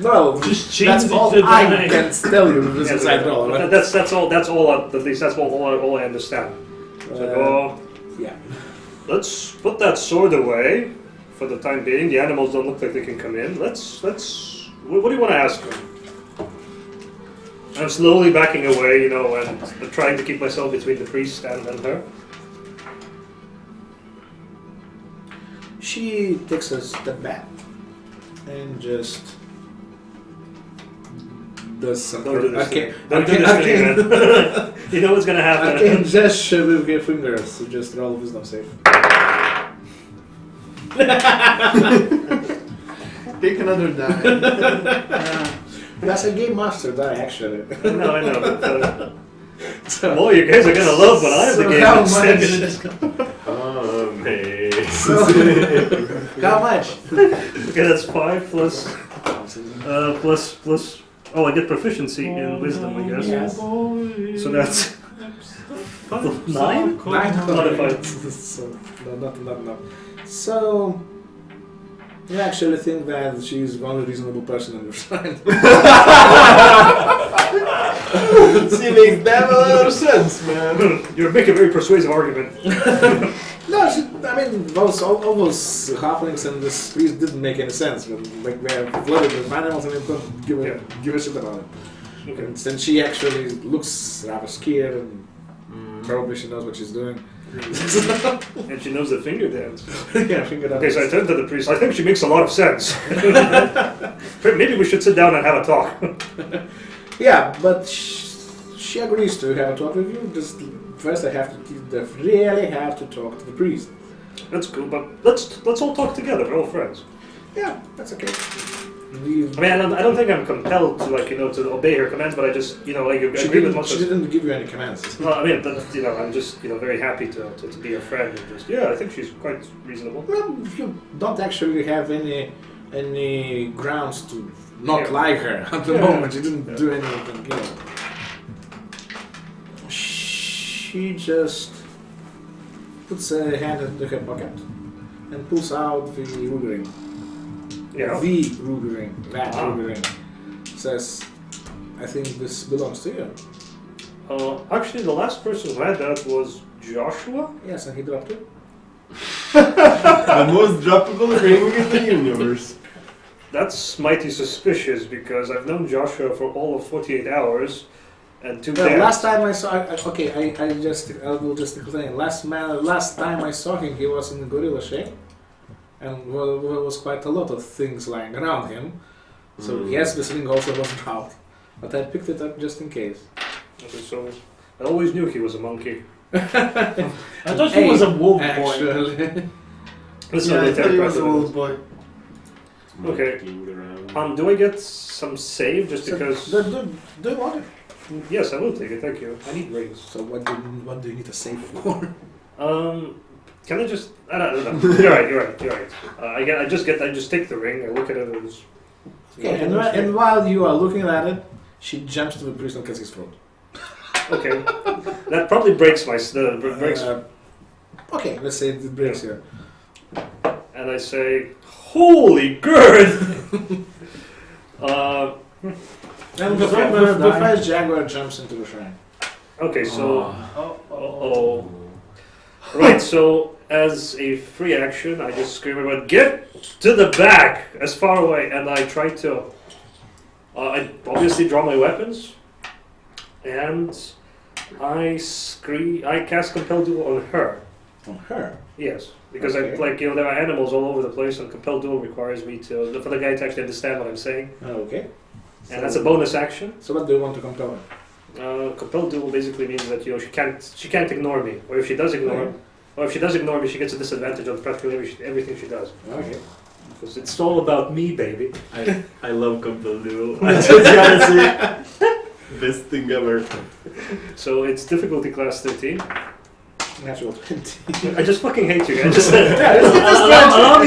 No, Just change that's it all to I die. can tell you with this Yeah, inside roll. Right? That's all. At least that's all I understand. So, Yeah. let's put that sword away for the time being. The animals don't look like they can come in. Let's. What do you want to ask them? I'm slowly backing away, and trying to keep myself between the priest and her. She takes a step back and just does some Don't do this. arcane, Don't do this to me, man. You know what's gonna happen. arcane gesture with your fingers. So just roll wisdom save. Take another die. That's a game master die, actually. No, I know. But, So, boy, you guys are gonna love what I'm the so game. how master. Amazing. how much? Okay, that's 5 plus. Oh, I get proficiency in wisdom, I guess. Yes. So that's 9. 9 Modified. So, no. So, you actually think that she's the only reasonable person in the shrine. She makes damn a lot of sense, man. You're making a very persuasive argument. No, I mean, all those halflings and this priest didn't make any sense. Like, they're flooded with animals and they don't give a shit about it. Okay. And then she actually looks rather scared and probably she knows what she's doing. And she knows the finger dance. Yeah, I figured out. Okay, so I turned to the priest. I think she makes a lot of sense. Maybe we should sit down and have a talk. Yeah, but she agrees to have a talk with you. Just first, I really have to talk to the priest. That's cool, but let's all talk together. We're all friends. Yeah, that's okay. I mean, I don't think I'm compelled to to obey her commands, but I just I agree with most She of. didn't give you any commands. No, I mean, I'm just very happy to be a friend and just I think she's quite reasonable. Well, you don't actually have any grounds to not Yeah. like her at the Yeah. moment. You didn't do anything. she just puts a hand into her pocket and pulls out the ruby ring. Yeah. The ruby ring. That Ah. ruby ring. Says, I think this belongs to you. Actually, the last person who had that was Joshua. Yes, and he dropped it. The most droppable ring in the universe. That's mighty suspicious because I've known Joshua for all of 48 hours and 2 The days. last time I saw, I will just explain. Last time I saw him, he was in gorilla shape, and there was quite a lot of things lying around him. So yes, this ring also wasn't out, but I picked it up just in case. Okay, so I always knew he was a monkey. I thought he was a wolf boy. Actually, That's Yeah, not I the thought he was a president. wolf boy. Okay. Do I get some save just So, because? do you want it? Yes, I will take it. Thank you. I need rings. So what do you need to save for? Can I just? I don't know. You're right. I just take the ring. I look at it and it's. Okay, and while you are looking at it, she jumps to the priest and cuts his throat. Okay, that probably breaks my breaks. Okay, let's say it breaks here. And I say, "Holy good!" And the first jaguar jumps into the shrine. Okay, so right. So as a free action, I just scream about "Get to the back as far away!" And I try to. I obviously draw my weapons, and I scream. I cast Compel Duel on her. On her. Yes, because Okay. there are animals all over the place, and Compel Duel requires me for the guy to actually understand what I'm saying, Okay. and that's a bonus action. So what do you want to compel her? Compel Duel basically means that she can't ignore me, or if she does ignore, me, she gets a disadvantage on practically everything she does. Okay. Because it's all about me, baby. I love Compel Duel. I just gotta say, best thing ever. So it's difficulty class 13. Natural 20. I just fucking hate you guys. Allow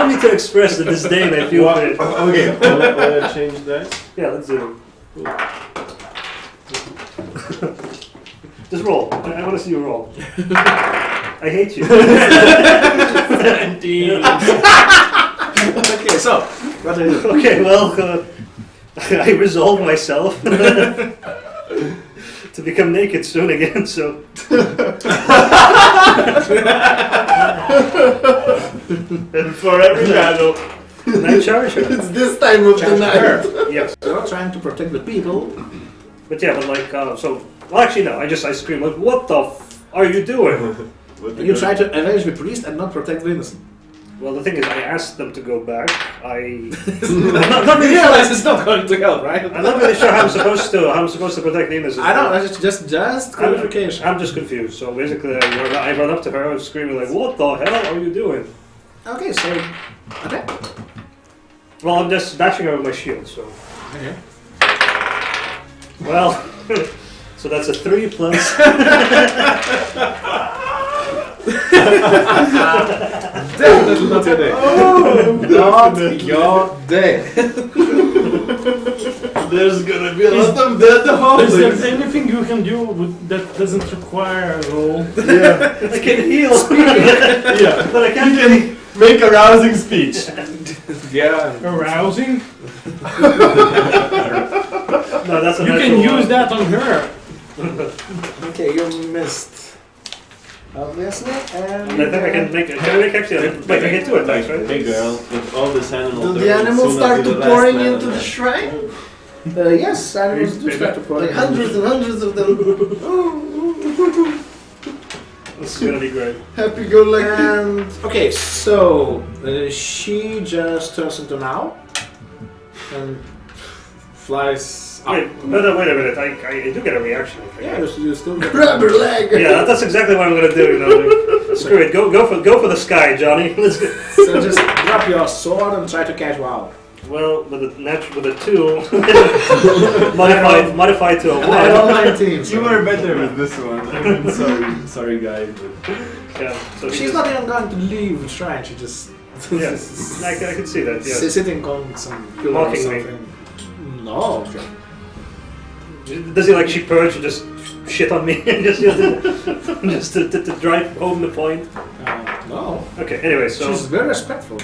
me to express the disdain I feel for it. Okay, wanna change that? Yeah, let's do it. Just roll. I want to see you roll. I hate you. Okay, so what do you do? Okay, well, I resolve myself to become naked soon again, so. And for every battle. And I charge her. It's this time of the Charge night. her. Yes. You're trying to protect the people. But yeah, but like, well, actually, no, I scream, like, what the are you doing? What And you try to avenge the priest and not protect the innocent. Well, the thing is, I asked them to go back. I'm You not really sure. realize it's not going to help, right? I'm not really sure how I'm supposed to protect the innocent. I know, that's just clarification. I'm just confused. So basically, I run up to her screaming like, "What the hell are you doing?" Okay, so attack. Well, I'm just bashing her with my shield. So Okay. well, so that's a 3 plus. Definitely not your day. Not your day. There's gonna be a lot of dead Is homies. there anything you can do that doesn't require a roll? I can heal, Yeah, but I you can't. can make a rousing speech. Yeah. Arousing? No, that's a You natural can use one. that on her. Okay, you missed. Obviously, and I think I can make. Can I make actually? I get 2 attacks, right? Hey girl, with all this animal. Do there the will animals soon start be to the last pouring man into the alive. shrine? yes, animals do start to pour. Like hundreds and hundreds of them. This is gonna be great. Happy go lucky. And okay, so she just turns into an owl and flies up. Wait a minute. I do get a reaction. I think. Yeah, you still get Grab her leg. Yeah, that's exactly what I'm gonna do. You know, like, screw it. Go for the sky, Johnny. Let's go. So just drop your sword and try to catch Wow. Well, with a 2, modified to a And I rolled 1. 19. You were better with this one. I'm sorry guys. But Yeah, so She's not even going to leave the shrine. She just Yeah, I can see that. Yeah. sitting on some pillar or Mocking me. something. No. Does he like she purge and just shit on me and just to drive home the point? No. Okay. Anyway, so She's very respectful.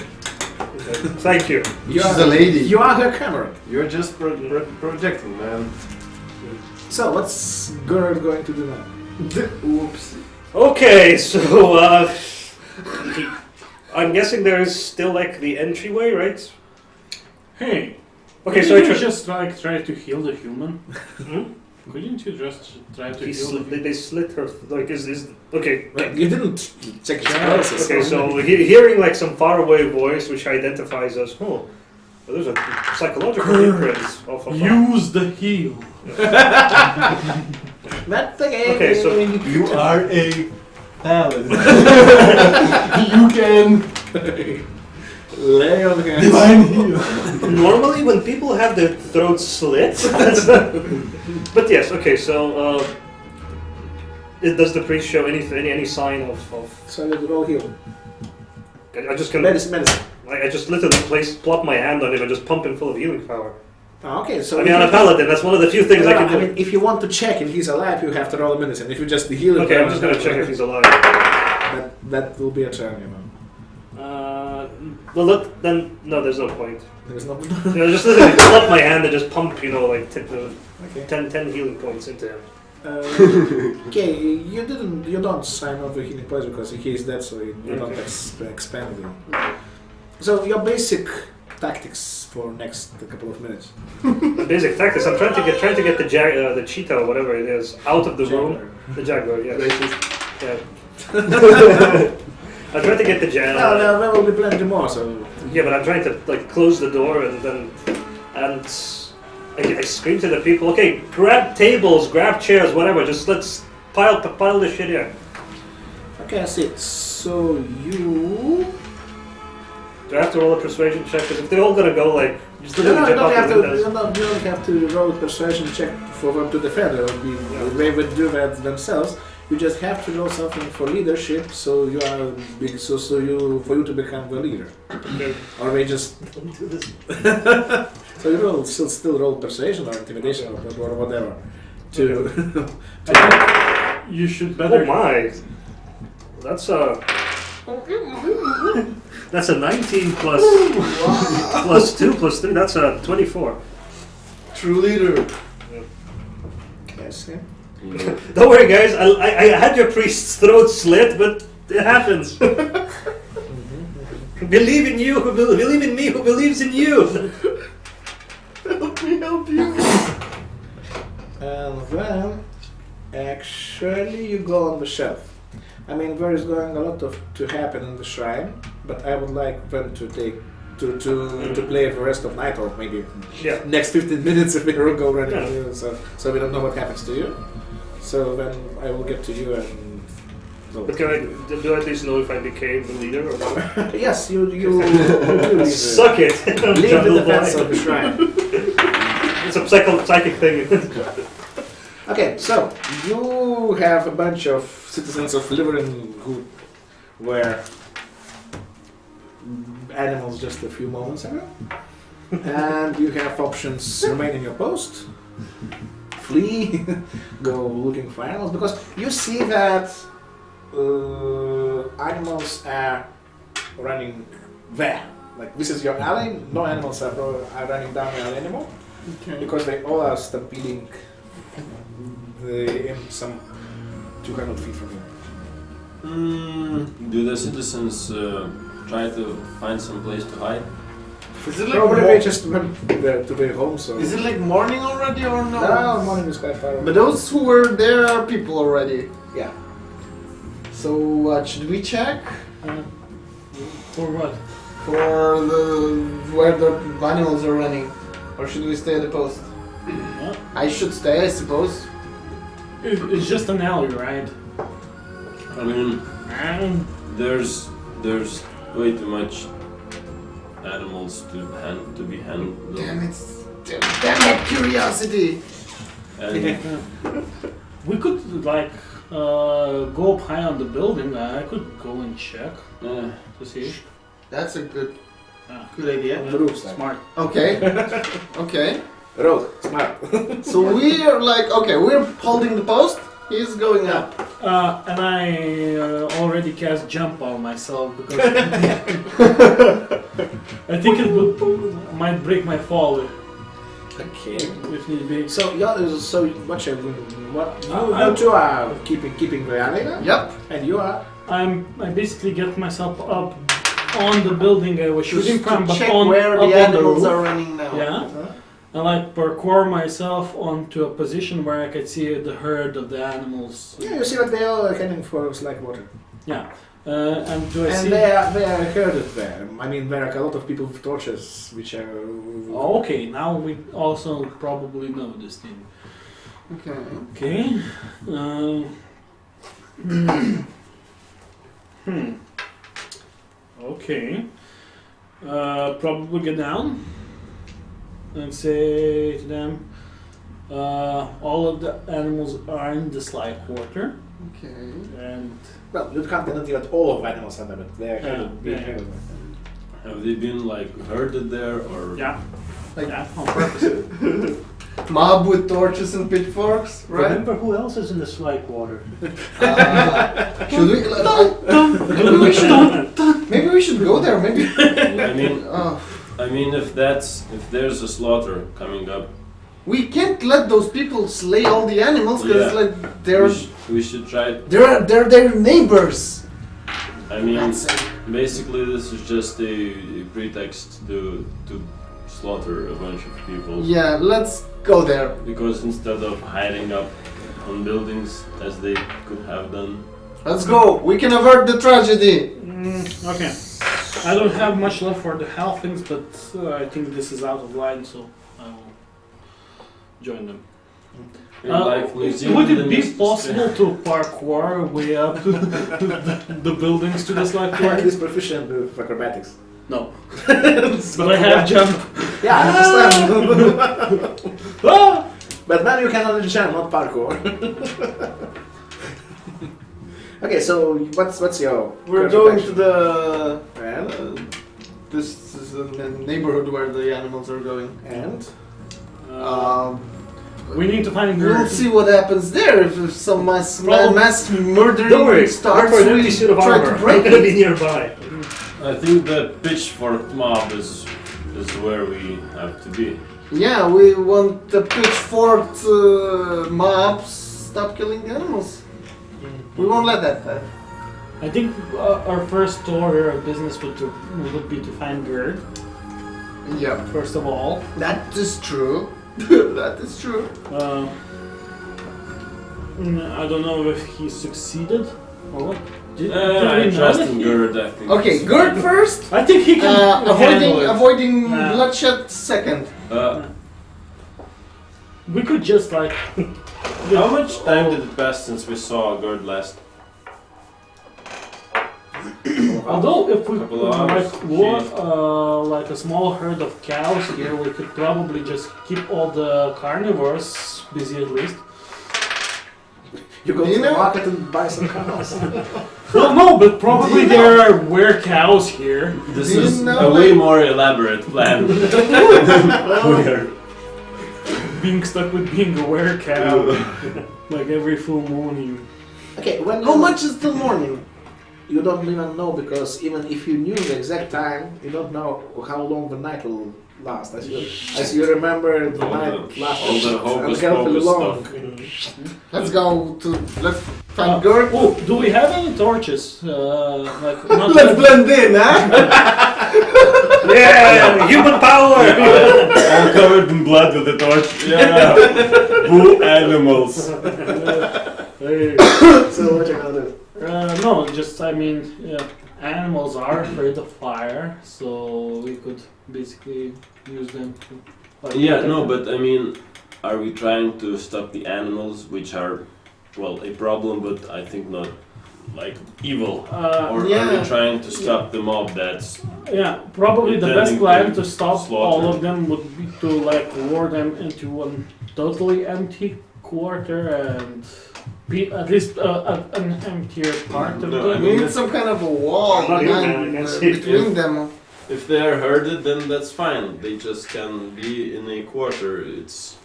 thank you. You She's are a lady. You are her camera. You're just projecting, man. So what's girl going to do now? Oops. Okay, so I'm guessing there's still like the entryway, right? Hey. Okay, so couldn't I you just like try to heal the human? Couldn't you just try to heal the human? they slit her like is okay. Well, you didn't check his pulses. Okay, so hearing like some faraway voice which identifies as, well, there's a psychological imprint of a Use the heal. Not the game. Okay, so You are a paladin. You can lay on hands. divine heal. normally when people have their throats slit, but yes, okay, so does the priest show any sign of So you roll heal. I just can Medicine. I just literally plop my hand on him and just pump him full of healing power. Ah, okay, so I mean, I'm a paladin. That's one of the few things I can do. I mean, if you want to check if he's alive, you have to roll a medicine. If you just heal him, Okay, I'm just gonna check if he's alive. That will be a turn, you know. Well, look, then no, there's no point. There's no. You know, just literally plop my hand and just pump, like Okay. 10 healing points into him. Okay, you don't sign up for healing points because he is dead, so you don't expand it. So your basic tactics for next couple of minutes. The basic tactics. I'm trying to get the cheetah or whatever it is out of the room. The jaguar, yes. Yeah. I'm trying to get the jaguar. Well, there will be plenty more. So Yeah, but I'm trying to like close the door and I scream to the people. Okay, grab tables, grab chairs, whatever. Just let's pile this shit here. okay, I see. So you. Do I have to roll a persuasion check? Because if they're all gonna go like just No, literally you jump don't out have the to. windows. You don't have to roll a persuasion check for them to defend. They would do that themselves. You just have to roll something for leadership, so you are big. So for you to become the leader, or they just. Don't do this. So you roll still roll persuasion or intimidation or whatever. To You should Oh better. my! That's a 19 plus 2 plus 3. That's a 24. True leader. yes, yeah. Don't worry, guys. I had your priest's throat slit, but it happens. Believe in you. Believe in me. Who believes in you? Help me help you. And then, actually, you go on the shelf. I mean, there is going a lot to happen in the shrine, but I would like them to take to play the rest of night or maybe Yeah. next 15 minutes if we don't go running. Yeah. So we don't know what happens to you. So then I will get to you and. But do I at least know if I became the leader or not? Yes, you leave Suck it. leave the Jungle defense boy. of the shrine. It's a psychic thing. Okay, so you have a bunch of citizens of Liverin who were animals just a few moments ago, and you have options: remain in your post, flee, go looking for animals, because you see that animals are running there. Like this is your alley. No animals are running down the alley anymore. Okay. Because they all are stampeding in some 200 feet from you. Do the citizens try to find some place to hide? Is it like Probably they just went to their home, so... Is it like morning already or no? No, morning is quite far away. But those who were there are people already. Yeah. So should we check For what? for where the animals are running, or should we stay at the post? What? I should stay, I suppose. It's just an alley, right? I mean, And there's way too much animals to be handled. Damn that curiosity! And we could like go up high on the building. I could go and check to see. That's a good Ah. idea. On the roof side. Smart. Okay. Okay. Rogue, smart. So we're like, okay, we're holding the post. He's going up. And I already cast jump on myself because I think it might break my fall Okay. if need be. So what you two are keeping the arena, Yep. and you are I basically get myself up on the building I was shooting Just from, to but check on where up the on animals roof. are running now. Yeah. I like parkour myself onto a position where I could see the herd of the animals. yeah. You see what they are heading for like water, Yeah. And do I and see? they are herded there. I mean, there are a lot of people with torches, which are. Oh, okay, now we also probably know this thing. Okay. Okay. Okay. Probably get down and say to them, all of the animals are in the slide quarter, Okay. and Well, you can't guarantee that all of animals are there, but they are being yeah. herded. Have they been like herded there or? yeah, Like yeah, on purpose. mob with torches and pitchforks, right? Remember who else is in the slide water? Should we? Maybe we should go there. Maybe. I mean, if there's a slaughter coming up, We can't let those people slay all the animals because Yeah. like they're we should try. they're their neighbors. I mean, That's it. basically, this is just a pretext to slaughter a bunch of people. Yeah, let's go there. Because instead of hiding up on buildings as they could have done, Let's go. We can avert the tragedy. Okay. I don't have much left for the health things, but I think this is out of line, so I will join them. like New Zealand Would it and be this- possible to parkour way up the buildings to the slide At quarter? least proficient with acrobatics. No. But I have jump. Yeah, I understand. Ah! But then you can only jump, not parkour. Okay, so what's your? We're course of going to action? the And this is the neighborhood where the animals are going. and We need to find We'll Gert. see what happens there if some mass Don't murdering worry, starts. look for an We empty suit of try armor. to I'm break gonna it. be nearby. I think the pitchfork mob is where we have to be. Yeah, we want the pitchforked mobs stop killing the animals. We won't let that happen. I think our first order of business would be to find Gert, Yeah, first of all. that is true. That is true. I don't know if he succeeded or what. Did I we know trust that in he- Gerd, I think. Okay, Gert first. I think he can handle it. Avoiding Nah. bloodshed second. We could just like. How much time did it pass since we saw Gerd last? Although if we Couple could of hours, like a small herd of cows here, we could probably just keep all the carnivores busy at least. you go You to the know- market and buy some cows. Well, no, but probably Do you there were cows here. This Do you is know, a way like- more elaborate plan. We're Being stuck with being a were cow, like every full moon. Okay, when How much is till morning? you don't even know, because even if you knew the exact time, you don't know how long the night will last. As you remember, the All night the- lasted all the hocus unhealthily pocus long. stuff. Let's go to let's find Gert. Oh, do we have any torches? Like not Let's blend in, huh? Yeah, human power. All covered in blood with the torch. Yeah. Boo animals. Hey. So what you gonna do? No, just I mean, animals are afraid of fire, so we could basically use them. To, like, Yeah, protect no, them. but I mean, are we trying to stop the animals, which are, well, a problem, but I think not like evil? Or are yeah. we trying to stop the mob that's Yeah, probably the best intending plan to to stop slaughter? all of them would be to like lure them into one totally empty quarter and be at least an emptier part of No, them. I We need some kind of a wall Not even, behind, I can see it, between them. if they are herded, then that's fine. They just can be in a quarter. It's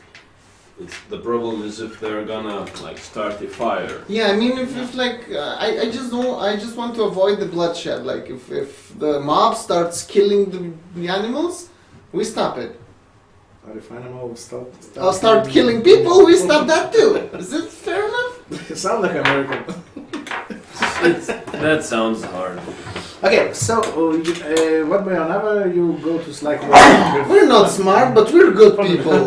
the problem is if they're gonna like start a fire. Yeah, I mean, if like I just don't, I just want to avoid the bloodshed. Like if the mob starts killing the animals, we stop it. Or if animals stop. I'll start killing people. We stop that too. Is it fair enough? Sound like American. That sounds hard. Okay, so one way or another, you go to Slack. We're not smart, but we're good people.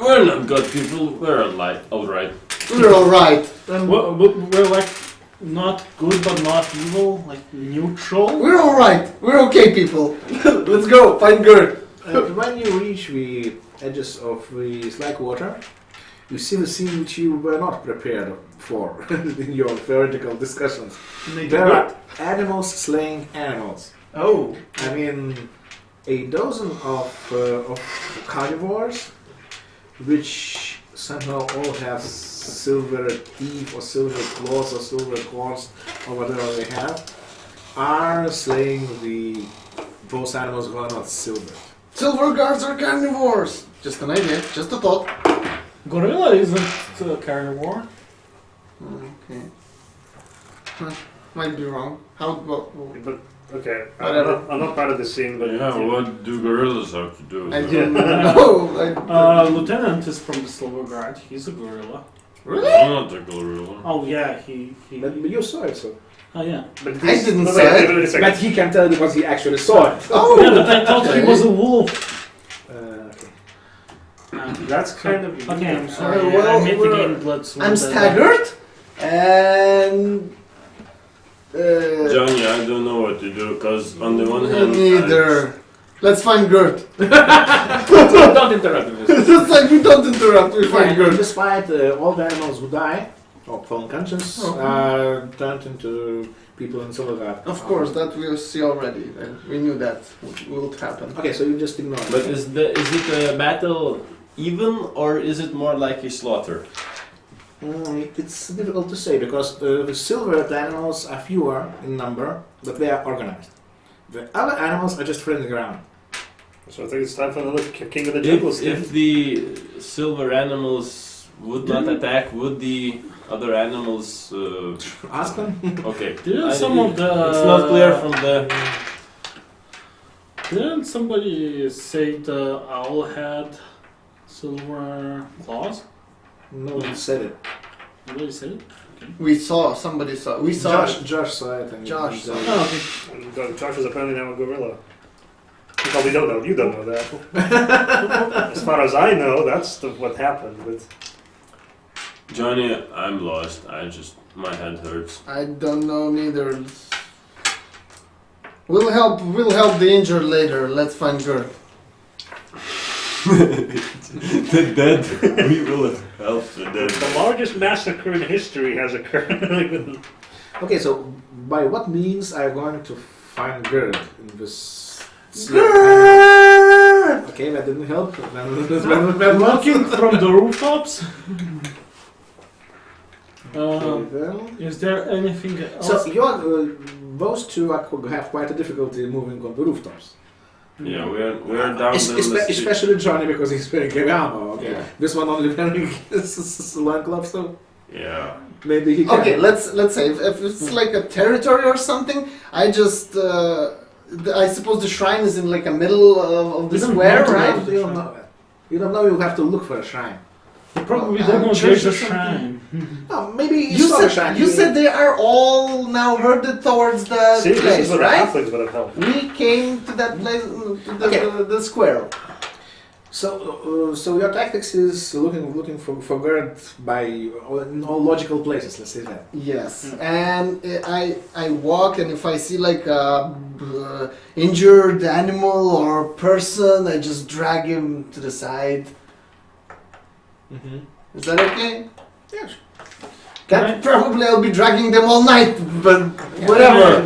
We're not good people. We're like alright. We're all right. We're like not good but not evil, like neutral. We're all right. We're okay people. Let's go find Gert. When you reach the edges of the Slack water, you see the scene which you were not prepared for in your theoretical discussions. There are animals slaying animals. Oh. I mean, a dozen of carnivores, which somehow all have silver teeth or silver claws or silver claws or whatever they have, are slaying those animals who are not silver. Silver guards are carnivores. Just an idea. Just a thought. Gorilla isn't a carnivore. Okay. Might be wrong. How? But okay, Whatever. I'm not part of the scene, but Yeah, what do gorillas have to do with I it? didn't know. Lieutenant is from the Silver Guard. He's a gorilla. Really? I'm not a gorilla. Oh yeah, he. But you saw it, so. Oh yeah. but I didn't no, say wait, it. wait a second. But he can tell because he actually saw it. Oh. Yeah, but I thought he was a wolf. Okay. That's kind of. Okay, I'm sorry. well, I made the we're- game blood. I'm staggered, and Johnny, I don't know what to do because on the one me hand, neither. Let's find Gert. Don't interrupt me. Just like we don't interrupt, we find And Gert. despite all the animals who die, or fall unconscious, are turned into people in Silverguard. Of course, that we'll see already. And we knew that would happen. Okay, so you just ignore it. But is it a battle even or is it more like a slaughter? It's difficult to say because the silvered animals are fewer in number, but they are organized. The other animals are just flying around. So I think it's time for another King of the Jungles. If the silver animals would not attack, would the other animals? Ask them. Okay. Didn't some of the? It's not clear from the. Didn't somebody say the owl had silver claws? No one said it. Nobody said it. We saw, somebody saw. We saw. Josh saw it. And Josh saw it. Oh, okay. And Josh is apparently now a gorilla. Well, we don't know. You don't know that. As far as I know, that's what happened. But Johnny, I'm lost. My head hurts. I don't know neither. We'll help the injured later. Let's find Gert. The dead. We will help the dead. the largest massacre in history has occurred. Okay, so by what means are you going to find Gerd in this? Gert! Okay, that didn't help. Then Looking from the rooftops. Is there anything else? So you are, those two have quite a difficulty moving on the rooftops. Yeah, we're down in the street. Especially Johnny because he's wearing heavy armor. Okay, Yeah. this one only wearing loincloth, so Yeah. maybe he can. Okay, let's say if it's like a territory or something, I just I suppose the shrine is in like a middle of the We don't square, know, right? You don't know. You don't know. You have to look for a shrine. You probably Well, don't know church there's a or something. shrine. No, maybe You saw a shrine. said you said they are all now herded towards the See, this place, is what the right? halflings would have helped. We came to that place, to the square. So your tactics is looking for Gerd in all logical places. Let's say that. Yes, and I walk, and if I see like a injured animal or person, I just drag him to the side. Is that okay? Yes. That probably I'll be dragging them all night, but whatever.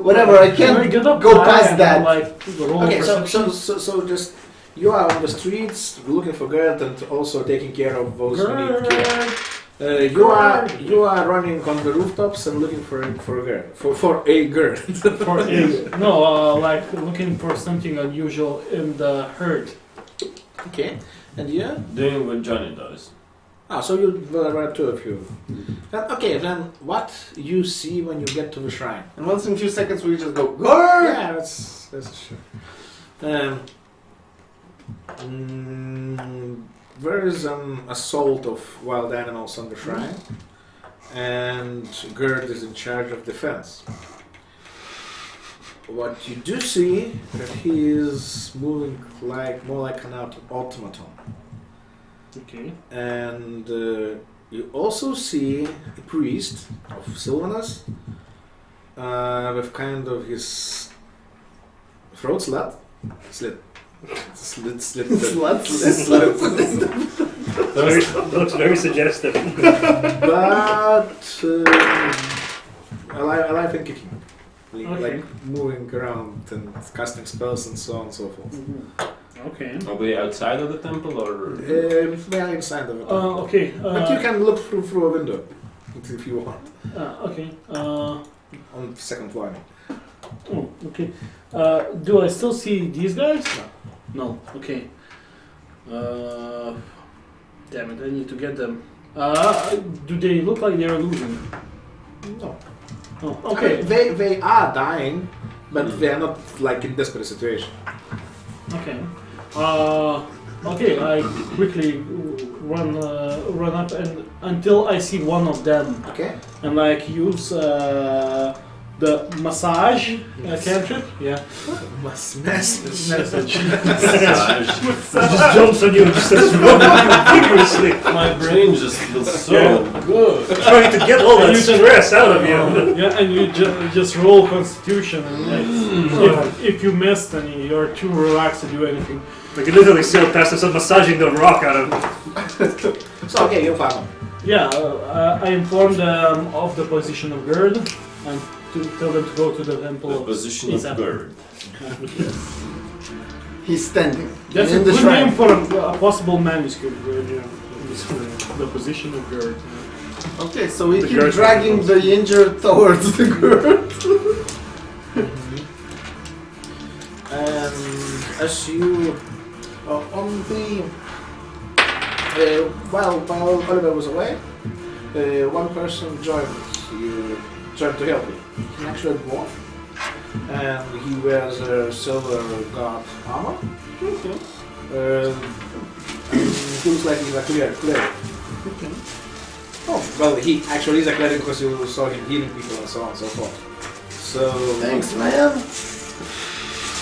Whatever, I Can we can't get up go high past and, that. Like, roll Okay, perception? so just you are on the streets looking for Gerd and also taking care of those who need care. You are running on the rooftops and looking for a girl. For a girl. For like looking for something unusual in the herd. Okay. And you? Doing what Johnny does. So there are two of you. Okay, then what you see when you get to the shrine? And once in a few seconds we just go, Gord! Yeah, that's true. There is an assault of wild animals on the shrine, and Gerd is in charge of defense. What you do see that he is moving more like an automaton, Okay. and you also see a priest of Sylvanus with kind of his throat slit. Looks very suggestive. But alive and kicking. Okay. Like moving around and casting spells and so on and so forth. Okay. Are we outside of the temple or? They are inside of it. Okay. But you can look through a window if you want. Okay. On the second floor. Oh, okay. Do I still see these guys? No. Okay. Damn it! I need to get them. Do they look like they are losing? No. Oh, Okay. okay. They are dying, but they are not like in desperate situation. Okay. Okay. I quickly run up and until I see one of them, Okay. and like use the massage cantrip. Yeah. Message. Message. Just jumps on you and just starts rubbing you vigorously, My brain just feels so Yeah. good. trying to get all that And you just- stress out of you. Yeah, and you just roll Constitution, and if you miss, then you're too relaxed to do anything. Like you literally sailed past us and massaging the rock out of him. So okay, you found them. Yeah, I informed them of the position of Gerd and to tell them to go to the temple. The of position of Isap. Gerd. He's standing That's a in the good shrine. name for a possible manuscript. Gerd, yeah. The position of Gerd. Okay, so we The keep Gerd dragging was- the injured towards the Gerd. And as you on the while Oliver was away, one person joined to help you. He's actually a dwarf, and he wears a silver guard armor. And he looks like he's a cleric. Oh, well, he actually is a cleric because you saw him healing people and so on and so forth. So Thanks, man.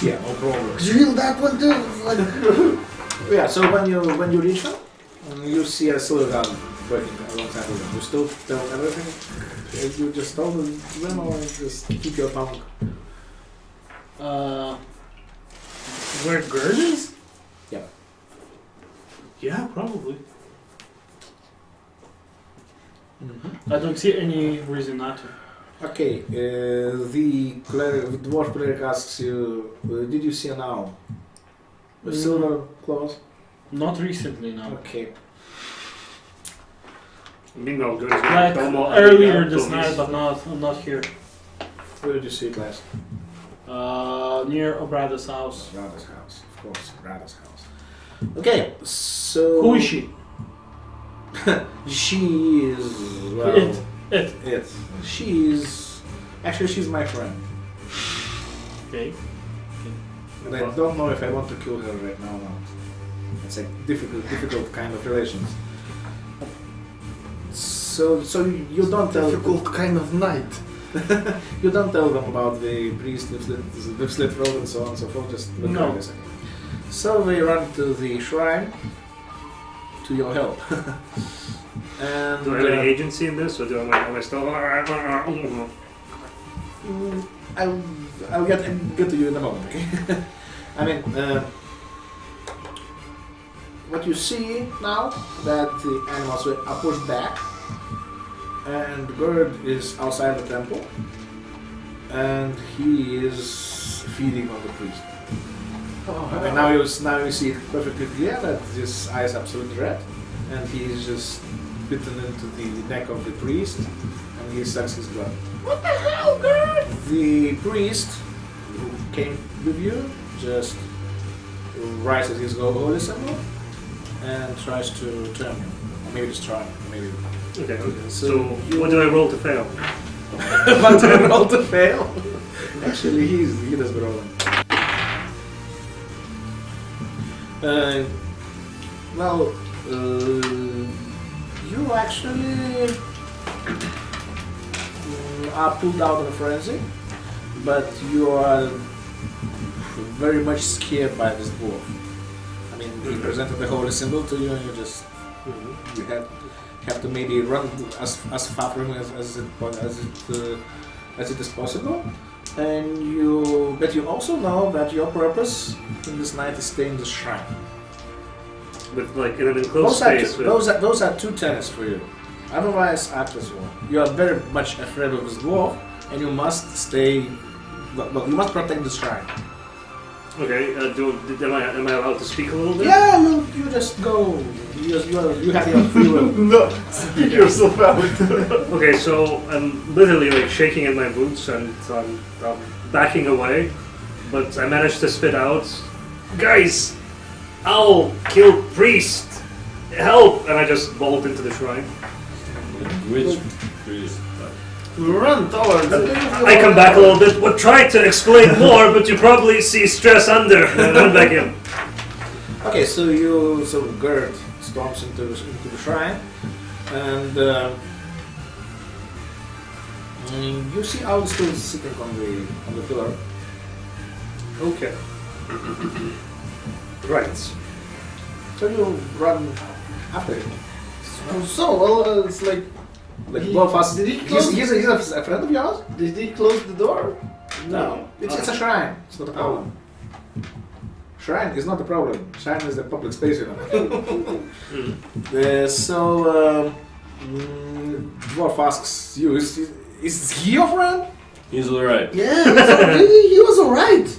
yeah, no problem. Could you heal that one too? Like, Yeah, so when you reach them, you see a silver gun working alongside of them. You still tell everything? You just tell them or just keep your tongue? Where Gerd is? Yeah. Yeah, probably. I don't see any reason not to. Okay, the dwarf cleric asks you, did you see an owl? With silver claws? Not recently, no. Okay. Meanwhile, good as Like well. earlier this night, but not here. Where did you see it last? Near Obrada's house. Rada's house, of course, Rada's house. Okay, so... Who is she? She is... Well, It. She's... Actually, she's my friend. Okay. And I don't know if I want to kill her right now or not. It's a difficult kind of relations. So you don't tell difficult kind of night. you don't tell them about the priest with slit throat and so on and so forth. Just look No. at this. So they run to the shrine to your help. And Do I have any agency in this, or am I still? I'll get to you in a moment. Okay. I mean, what you see now that the animals are pushed back, and Gerd is outside the temple, and he is feeding on the priest. And now you see it perfectly clear that his eyes are absolutely red, and he is just bitten into the neck of the priest, and he sucks his blood. What the hell, girl? The priest who came with you just rises his holy symbol and tries to turn you. Or maybe just try. Maybe. Okay. So So what do I roll to fail? But to roll to fail. Actually, he does the rolling. Well, you actually are pulled out of a frenzy, but you are very much scared by this dwarf. I mean, he presented the holy symbol to you, and you just you have to maybe run as far from him as it is possible. And but you also know that your purpose in this night is staying in the shrine. With like in an enclosed space. with- Those are two tenets for you. Otherwise, act as one. You are very much afraid of this dwarf, and you must stay. Well, you must protect the shrine. Okay. Am I allowed to speak a little bit? Yeah, you just go. You have your free will. No, speak yourself out. Okay, so I'm literally like shaking in my boots and I'm backing away, but I managed to spit out, "Guys, owl killed priest, help!" And I just bolt into the shrine. Which priest? Run towards it. I come back a little bit, would try to explain more, but you probably see stress under, and run back in. Okay, so Gerd storms into the shrine, and you see Owl still sitting on the pillar. Okay. Right. So you run after him. So, it's like, Like He- both us. did he close- He's a friend of yours? did he close the door? No. It's a shrine. It's not a problem. Shrine is not a problem. Shrine is a public space, you know. Dwarf asks you, is he your friend? He's alright. Yeah, he was alright.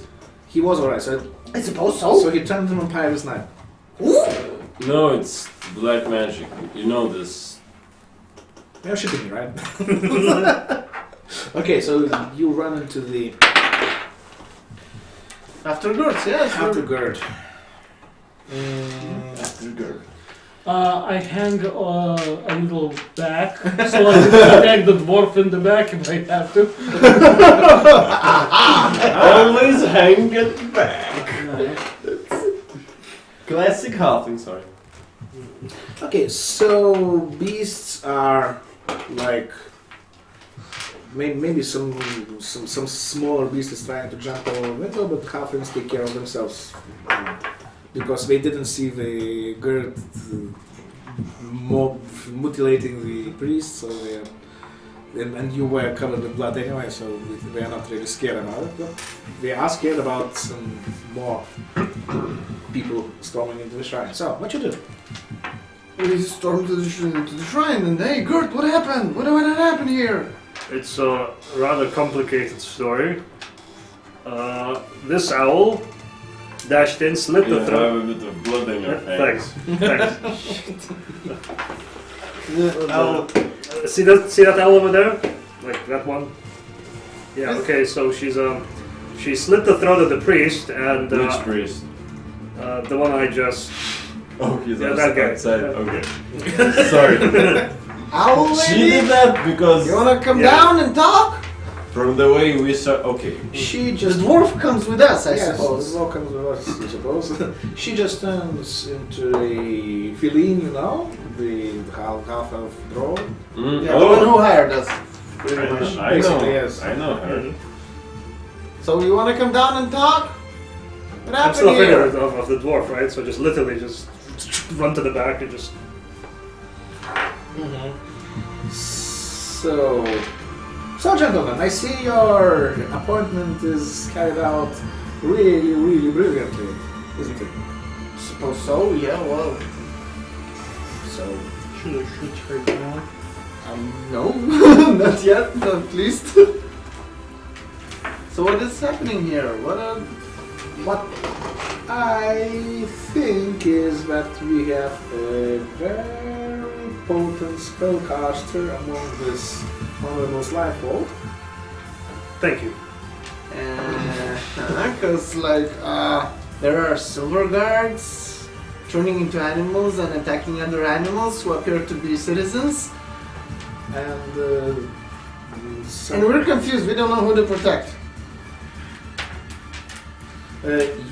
He was alright, so I suppose so so. he turned him vampire this night. Ooh. No, it's black magic. You know this. You're shitting me, right? Okay, so you run into the After girls, yes. after Gerd. I hang a little back so I can attack the dwarf in the back if I have to. Always hang it back. Classic halfling, sorry. Okay, so beasts are like maybe some smaller beast is trying to jump over the window, but halflings take care of themselves because they didn't see the Gerd mob mutilating the priest, so and you were covered with blood anyway, so they are not really scared about it. But they are scared about some more people storming into the shrine. So what you do? We stormed to the shrine and hey, Gert, what happened? What happened here? It's a rather complicated story. This owl dashed in, slit You the have throat. a bit of blood in your Thanks. face. Thanks. The owl. See that owl over there? Like that one? Yeah, okay, so she slit the throat of the priest and Which priest? the one I just Oh, he's Yeah, that guy. outside. Okay. Sorry. Owl She lady? did that because You wanna come Yeah. down and talk? from the way we saw. Okay. She The just dwarf comes with us, I yes, suppose. welcome to us, I suppose. She just turns into a feline, you know, the half of drow. Yeah, the one who hired us. Pretty much. I Basically, know. yes. I know her. Mhm. So you wanna come down and talk? What I'm happened still afraid here? of the dwarf, right? So just literally just run to the back and just So gentlemen, I see your appointment is carried out really, really brilliantly, isn't it? Suppose so, yeah, well. So, Should I shoot her down? No, not yet, at least. So what is happening here? what I think is that we have a very potent spellcaster among this honorable Slyfold. Thank you. Because there are silver guards turning into animals and attacking other animals who appear to be citizens, And and we're confused. We don't know who to protect.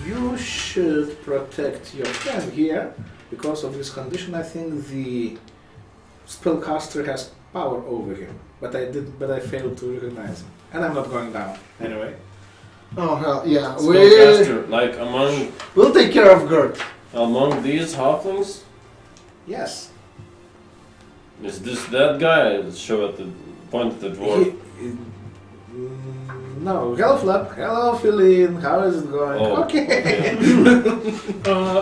you should protect your friend here. Because of this condition, I think the spellcaster has power over him. But I failed to recognize him. And I'm not going down anyway. Oh hell yeah! Spellcaster, like We'll take care of Gert. among these halflings, Yes. is this that guy? Show at the point at the dwarf. No, hello Flap. Hello Feline. How is it going? Oh, Okay.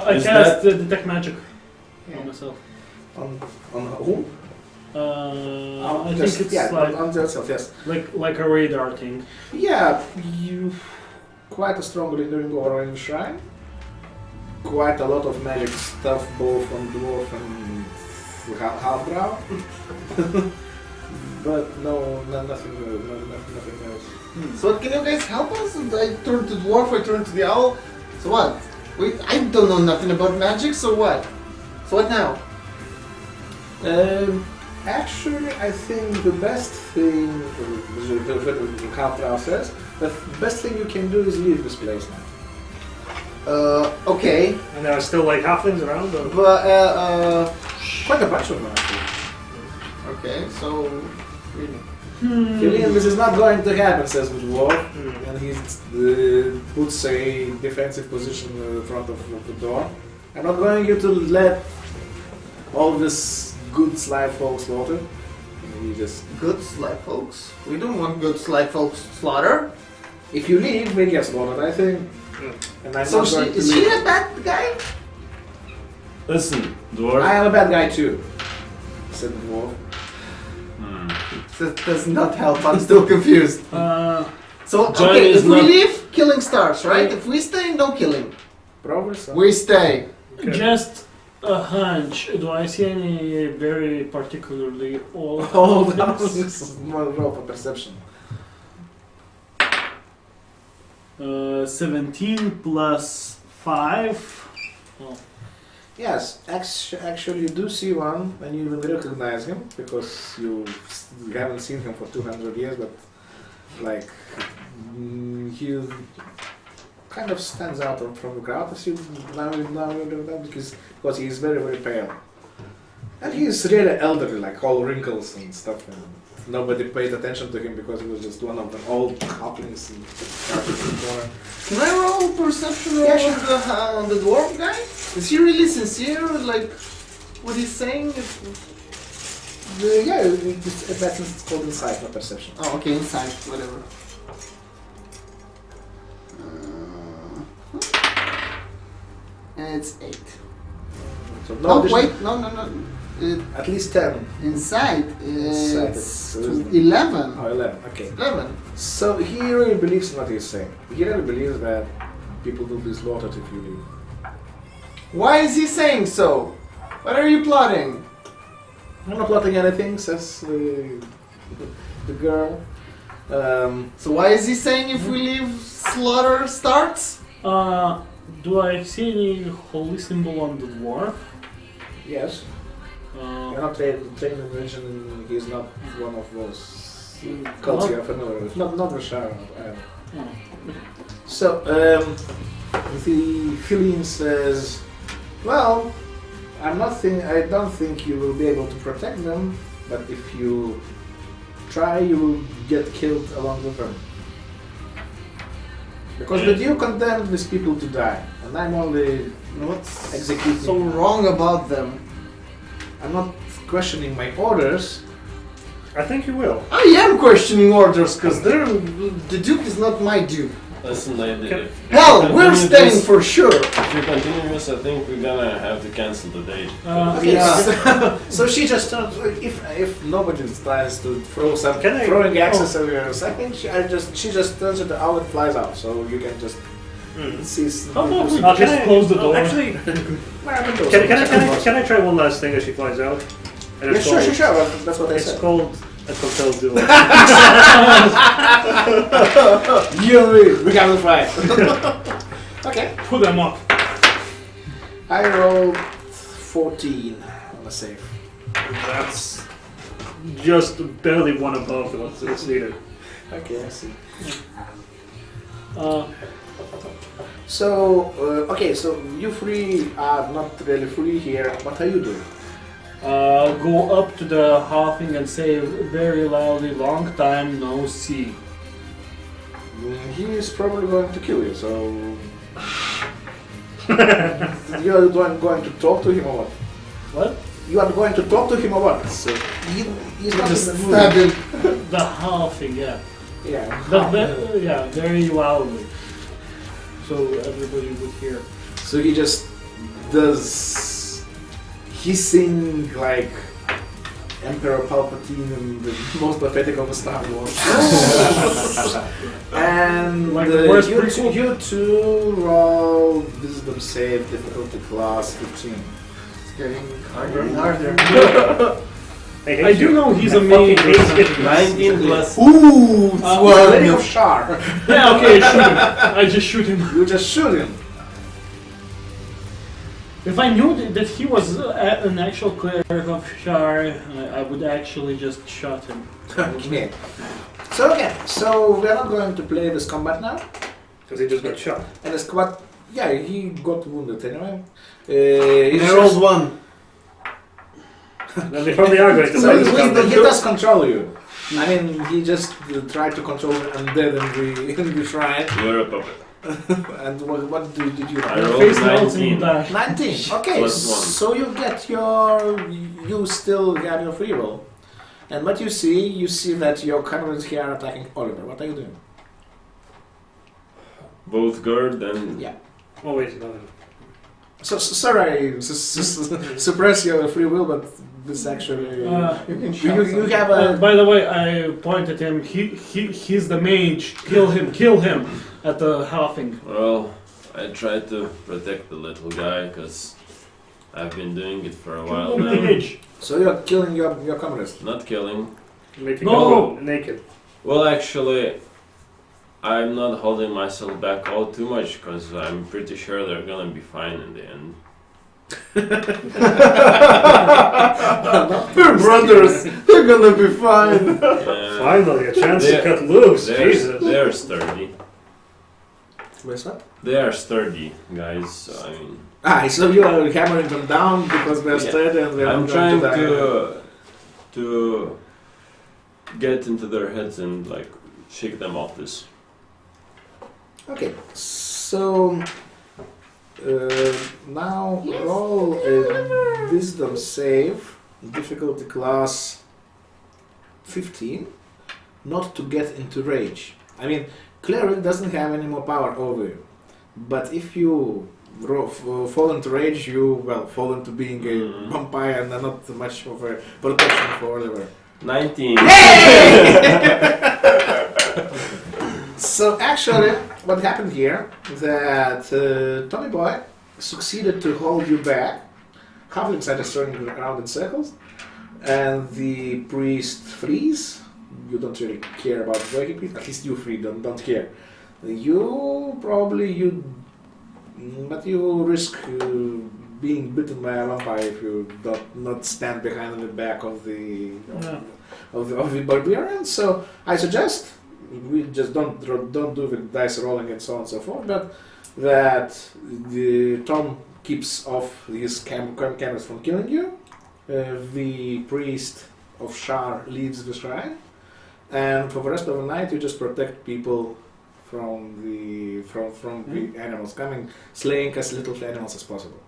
I Is cast that- detect magic Yeah. on myself. On whom? I think it's on yourself, yes. like a radar thing. Yeah, you quite a strong lingering aura in the shrine. Quite a lot of magic stuff both on dwarf and half-brow. But nothing else. So can you guys help us? I turn to dwarf. I turn to the owl. So what? I don't know nothing about magic. So what? So what now? Actually, I think the best thing, half-brow says, the best thing you can do is leave this place now. Okay, And there are still like halflings around. Or? but Quite a bunch of them actually. okay. So Killian, this is not going to happen, says the dwarf. Hmm. And he puts a defensive position in front of the door. I'm not going you to let all this good sly folks slaughter. And he just, good slide, folks. We don't want good slide, folks slaughter. if you leave, they get slaughtered, I think. And I'm So not going to is she leave. a bad guy? Listen, dwarf. I am a bad guy too, said the dwarf. That does not help. I'm still confused. So Johnny okay, is if we not- leave, killing starts, right? If we stay, no killing. Probably so. We stay. Just a hunch. Do I see any very particularly old Hold on, halflings? this is more roll for perception. 17 plus 5. Oh. Yes, actually you do see one, and you even recognize him because you haven't seen him for 200 years, but like he kind of stands out from the crowd as you now because he is very very pale, and he is really elderly, like all wrinkles and stuff. And nobody paid attention to him because he was just one of the old halflings in the corner. Can I roll perception roll Yeah, on the dwarf guy? Is he really sincere? Like what he's saying? Yeah, it's called insight, not perception. Oh, okay, insight, whatever. And it's 8. So Oh, addition- wait, no. At least 10. Inside, Inside, it's so there's no- 11. Oh, 11, okay. 11. So he really believes in what he's saying. He really believes that people will be slaughtered if you leave. Why is he saying so? What are you plotting? I'm not plotting anything, says the girl. So why is he saying if we leave, slaughter starts? Do I see any holy symbol on the dwarf? Yes. You're not trained in religion, he's not one of those cults What? you're familiar with. Not the Sharon. Oh. So, the Feline says, well, I don't think you will be able to protect them, but if you try, you will get killed along with them. Because the Duke condemned these people to die, and I'm only What's executing. so wrong about them? I'm not questioning my orders. I think you will. I am questioning orders because the Duke is not my Duke. Listen, lady. Okay. if Hell, you we're continue staying this- for sure. If you continue this, I think we're gonna have to cancel the date. Okay, Yeah. so she just turns. If nobody tries to throw some Can I- throwing axes at her, I think she just turns it out and flies out. So you can just see. How about we Can just I- close the door? Actually, can I try one last thing as she flies out? And Yeah, it's sure. called- That's what I It's said. called a Hotel Duo. You and me, we have the fight. Okay. Put them up. I rolled 14 on the save. That's just barely one above what's needed. Okay, I see. Uh, So, okay, so you three are not really free here. What are you doing? go up to the halfing and say very loudly, "Long time no see." He is probably going to kill you, so... You are going to talk to him or what? What? You are going to talk to him or what? So, he's not Just in the stab mood. him. The halfing, yeah. Yeah. Yeah, very loudly. So everybody would hear. So he just does hissing like Emperor Palpatine in the most pathetic of the Star Wars. And Like the worst you, prequel? you two roll Wisdom save difficulty class 15. It's getting harder and harder. I do know he's a fucking mage. hate it. 19 plus. Ooh, well, Lady of Shar. Yeah, okay, shoot him. I just shoot him. You just shoot him. If I knew that he was an actual cleric of Shar, I would actually just shot him. Okay. So we're not going to play this combat now. Because he just got shot. And the squad, yeah, he got wounded anyway. I rolled one. And they probably are going to So play this he combat. does control you. I mean, he just tried to control the undead in the shrine. You're a puppet. And what did you I roll? rolled Face melts and 19. die. 19. Okay, Plus one. so you still have your free roll. And what you see that your comrades here are attacking Oliver. What are you doing? Both Gerd and Yeah. Oh, wait, no. So sorry, suppress your free will, but this actually You can you have a By the way, I pointed him. He's the mage. Kill him at the halfing. well, I tried to protect the little guy because I've been doing it for a while Kill the now. mage. so you're killing your comrades. Not killing. Making No! everyone naked. Well, actually, I'm not holding myself back all too much because I'm pretty sure they're gonna be fine in the end. We're brothers. They're gonna be fine. Finally, a chance to They're- cut loose. Jesus. They're sturdy. Where's that? They are sturdy, guys. So, I mean, So you are hammering them down because they're Yeah. steady and they're I'm not trying going to get into their heads and like shake them off this. Okay, so now roll a wisdom save, difficulty class 15, not to get into rage. I mean, cleric doesn't have any more power over you, but if you fall into rage, you fall into being a vampire and not much of a protection for Oliver. 19. So actually, what happened here that Tommy Boy succeeded to hold you back. Halflings are just turning around in circles, and the priest flees. You don't really care about breaking priest. At least you three don't care. But you risk being bitten by a vampire if you not stand behind the back of the of the barbarian. So I suggest we just don't do the dice rolling and so on and so forth, but that Tom keeps off these cameras from killing you. The priest of Shar leaves the shrine, and for the rest of the night you just protect people from the animals coming, slaying as little animals as possible.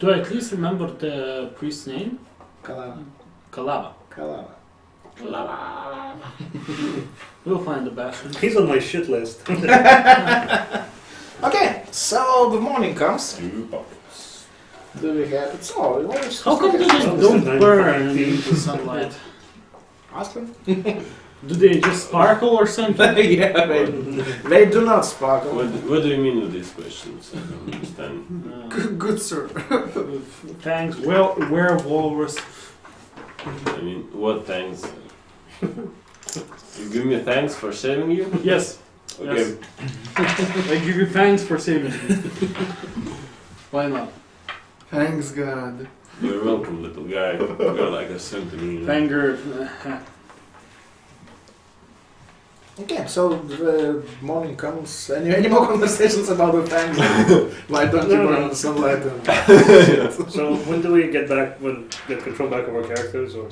Do I at least remember the priest's name? Kalana. Kalava. Kalana. We'll find the bastard. He's on my shit list. Okay, so the morning comes. Two puppets. Do we have it? So, How come they just Well, this don't is burn 9:15. in the sunlight? Ask them. Do they just sparkle or something? Yeah, they do not sparkle. What do you mean with these questions? I don't understand. Good sir. Thanks. Well, we're walrus. I mean, what thanks? You give me thanks for saving you? Yes. Okay. Yes. I give you thanks for saving me. Why not? Thanks God. You're welcome, little guy. You're like a centimeter. Thank you. Okay, so the morning comes. Any more conversations about the fangs? Why don't you No, go no. in the sunlight? And So when do we get back? When get control back of our characters? Or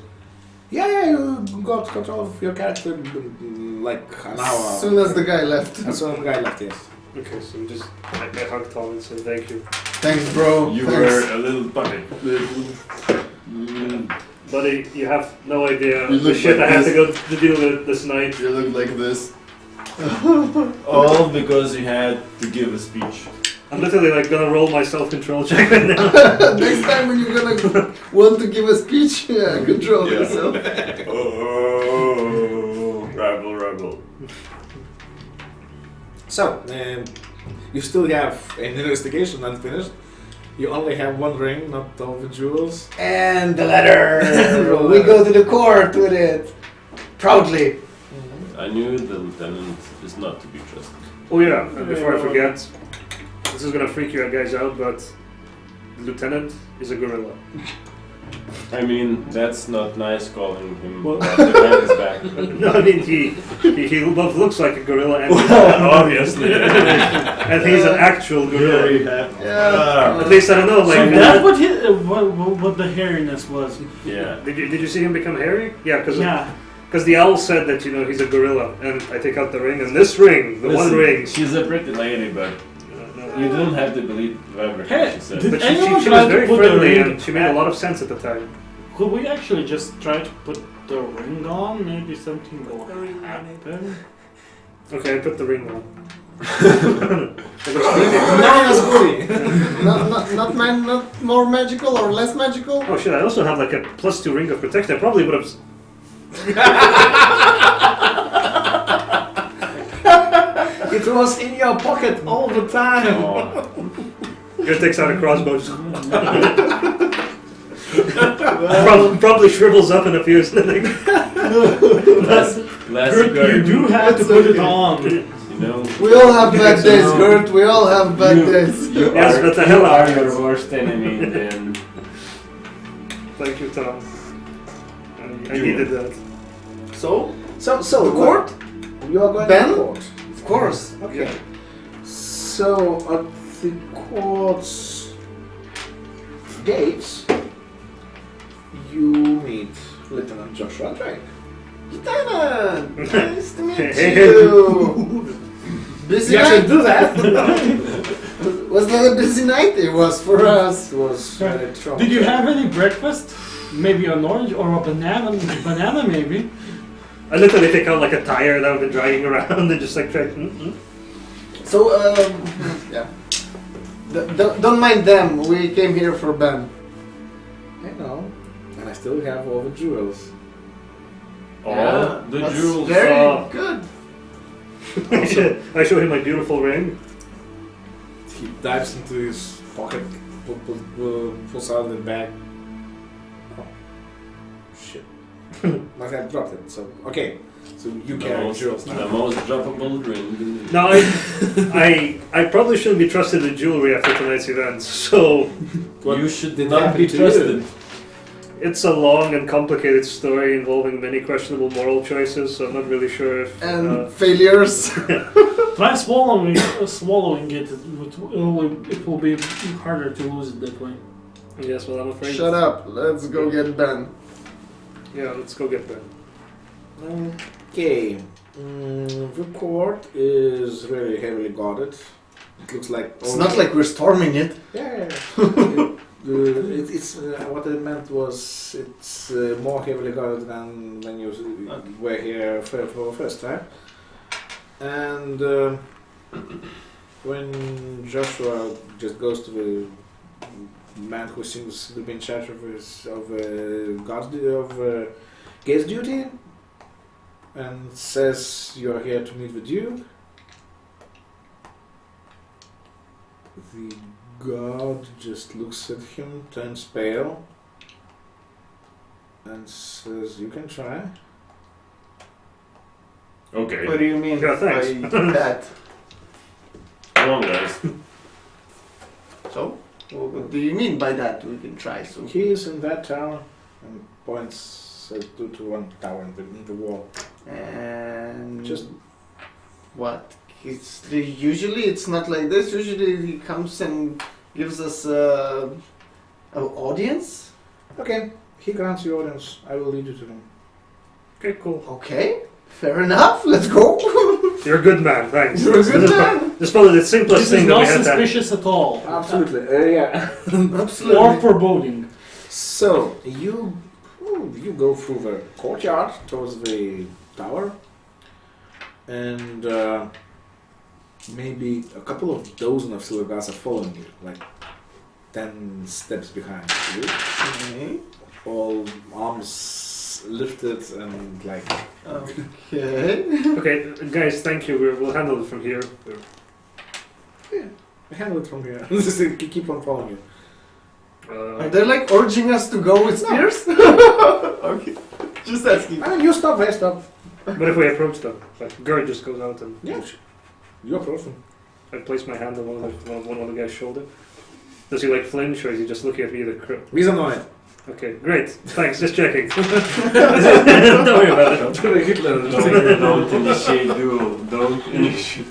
yeah, you got control of your character like an hour. As soon as the guy left. As soon as the guy left, yes. okay, so we just I hug Tom and say thank you, Thanks, bro. You Thanks. were a little puppy. buddy. You have no idea You the look shit like I had this. to go to deal with this night. You look like this. All because you had to give a speech. I'm literally like gonna roll my self-control check right now. Next time when you're gonna want to give a speech, control Yeah. yourself. Oh, rebel. So, you still have an investigation unfinished. You only have one ring, not all the jewels. And the letter. We go to the court with it. Proudly. I knew the lieutenant is not to be trusted. Oh yeah, and before I forget, this is gonna freak you guys out, but the lieutenant is a gorilla. I mean, that's not nice calling him Well- behind his back. No, I mean he both looks like a gorilla and Obviously. and he's an actual gorilla. Yeah. At least I don't know, So like that's what the hairiness was. Yeah. did you see him become hairy? Yeah, because Yeah. the owl said that he's a gorilla, and I take out the ring, and this ring, the one Listen, ring. She's a pretty lady, but you don't have to believe everything Hey, she said. did But anyone she try was to very put the friendly, ring and she made a lot of sense at the time. Could we actually just try to put the ring on? Maybe something will happen. Okay, I put the ring on. Minus goodie! Not more magical or less magical. Oh shit! I also have like a +2 ring of protection. I probably would have. It was in your pocket all the time. Oh, Guy takes out a crossbow. Just probably shrivels up and appears. classic You do have to put it on. You know. We all have bad So- days, Gert. We all have bad days. You Yes, are, but the you hell are out of your it. worst enemy in the end. Thank you, Tom. I You. needed that. So, So, the court? You are going Ben? to court. Of course. Okay. So, at the court's gates, you meet Lieutenant Joshua Drake. Lieutenant, nice to meet Hey. you. Busy You actually night? do that? Was that a busy night? It was for us. It was very strong. Did you have any breakfast? Maybe an orange or a banana maybe. I literally take out like a tire that I've been dragging around and just like try. So, yeah. Don't mind them. We came here for Ben. I know. And I still have all the jewels. All the that's jewels. Very Oh. good. I show him my beautiful ring. He dives into his pocket, pulls out the bag. Oh. Shit. Must have dropped it. So, okay. So you The carry most, jewels the now. most droppable drink in the No, I probably shouldn't be trusted with jewelry after tonight's event. So What You should did not happen be to trusted. you? it's a long and complicated story involving many questionable moral choices. So I'm not really sure if. And failures. Try swallowing it. It will be harder to lose it that way. Yes, well, I'm afraid. Shut up. Let's go get Ben. Yeah, let's go get that. Okay. The court is very heavily guarded. It looks like. It's not like we're storming it. Yeah. It's what I meant was it's more heavily guarded than when you were here for the first time. And when Joshua just goes to the man who seems to be in charge of guard gaze duty, and says you're here to meet the Duke. The guard just looks at him, turns pale, and says, "You can try." Okay. What do you mean Yeah, thanks. by that? Come on, guys. So, what do you mean by that? We can try. So, He is in that tower, and points to one tower in the wall. and Just what? Usually it's not like this. Usually he comes and gives us an audience. okay. He grants you audience. I will lead you to him. Okay, cool. Okay, fair enough. Let's go. You're a good man, thanks. You're a good This is man. This is probably the simplest This is thing that we not had to suspicious at all. Absolutely. Yeah. Absolutely. Or foreboding. So you go through the courtyard towards the tower, and maybe a couple of dozen of silver guards are following you, like 10 steps behind you, Okay. all arms lifted and like. Okay. Okay, guys, thank you. We'll handle it from here. Handle it from here. Just keep on following you. Are they like urging us to go with spears? Okay. Just asking. I mean, you stop, they stop. But if we approach them, like Gerd just goes out and Yeah. You approach them. I place my hand on one of the guy's shoulder. Does he like flinch, or is he just looking at me with a crook? He's annoyed. Okay, great. Thanks, just checking. Don't worry about it. Don't initiate duel. Don't initiate.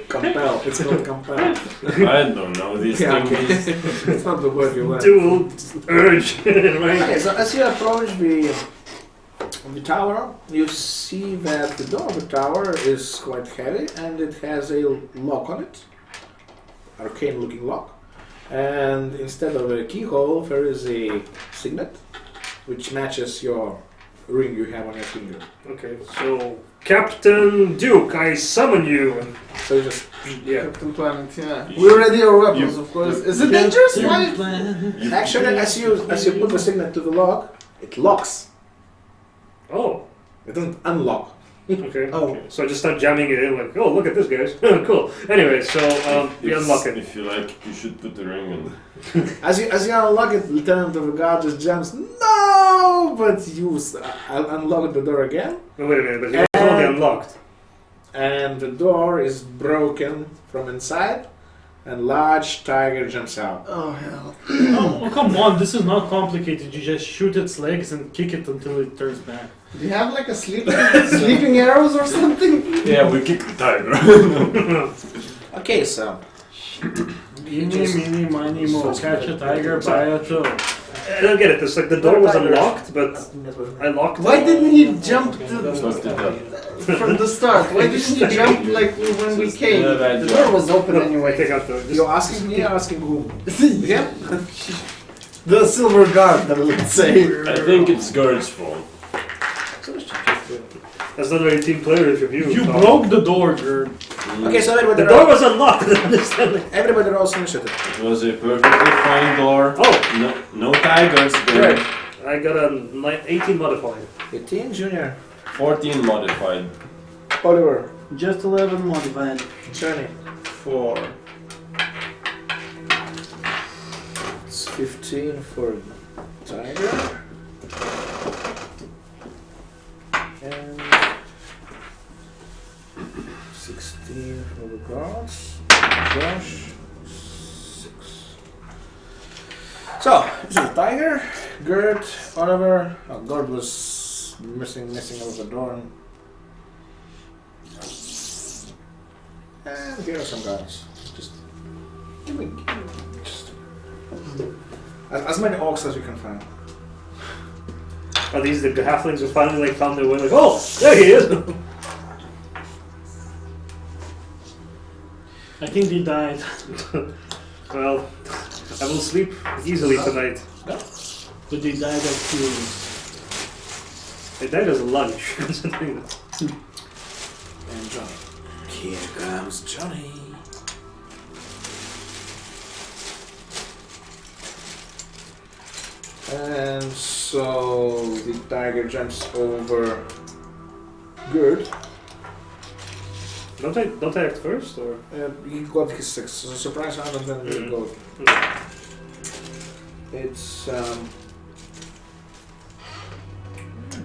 Compel. It's called compel. I don't know these Yeah, things. okay. It's not the word you learn. Dual urge, right? Okay, so as you approach the tower, you see that the door of the tower is quite heavy and it has a lock on it, arcane-looking lock. And instead of a keyhole, there is a signet, which matches your ring you have on your finger. Okay, so Captain Duke, I summon you. And So you just yeah, Captain Planet, yeah. We're ready our weapons, of course. Is it dangerous? Why? actually, as you put the signet to the lock, it locks. oh, It doesn't unlock. okay. Oh. So I just start jamming it in, like, oh, look at this, guys. Cool. Anyway, so we unlock it. If you like, you should put the ring in. As you unlock it, Lieutenant of the Guard just jumps. No, but you unlock the door again. Oh, wait a minute, but it's already unlocked. And the door is broken from inside, and large tiger jumps out. Oh hell. Oh, come on, this is not complicated. You just shoot its legs and kick it until it turns back. Do you have like a sleeping arrows or something? Yeah, we kick the tiger. Okay, so Eeny, meeny, miny, mo. Catch a tiger, buy a toe. I don't get it. It's like the door was unlocked, but I locked it. Why didn't he jump What's the deal? from the start? Why didn't he jump like when we came? The door was open I anyway. take out the. you're asking me, asking whom? Yeah. The silver guard, let's say. I think it's Gerd's fault. That's not very team players review. You Tom. broke the door, Gerd. Okay, so The door was unlocked. I don't understand. everybody rolls initiative. It was a perfectly fine door. Oh, No tigers. Good. I got a 18 modified. 18, Junior. 14 modified. Oliver. Just 11 modified. Johnny. 4. It's 15 for tiger. And 16 for the guards. Josh. 6. So, this is Tiger, Gerd, Oliver. Oh, Gerd was missing out of the door. And here are some guards. Just give me just as many orcs as you can find. Are these the halflings who finally like found their way? Like, oh, there he is. I think they died. Well, I will sleep easily tonight. But they died of fury. They died as a lunch. Considering that. And Johnny. Here comes Johnny. And so the tiger jumps over Good. Don't I act first or? He got his surprise round and then we go. It's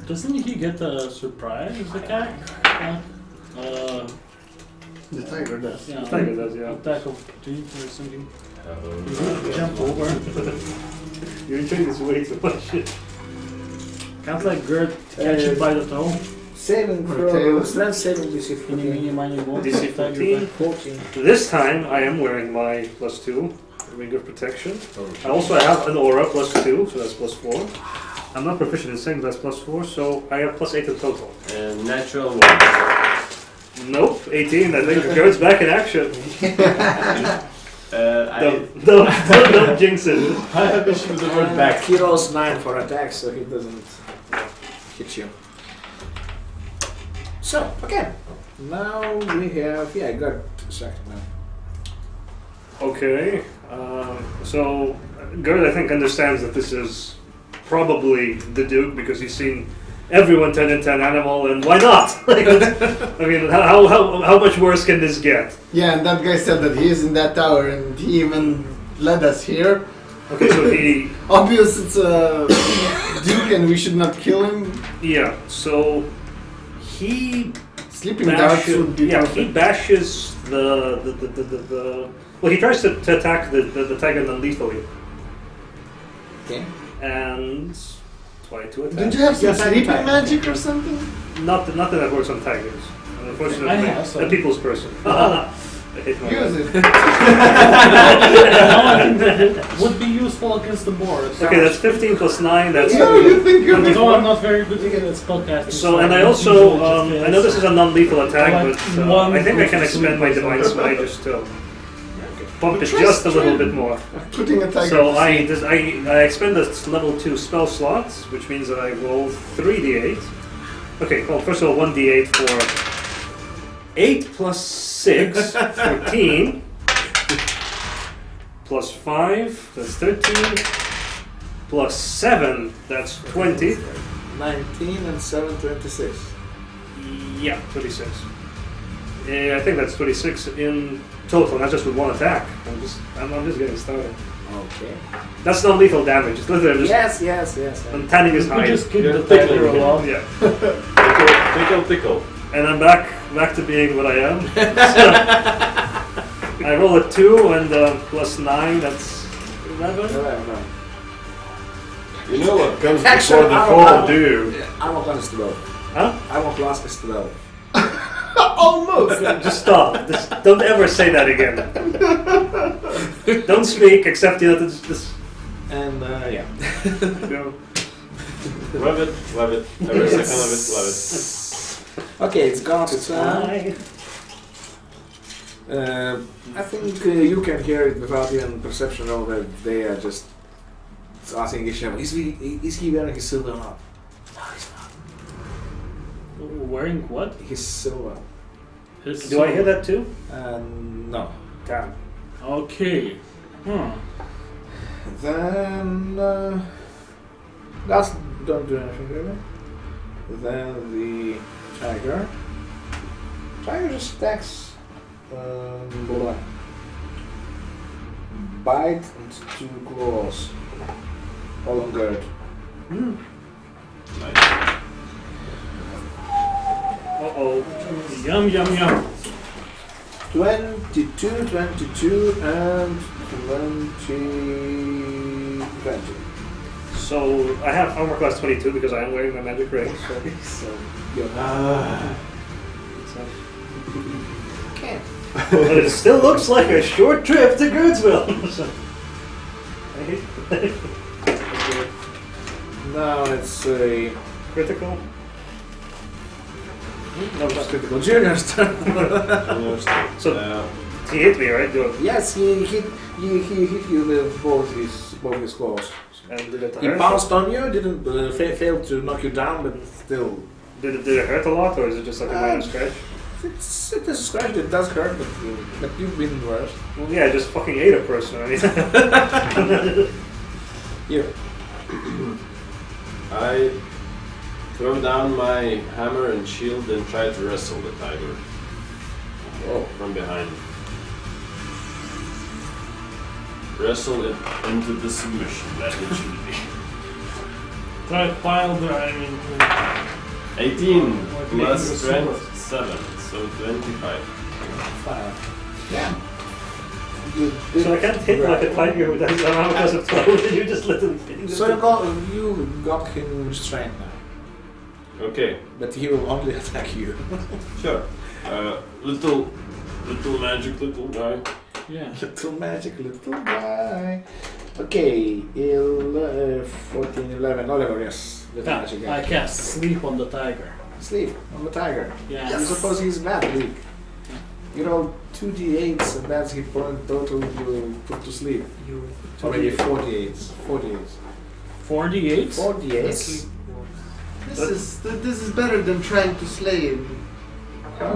Doesn't he get a surprise attack? The tiger does. Yeah, Tiger does, yeah. attack of opportunity or something. Uh, Jump over. You're enjoying this way too much. Can't let Gert catch it by the toe. saving Or throw. tail. Strength saving DC Any, 14. mini, miny, won't DC attack 14. your 14. This time I am wearing my +2 ring of protection. I also have an aura +2, so that's +4. I'm not proficient in saying that's +4, so I have +8 in total. and natural one. Nope, 18. I think Gert's back in action. I Don't jinx it. I have issue with the word And back. he rolls 9 for attack, so he doesn't hit you. So, okay. Now we have. Yeah, I got a second now. Okay, so Gert I think understands that this is probably the Duke because he's seen everyone turn into an animal, and why not? Like, I mean, how much worse can this get? Yeah, and that guy said that he is in that tower, and he even led us here. Okay, so he, Obvious, it's a Duke, and we should not kill him. yeah, so he Sleeping darts would be he perfect. bashes the well, he tries to attack the tiger non-lethally, Okay. and try to attack. Don't you have some Yes, I sleeping attack. magic or something? Not that that works on tigers. Unfortunately, I have some. a people's person. I hate my Use life. it. Would be useful against the boars. Okay, that's 15 plus 9. That's Yeah, you think you're No, I'm not very good at spellcasting. so. And I I'm also, usually just I know this is a non-lethal attack, Like but one I think I can plus expend my two divine plus smite one. just to bump it just a little bit more. Putting a tiger. So to sleep. I expend a level 2 spell slot, which means that I roll 3d8. Okay, well, first of all, 1d8 for 8 plus 6, 14. Plus 5, that's 13. Plus 7, that's 20. 19 and 7, 26. Yeah, 26. I think that's 26 in total, not just with one attack. I'm just getting started. Okay. That's not lethal damage. It's literally just Yes. I'm tanning his You hide. just keep Yeah, the tiger tickle. alive. Yeah, Tickle. and I'm back to being what I am. So, I roll a 2 and plus 9. That's 11. No. You know what comes Actually, before the I fall, want- do? I want plus 12. Huh? I want plus 12. Almost. Just stop. Just don't ever say that again. Don't speak except this. And yeah. Love it. Every second of it, love it. Okay, it's gone to turn. I think you can hear it without even perception roll that they are just asking each other, is he wearing his silver or not? No, he's not. Wearing what? His silver. His Do I hear that too? No. Damn. Okay. Then that's don't do anything really. Then the tiger. Tiger just attacks Bola. Bite and 2 claws. All on guard. Uh-oh. Yum, yum, yum. 22, and 20. So I have armor class 22 because I am wearing my magic ring. So You're okay. but it still looks like a short trip to Gerdsville. So, I hate Now it's a critical. No, not critical. Junior's turn. So he hit me, right? Yes, he hit you with both his claws. And did it He hurt? bounced on you, didn't fail to knock you down, but still. Did it hurt a lot, or is it just like a minor scratch? It is scratched, it does hurt, but you've been worse. Well, yeah, I just fucking ate a person. I mean, Here. I throw down my hammer and shield and try to wrestle the tiger. Oh. From behind. Wrestle it into the submission that it should be. Try pile the. I mean. 18 Like plus making a strength 7, so 25. 5. Yeah. So I can't hit like a tiger with that armor because of 12, and you just let him hit. So you got him restrained now, Okay, but he will only attack you. sure. Little magic little guy. Yeah. Little magic little guy. Okay, 14, 11, Oliver, yes. Little magic I guy. cast sleep on the tiger. Sleep on the tiger. Yeah. You suppose he's bad, weak. You roll 2d8s and that's hit point total you put to sleep. Or maybe 4d8s. 4d8s. 48. 4d8s. This is better than trying to slay him.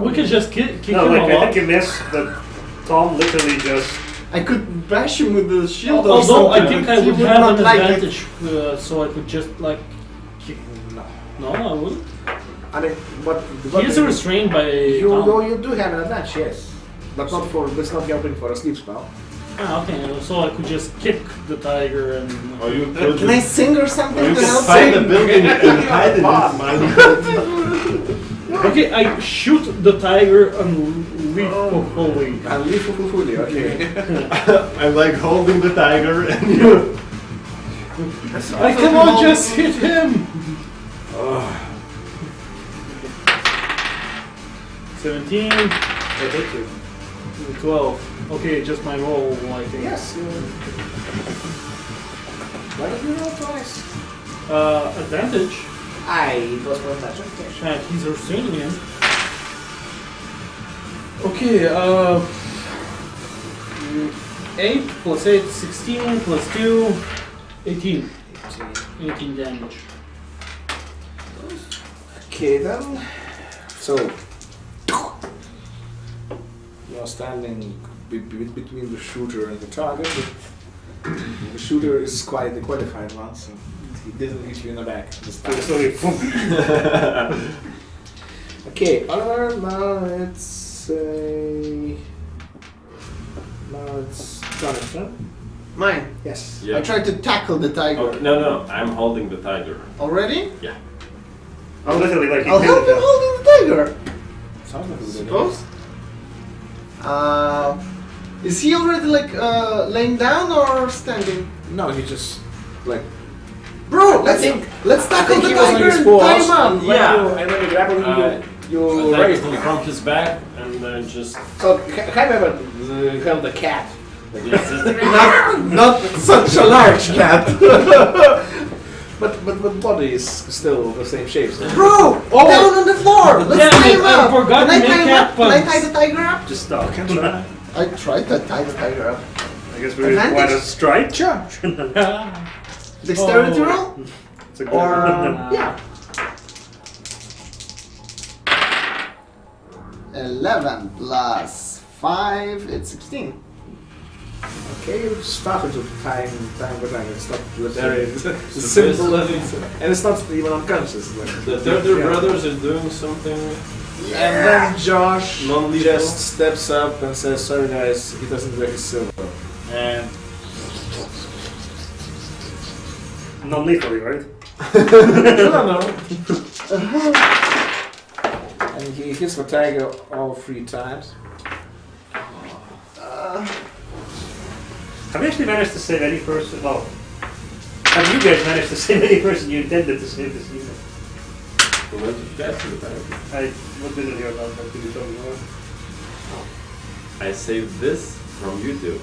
We could just kick No, him like I a lot. think you missed, but Tom literally just. I could bash him with the shield or Although something. I think but I he would have not an like it. advantage, so I could just like kick. No. No, I wouldn't. I mean, what He is restrained by. you do have an advantage, yes. But not for, it's not helping for a sleep spell. Ah, okay, so I could just kick the tiger and. Or you could Can I sing or something you to could help find a him? building and hide in it. Okay, I shoot the tiger and leap fully. And leave fully, okay. I'm like holding the tiger and you. I cannot just hit him! 17, I hit you. 12. Okay, just my roll, I think. Yes. Why did you roll twice? Advantage. It was for magic. And he's restraining him. Okay, 8 plus 8, 16 plus 2, 18. 18 damage. Okay then. So you're standing between the shooter and the target. But the shooter is quite the qualified one, so he didn't hit you in the back this time. It's only Okay, Oliver, now it's John's turn. Mine. Yes. Yeah. I tried to tackle the tiger. Okay, no, I'm holding the tiger. Already? Oh, literally, like he I'll did help him it. holding the tiger. Sounds like a good idea. Suppose. Is he already like laying down or standing? No, he just like. Bro, let's think- tackle the he was on tiger his and paws, tie him up. Yeah. And when you grab him, you Attack raise him him. from his back and just. So, have you ever held a cat? Like Yes, it's- Not such a large cat. But body is still the same shape. So. Bro, down on the floor. Let's Damn tie it, him I up. forgot Can I to tie make him cat up? Can I tie puns. the tiger up? Just stop. Can't try. I tried to tie the tiger up. I guess we want to strike. Sure. Dexterity Oh. roll? It's a good Or one. yeah. 11 plus 5, it's 16. Okay, you started to time by time. It's not very So simple, basically- and it's not even unconscious. Like. The Turtle Yeah. Brothers are doing something. And then Josh Non-lethal. just steps up and says, "Sorry guys, he doesn't wear his silver." And Non-lethally, right? no. And he hits the tiger all 3 times. Have you actually managed to save any person? Well, have you guys managed to save any person you intended to save this evening? The one to cast the tiger. What didn't hear about that? Did you tell me more? I saved this from YouTube.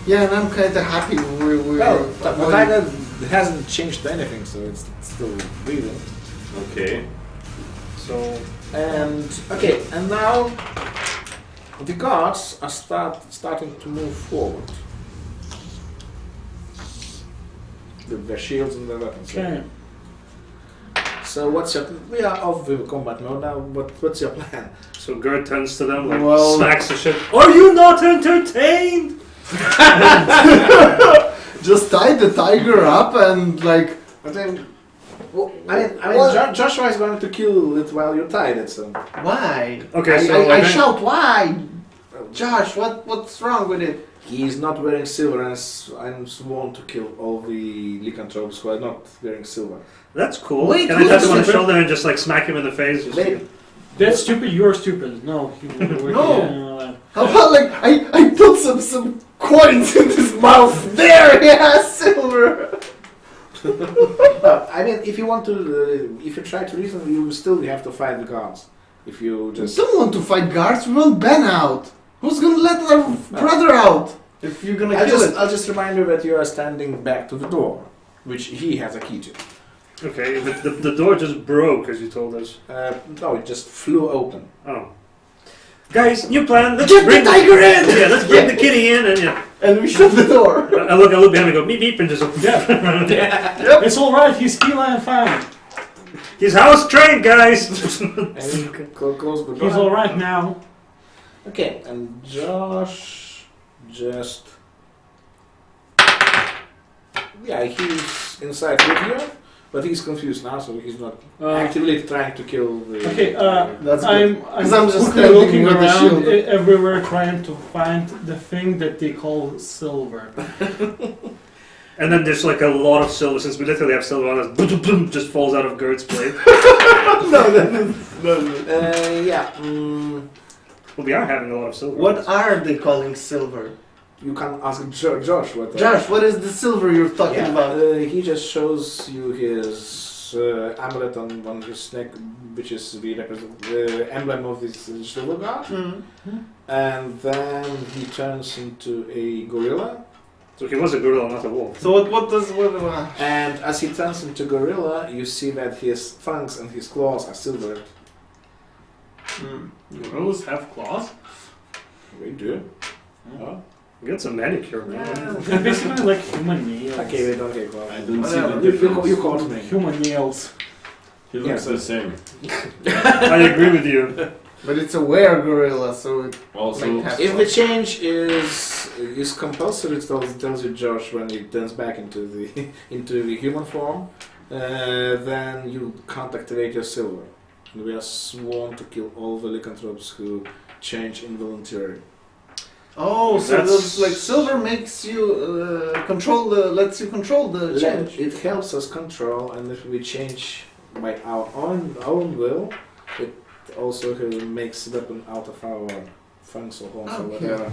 Yeah, and I'm kind of happy we Well, the tiger hasn't changed anything, so it's still breathing. Okay. So, And okay, and now the guards are starting to move forward with their shields and their weapons. Okay. So what's your? We are off the combat mode now. What's your plan? so Gert turns to them, like Well- smacks the shit. Are you not entertained? just tie the tiger up and like But then Joshua is going to kill it while you're tied. It, so Why? Okay, so I then- shout, why? Josh, what's wrong with it? he is not wearing silver, and I'm sworn to kill all the lycanthropes who are not wearing silver. That's cool. Wait, Can I touch him on the stupid. shoulder and just like smack him in the face? Just Wait. That's stupid. You're stupid. No. No. How about like I put some coins in his mouth? There, he has silver. I mean, if you want to, if you try to reason, you still have to fight the guards. If you We just don't want to fight guards. We want Ben out. Who's gonna let our brother out? If you're gonna kill it. I'll just remind you that you are standing back to the door, which he has a key to. Okay, the door just broke, as you told us. No, it just flew open. Oh. Guys, new plan. Let's Get bring the tiger in! Yeah, let's bring the kitty in and yeah. And we shut the door. I look behind me, go beep beep, and just Yeah. It's all right. He's feline fine. He's house trained, guys. And you can close the door. He's all right now. Okay, and Josh just he's inside with you, but he's confused now, so he's not actively trying to kill the. Okay. That's I'm good. 'Cause I'm just quickly standing looking with the around shield. everywhere, trying to find the thing that they call silver. And then there's like a lot of silver, since we literally have silver on us, boom, boom, just falls out of Gert's plate. Yeah. Well, we are having a lot of silver. What are they calling silver? You can ask Josh what. Josh, what is the silver you're talking about? He just shows you his amulet on his neck, which is the emblem of this silver god. And then he turns into a gorilla. So he was a gorilla, not a wolf. So what does And as he turns into gorilla, you see that his fangs and his claws are silver. Gorillas have claws. We do. Oh. Get some manicure, man. They're basically like human nails. Okay, we don't get claws. I don't see Whatever. the difference. You caught me. Human nails. He looks Yeah. the same. I agree with you. But it's a were gorilla, so it Also, might have If the change is compulsory, it tells you Josh when he turns back into the into the human form, then you can't activate your silver. And we are sworn to kill all the lycanthropes who change involuntarily. Oh, so That's- like silver makes you lets you control the change. It helps us control, and if we change by our own will, it also makes weapon out of our fangs or horns or Okay. whatever.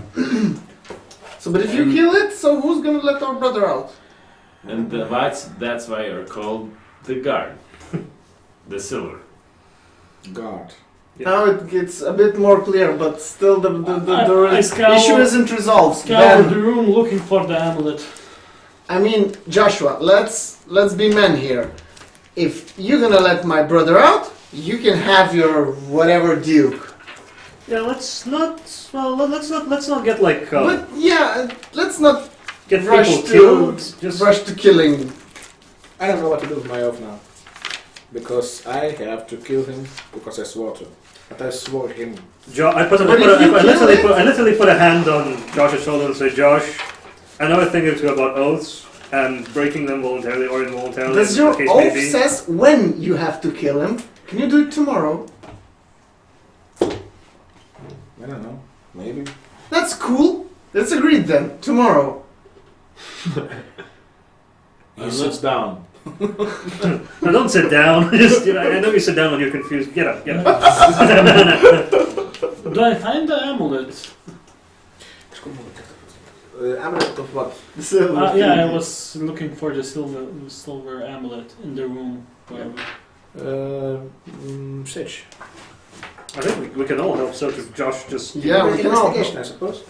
So, but if you kill it, so who's gonna let our brother out? and that's why you're called the guard, the silver. God. Yeah. Now it gets a bit more clear, but still the I scour- issue isn't resolved. Scour Ben, the room looking for the amulet. I mean, Joshua, let's be men here. If you're gonna let my brother out, you can have your whatever duke. Yeah, let's not get like But yeah, let's not get rush people to killed. Just rush to killing. I don't know what to do with my oath now. Because I have to kill him because I swore to. But I swore him. I literally put a hand on Josh's shoulder and say, Josh, I know a thing or two about oaths and breaking them voluntarily or involuntarily. Does as your the case oath may be. says when you have to kill him? Can you do it tomorrow? I don't know. Maybe. That's cool. Let's agree then. Tomorrow. He sits down. No, don't sit down. Just, I know you sit down when you're confused. Get up, get up. Do I find the amulet? Amulet of what? Yeah, I was looking for the silver amulet in the room. Wherever. Sitch. I think we can all help search if Josh just... Yeah, we can all. Investigation, I suppose.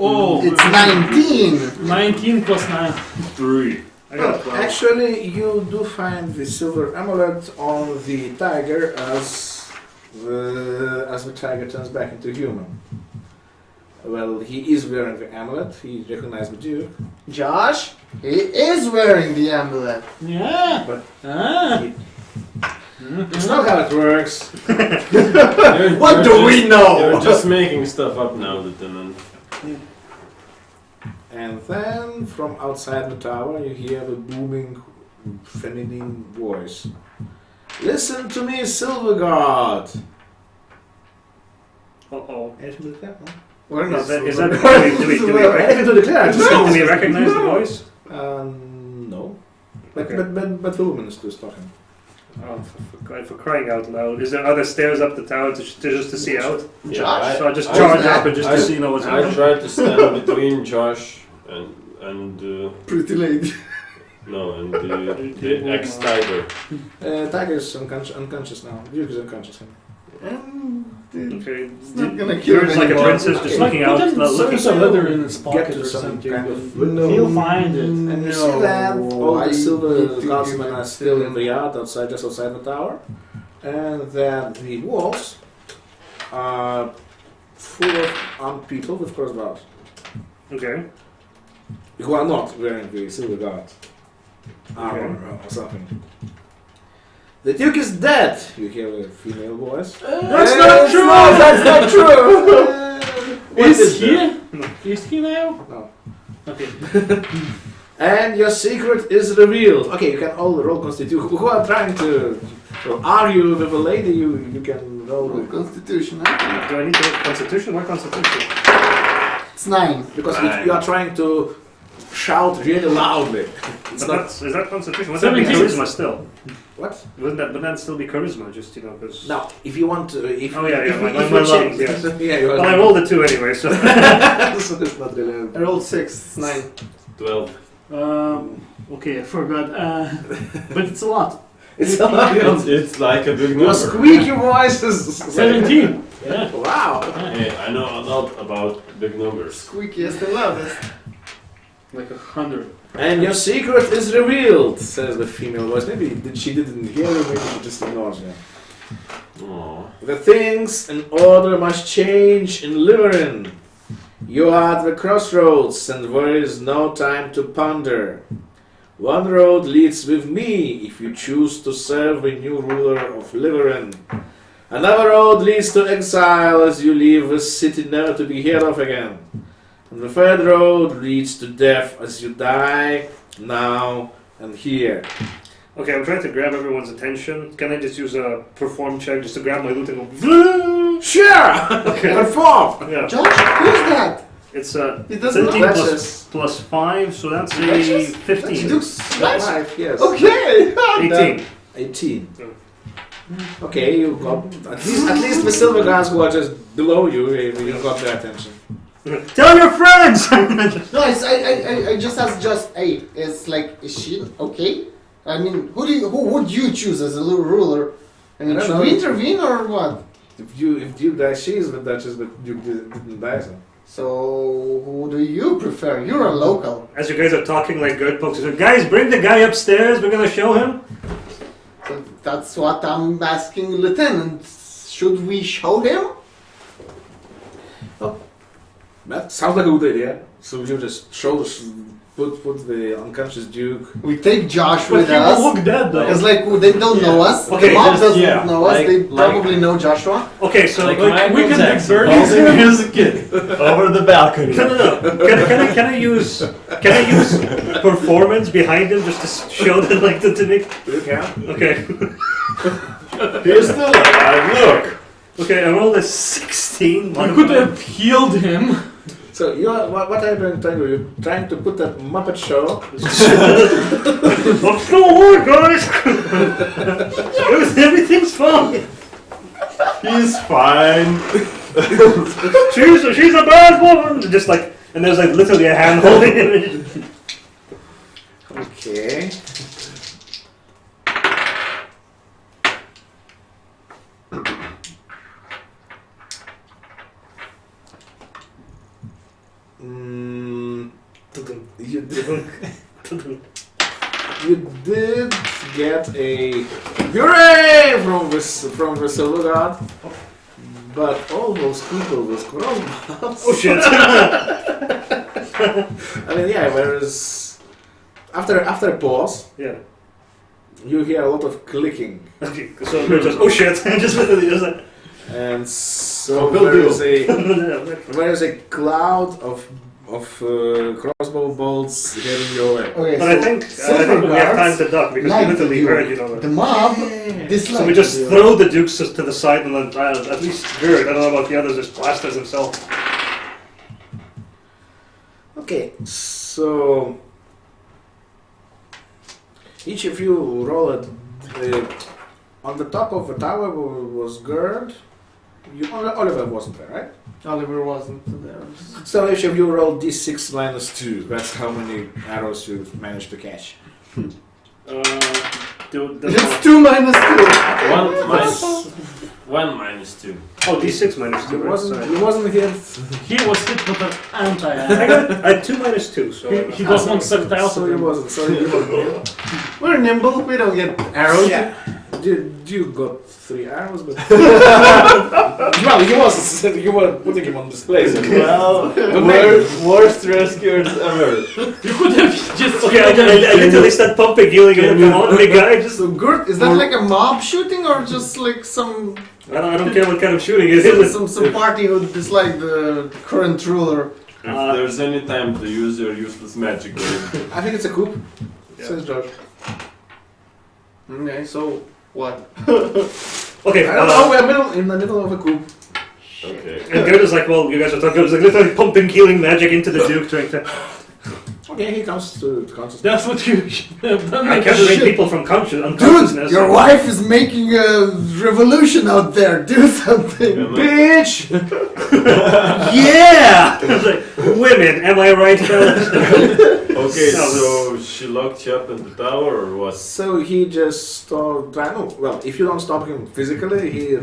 Oh, It's 19. 19 plus 9. 3. I got 12. Actually, you do find the silver amulet on the tiger as the tiger turns back into human. Well, he is wearing the amulet. He recognized the Duke. Josh, he is wearing the amulet. Yeah. But Ah. it's not how it works. What do we know? You're just making stuff up now, Lieutenant. And then from outside the tower you hear the booming feminine voice. Listen to me, Silverguard! Uh-oh. Anything to declare? No? We're not. Is that, do Anything to declare? I just do we recognize the voice? No. But, Okay. but the woman is still talking. Oh, for crying out loud. Is there other stairs up the tower just to see out? Josh? So I just I- charge up and just I- to see what's I happening? tried to stand between Josh and Pretty lady. no, and the ex-tiger. Tiger is unconscious now. Duke is unconscious. Okay. not gonna kill Yours like a anyone. princess just looking out, looking. some leather in his Get pocket to or some something. kind of He'll window. find it. And you see that all I the silver need to guardsmen give are it still to in the yard outside, just outside the tower. And that the walls are full of armed people with crossbows. Okay. Who are not wearing the silver guard armor Okay. or something. The Duke is dead, you hear a female voice. That's not true! That's not true! Is he? Is he now? No. Okay. And your secret is revealed. Okay, you can all roll constitution. Who are trying to argue with a lady, you can roll. Constitution, huh? Do I need to hit Constitution? What Constitution? It's 9. Because you are trying to shout really loudly. It's But not. is that Constitution? Would that be 17. charisma still? What? Wouldn't that still be charisma? Just because. No, if you want to. If, Oh, yeah, if, yeah, if my you lungs, check. yes. Yeah, you are. Well, I rolled a 2 anyway, so. So it's not really. I rolled 6. It's 9. 12. Okay, I forgot. But it's a lot. It's a lot. It's like a big Your number. squeaky voice is. 17. Yeah. Wow. Hey, I know a lot about big numbers. Squeakiest and loudest. Like 100. And your secret is revealed, says the female voice. Maybe she didn't hear you, maybe she just ignores you. Aww. The things in order must change in Liverin. You are at the crossroads, and there is no time to ponder. One road leads with me if you choose to serve the new ruler of Liverin. Another road leads to exile as you leave the city never to be heard of again. And the third road leads to death as you die now and here. Okay, I'm trying to grab everyone's attention. Can I just use a perform check just to grab my loot and go? Sure! Okay. Perform! Yeah. Josh, who's that? It's He doesn't 17 look- plus, plus 5, so that's a Duchess? 15. Duke's Nice. nice. Yes. Okay. 18. 18. Oh. Okay, you got at least the silver guys who are just below you, you got their attention. Tell your friends! No, I just asked hey, it's like, is she okay? I mean, who would you choose as a little ruler? I mean, I don't should know. we intervene or what? If Duke dies, she is the Duchess, but Duke didn't die, so. So, who do you prefer? You're a local. As you guys are talking like good folks, you say, guys, bring the guy upstairs, we're gonna show him. So that's what I'm asking, Lieutenant. Should we show him? That sounds like a good idea. So you just put the unconscious Duke. We take Josh But with he will us. look dead though. Because like they don't know us. Okay, the mob just- doesn't yeah, know us. like- They like- probably know Joshua. Okay, so Like we Michael can Jackson burn holding him. me as a kid over the balcony. no. Can I use performance behind him just to show that like to make? You can. Okay. He's still alive. Look. Okay, I rolled a 16. You could have healed him. So you are what are you trying to do? You're trying to put that Muppet show. What's going on, guys? Everything's fine. He's fine. She's a bad woman. Just like, and there's like literally a hand holding it. Okay. You did get a hooray from the Silver God, but all those people with crossbows. Oh shit! I mean, yeah. Whereas after a pause, Yeah. you hear a lot of clicking, Okay, so they're just shit. Just literally just like. and so Bill there is a Yeah, there is a cloud of of crossbow bolts heading your way. Okay, But so I think we have time to duck because like we literally the heard, Duke. The mob dislike So we just the Duke. throw the dukes to the side and then at least Gerd, I don't know about the others, just blast us himself. Okay, so each of you roll on the top of the tower was Gerd. Oliver wasn't there, right? Oliver wasn't there. So each of you roll d6 minus 2. That's how many arrows you managed to catch. It's 2 minus 2. 1 minus 2. Oh, d6 minus 2. He Right? wasn't. Sorry. He wasn't here. He was hit with an anti. I had 2 minus 2, so He got one sucked out So of he him. wasn't. So he wasn't here. We're nimble. We don't get arrows. Yeah. You got 3 arrows, but well, he wasn't. You were putting him on display. So Well, worst rescuers ever. You could have just. Okay, I literally started pumping, healing him. Come on, big guy. Just, So Gert, is that like a mob shooting or just like some I don't care what kind of shooting it is. some party who dislike the current ruler? If there's any time to use your useless magic, I think it's a coup. Yeah. Says George. Okay, so what? Okay, I don't know. We're in the middle of a coup. okay. and Gerd is like, well, you guys are talking. I was like literally pumping healing magic into the Duke, trying to. Okay, he comes to consciousness. That's what you should have done. I can't bring people from unconsciousness. Dude, your wife is making a revolution out there. Do something. Bitch! Yeah! I was like, women, am I right, fellas? Okay, No, so she locked you up in the tower or what? So he just storms. Well, if you don't stop him physically, he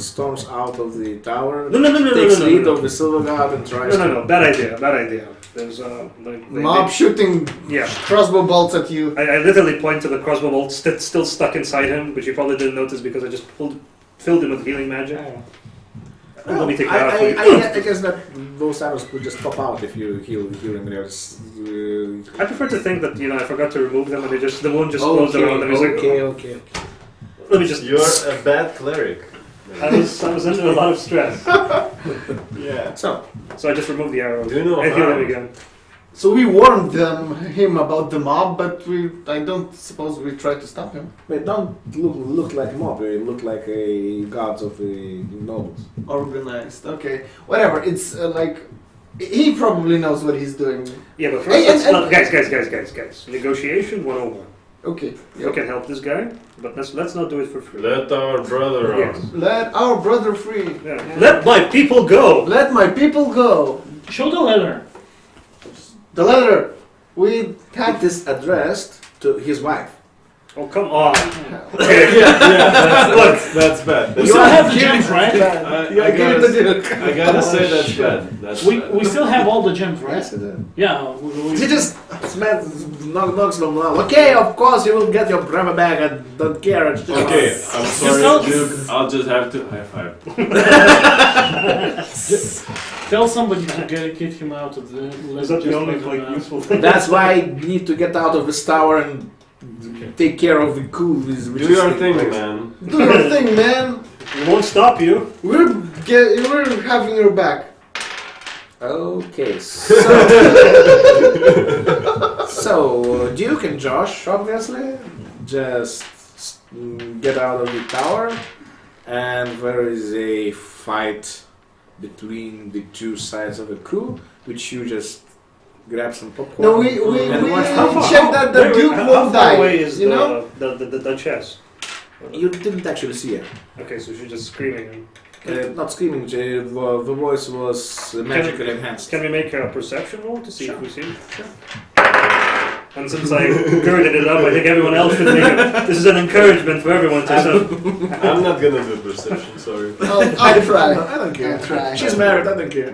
storms out of the tower, No, takes no, lead no. of the silver guard, and tries No, bad idea. There's Mob shooting yeah. crossbow bolts at you. I literally point to the crossbow bolt still stuck inside him, which you probably didn't notice because I just filled him with healing magic. Well, Let me take that out for you. I guess that those arrows would just pop out if you heal him. There's. I prefer to think that I forgot to remove them and the wound just closed around them. He's like, Okay. let me just. You're a bad cleric. I was under a lot of stress, Yeah. So, so I just removed the arrow. Do you know I heal him how? again. So we warned him about the mob, but I don't suppose we tried to stop him. they don't look like mob. They look like a gods of the nobles. Organized. Okay, whatever. It's like he probably knows what he's doing. Yeah, but Hey, first, and- guys. Negotiation 101. Okay. You can help this guy, but let's not do it for free. Let our brother Yes. out. Let our brother free. Yeah. Let my people go. Let my people go. Show the letter. The letter. We have It is addressed to his wife. Oh come on. That's bad. We still have the gems, right? Yeah, give it to Duke. I gotta say that's bad. That's We bad. we still have all the gems, right? Yes, it is. Yeah. He just knocks them down. Okay, of course you will get your brother back. I don't care. It's just- Okay, I'm tell- sorry, Duke. I'll just have to high five. Tell somebody to get him out of the. Is that the only useful thing? That's why you need to get out of this tower and take care of the coup. Do your thing, man. do your thing, man. We won't stop you. We're having your back. Okay, so Duke and Josh obviously just get out of the tower, and there is a fight between the two sides of the coup, which you just grab some popcorn. No, we and watch how far. check that the Duke How won't far die. away is You know? the Duchess? You didn't actually see her. Okay, so she's just screaming. Not screaming, the voice was magically enhanced. Can we make a perception roll to see if we see it? And since I girded it up, I think everyone else should make it. This is an encouragement for everyone to. I'm not gonna do perception, sorry. I'll try. I don't care. I'll try. She's married, I don't care.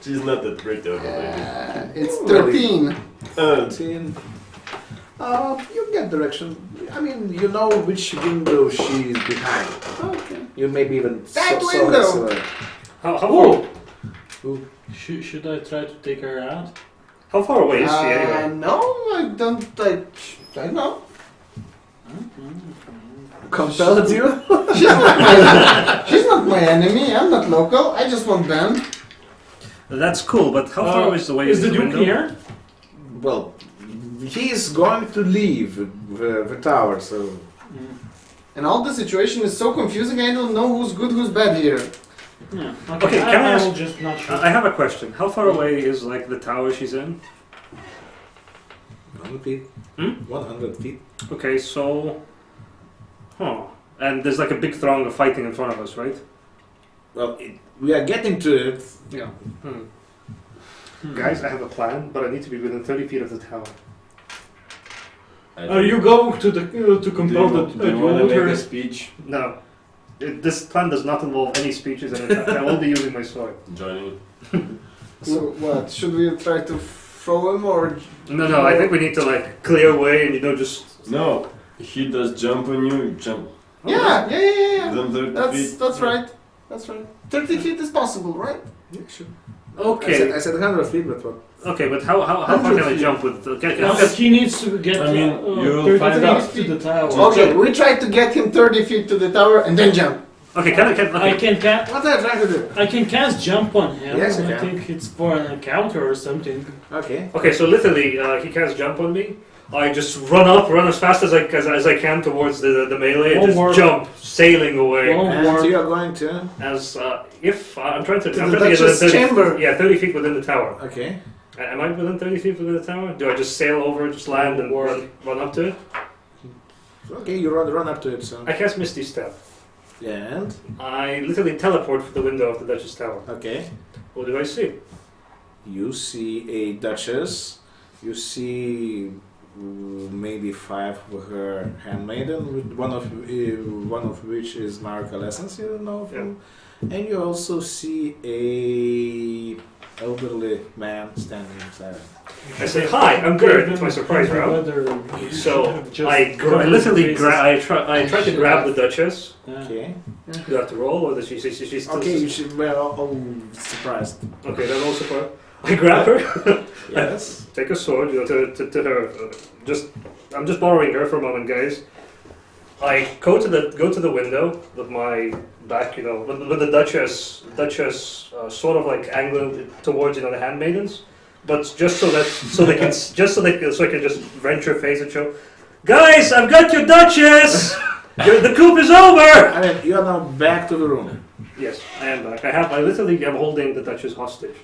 She's not that pretty of a lady. It's 13. 13. You get direction. I mean, you know which window she's behind. Okay. You maybe even That saw window! her. How far? Should I try to take her out? How far away is she anyway? No, I don't. I know. Compelled you? She's not my enemy. I'm not local. I just want Ben. That's cool, but how far away is the way? Is the Duke window? here? Well, he's going to leave the tower, so And all the situation is so confusing. I don't know who's good, who's bad here. Yeah. Okay, can I ask- will just not shoot. I have a question. How far away is like the tower she's in? 100 feet. Hmm? 100 feet. Okay, so, and there's like a big throng of fighting in front of us, right? Well, we are getting to it. Yeah. Guys, I have a plan, but I need to be within 30 feet of the tower. Are you going to the to compel the do you want to make a water? speech? No, this plan does not involve any speeches, and I will be using my sword. Joining. So what? Should we try to throw him or? No, I think we need to like clear way and just. No, he does jump on you, you jump. Yeah. Then 30 feet. That's right. That's right. 30 feet is possible, right? Yeah, sure. Okay. I said 100 feet, but what? Okay, but how far can I jump with? He needs to get. I mean, you'll 30 find feet out. to the tower. Okay, we try to get him 30 feet to the tower and then jump. Okay, can What are you trying to do? I can cast jump on him. Yes, you I can. think it's for an encounter or something. Okay. Okay, so literally, he can't jump on me. I just run as fast as I can towards the melee, and Won't just work. jump, sailing away. Won't And work. you are going to. As if I'm trying to To I'm the trying to get Duchess within 30 chamber. Yeah, 30 feet within the tower. Okay. Am I within 30 feet within the tower? Do I just sail over, just land, and Work. run up to it? Okay, you run up to it. So. I cast Misty Step. Yeah, and I literally teleport for the window of the Duchess Tower. okay. What do I see? You see a duchess. You see maybe 5 of her handmaiden, one of which is Marika Lessons, you know from. And you also see a elderly man standing beside her. I say, "Hi, I'm Gerd." It's my surprise round. So I literally I try to grab the Duchess. Okay. Do I have to roll, or does she's still? Okay, you should. Well, surprised. Okay, then also for I grab her, Yes. take a sword, to her. I'm just borrowing her for a moment, guys. I go to the window with my back, with the Duchess sort of like angling towards the handmaidens, but just so I can just venture face and show, guys, I've got your Duchess. The coup is over. I mean, you are now back to the room. Yes, I am back. I literally am holding the Duchess hostage.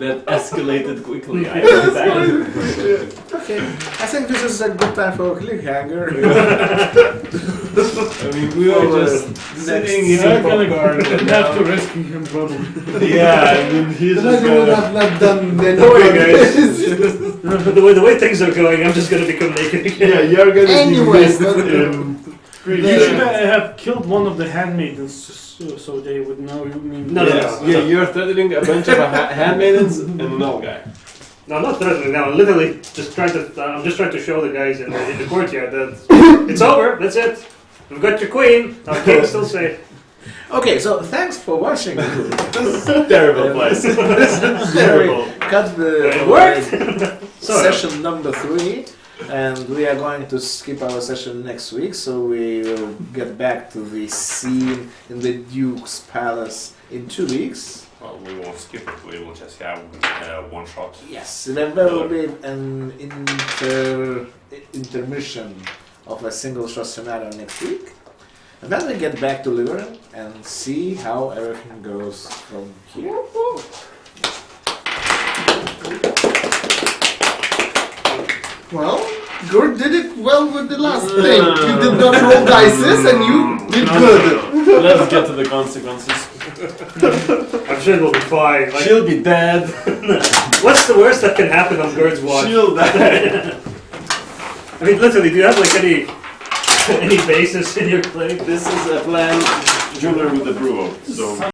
That escalated quickly. I understand. Okay. I think this is a good time for a cliffhanger. I mean, we were just sitting in a pub garden. We have to rescue him probably. Yeah, I mean, he's just We would gonna... have not done any Don't worry, of guys. this. the way things are going, I'm just gonna become naked again. Yeah, you're gonna Anyway, be missed but- in You 3 should seconds. have killed one of the handmaidens so they would know you mean. No, Yes, yeah, you're threatening a bunch of handmaidens and no guy. No, I'm not threatening now. I'm literally just trying to. I'm just trying to show the guys in the courtyard that it's over. That's it. We've got your queen. Our king's still safe. Okay, so thanks for watching. Terrible place. Terrible. Cut the It worked. Sorry. session number 3, and we are going to skip our session next week, so we will get back to the scene in the Duke's palace in 2 weeks. Well, we won't skip it, we will just have one shot. Yes, there will be an intermission of a single shot scenario next week. And then we get back to Liverin and see how everything goes from here. Well, Gord did it well with the last thing. You did not roll dices and you did good. Let's get to the consequences. I'm sure it'll be fine. Like, She'll be dead. what's the worst that can happen on Gerd's watch? She'll die. I mean, literally, do you have like any basis in your claim? This is a plan jeweler with the brew. So